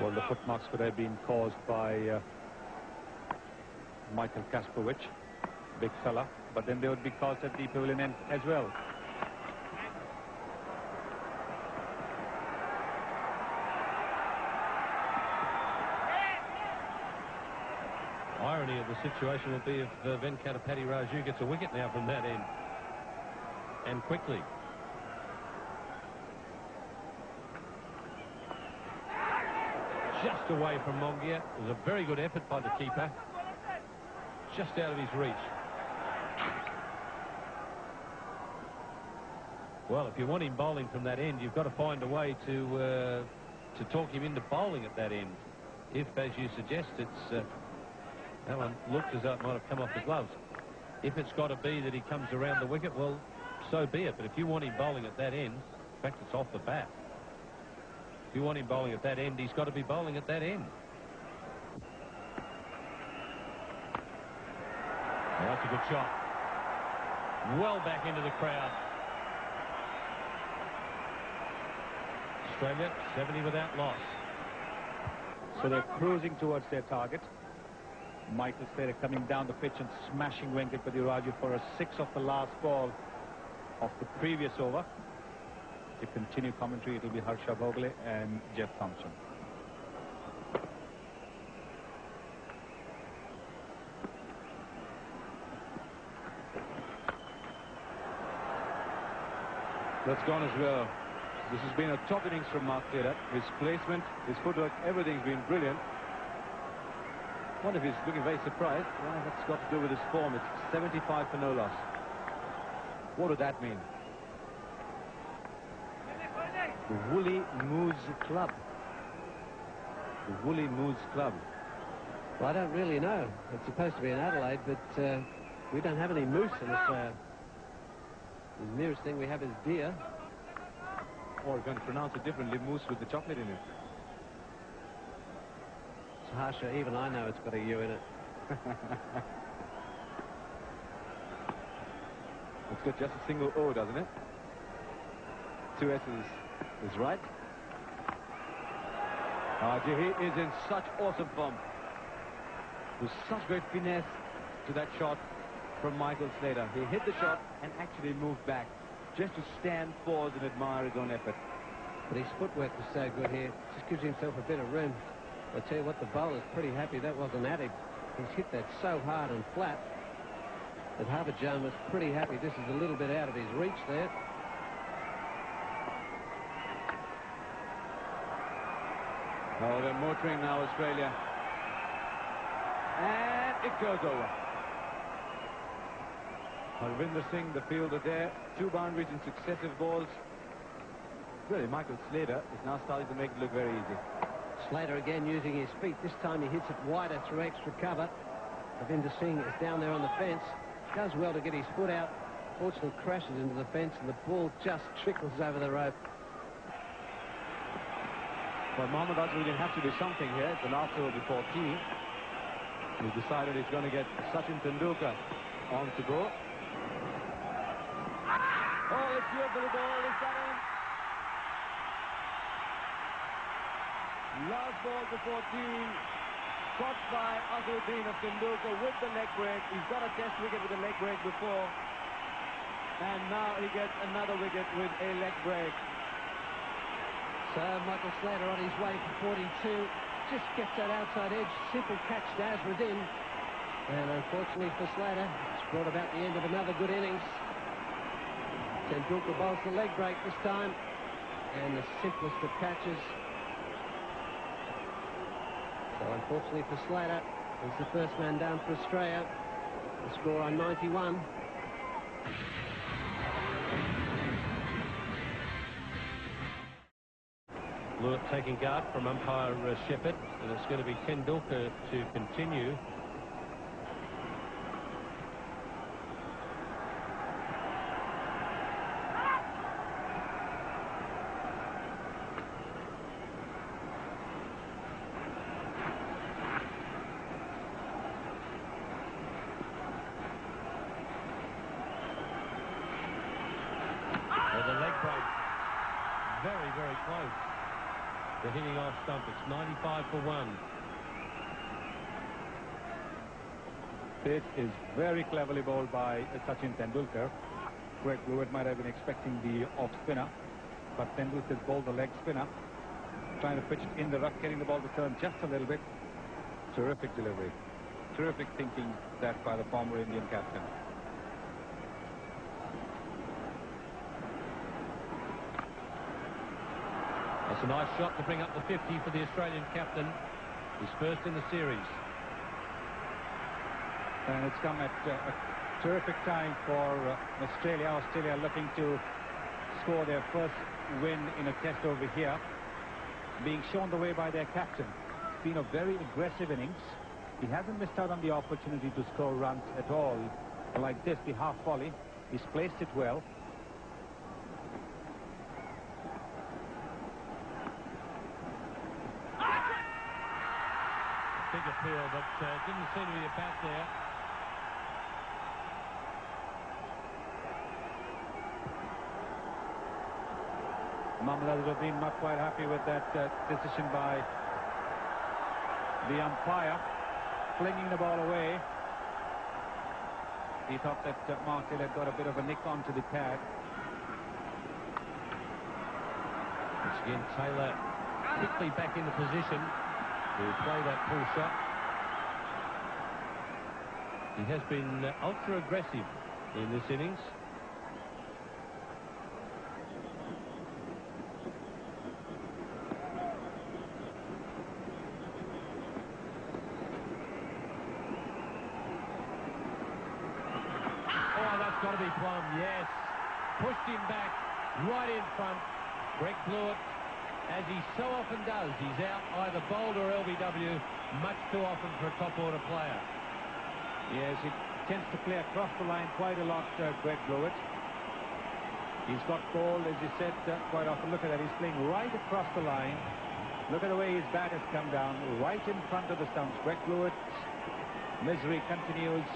Well, the footmarks could have been caused by Michael Kasprowicz, big fella, but then they would be caused at the pavilion end as well. Irony of the situation will be if Venkatapati Raju gets a wicket now from that end, and quickly. Just away from Mongia. It was a very good effort by the keeper. Just out of his reach. Well, if you want him bowling from that end, you've got to find a way to talk him into bowling at that end. If, as you suggest, it's that one looked as though it might have come off the gloves. If it's got to be that he comes around the wicket, well, so be it. But if you want him bowling at that end, in fact, it's off the bat. If you want him bowling at that end, he's got to be bowling at that end. Well, that's a good shot. Well back into the crowd. Australia 70 without loss. So they're cruising towards their target. Michael Slater coming down the pitch and smashing Venkatapati Raju for a 6 off the last ball of the previous over. To continue commentary, it will be Harsha Bhogle and Jeff Thompson. That's gone as well. This has been a top innings from Mark Taylor. His placement, his footwork, everything's been brilliant. I wonder if he's looking very surprised. Well, that's got to do with his form. It's 75 for no loss. What would that mean? The Woolly Moose Club. The Woolly Moose Club. Well, I don't really know. It's supposed to be in Adelaide, but we don't have any moose in Australia. The nearest thing we have is deer. Or you can pronounce it differently, moose with the chocolate in it. It's Harsha, even I know it's got a U in it. It's got just a single O, doesn't it? 2 S's is right. He is in such awesome form. With such great finesse to that shot from Michael Slater. He hit the shot and actually moved back just to stand, pause and admire his own effort. But his footwork was so good here. Just gives himself a bit of room. I tell you what, the bowler's pretty happy that wasn't at him. He's hit that so hard and flat that Harbhajan was pretty happy. This is a little bit out of his reach there. Oh, they're motoring now, Australia. And it goes over. Harvinder Singh, the fielder there. 2 boundaries in successive balls. Really, Michael Slater is now starting to make it look very easy. Slater again using his feet. This time he hits it wider through extra cover. Harvinder Singh is down there on the fence. Does well to get his foot out. Fortunately crashes into the fence and the ball just trickles over the rope. But Mohammad Azharuddin has to do something here. It's the last over before tea. He's decided he's going to get Sachin Tendulkar on to go. Oh, it's beautiful ball. Is that in? Last ball before tea. Caught by Azharuddin of Tendulkar with the leg break. He's got a test wicket with a leg break before. And now he gets another wicket with a leg break. So Michael Slater on his way for 42. Just gets that outside edge. Simple catch to Azharuddin. And unfortunately for Slater, it's brought about the end of another good innings. Tendulkar bowls the leg break this time. And the simplest of catches. So unfortunately for Slater, he's the first man down for Australia. The score on 91. Blewett taking guard from umpire Shepherd, and it's going to be Tendulkar to continue. There's a leg break. Very, very close. The hitting off stump. It's 95 for 1. This is very cleverly bowled by Sachin Tendulkar. Greg Blewett might have been expecting the off spinner, but Tendulkar's bowled the leg spinner, trying to pitch it in the rough, getting the ball to turn just a little bit. Terrific delivery. Terrific thinking that by the former Indian captain. That's a nice shot to bring up the 50 for the Australian captain. His first in the series. And it's come at a terrific time for Australia. Australia looking to score their first win in a test over here. Being shown the way by their captain. It's been a very aggressive innings. He hasn't missed out on the opportunity to score runs at all. Like this, the half volley. He's placed it well. Big appeal, but didn't seem to be a bat there. Mohammad Azharuddin not quite happy with that decision by the umpire, flinging the ball away. He thought that Mark Taylor had got a bit of a nick onto the pad. Once again, Taylor quickly back into position to play that pull shot. He has been ultra aggressive in this innings. Oh, that's got to be Plum, yes. Pushed him back right in front. Greg Blewett, as he so often does, he's out either bowled or LBW much too often for a top order player. Yes, he tends to play across the line quite a lot, Greg Blewett. He's got ball, as you said, quite often. Look at that, he's playing right across the line. Look at the way his bat has come down, right in front of the stumps. Greg Blewett's misery continues.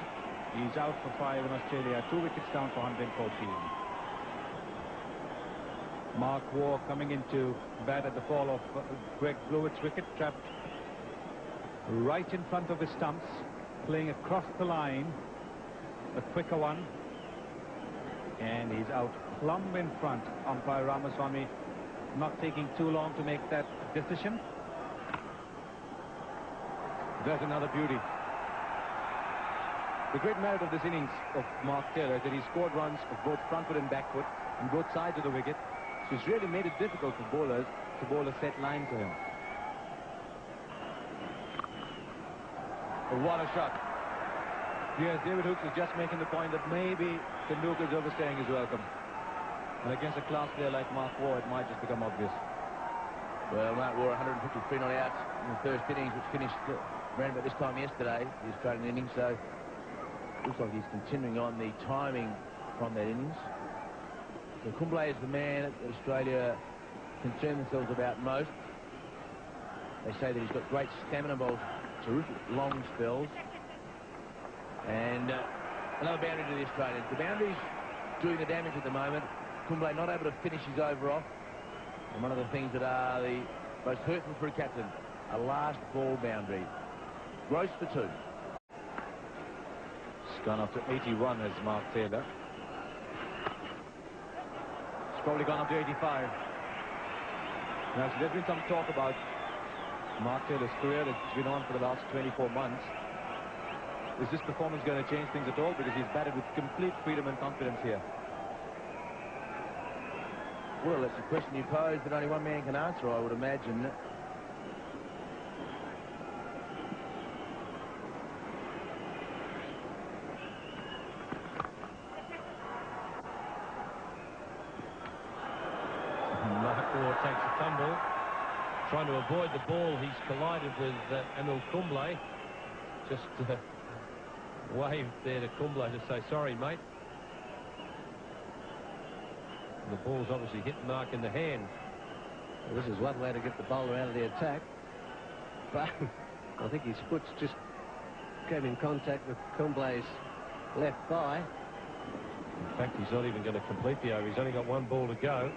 He's out for 5 in Australia. 2 wickets down for 114. Mark Waugh coming into bat at the fall of Greg Blewett's wicket, trapped right in front of his stumps, playing across the line, a quicker one, and he's out plumb in front. Umpire Ramaswamy not taking too long to make that decision. There's another beauty. The great merit of this innings of Mark Taylor is that he scored runs of both front foot and back foot on both sides of the wicket. So it's really made it difficult for bowlers to bowl a set line to him. Oh, what a shot. Yes, David Hookes is just making the point that maybe Tendulkar's overstaying his welcome. And against a class player like Mark Waugh, it might just become obvious. Well, Mark Waugh 153 not outs in the first innings, which finished around about this time yesterday, the Australian innings. So looks like he's continuing on the timing from that innings. So Kumble is the man that Australia concern themselves about most. They say that he's got great stamina balls, terrific long spells. And another boundary to the Australians. The boundary's doing the damage at the moment. Kumble not able to finish his over off. And one of the things that are the most hurtful for a captain, a last ball boundary. Gross for 2. It's gone up to 81 as Mark Taylor. It's probably gone up to 85. Now, so there's been some talk about Mark Taylor's career that's been on for the last 24 months. Is this performance going to change things at all? Because he's batted with complete freedom and confidence here. Well, that's a question you pose that only one man can answer, I would imagine. Mark Waugh takes a fumble. trying to avoid the ball. He's collided with Emil Kumble. Just waved there to Kumble to say, sorry, mate. And the ball's obviously hit Mark in the hand. Well, this is one way to get the bowler out of the attack. But I think his foot just came in contact with Kumble's left thigh. In fact, he's not even going to complete the over. He's only got one ball to go.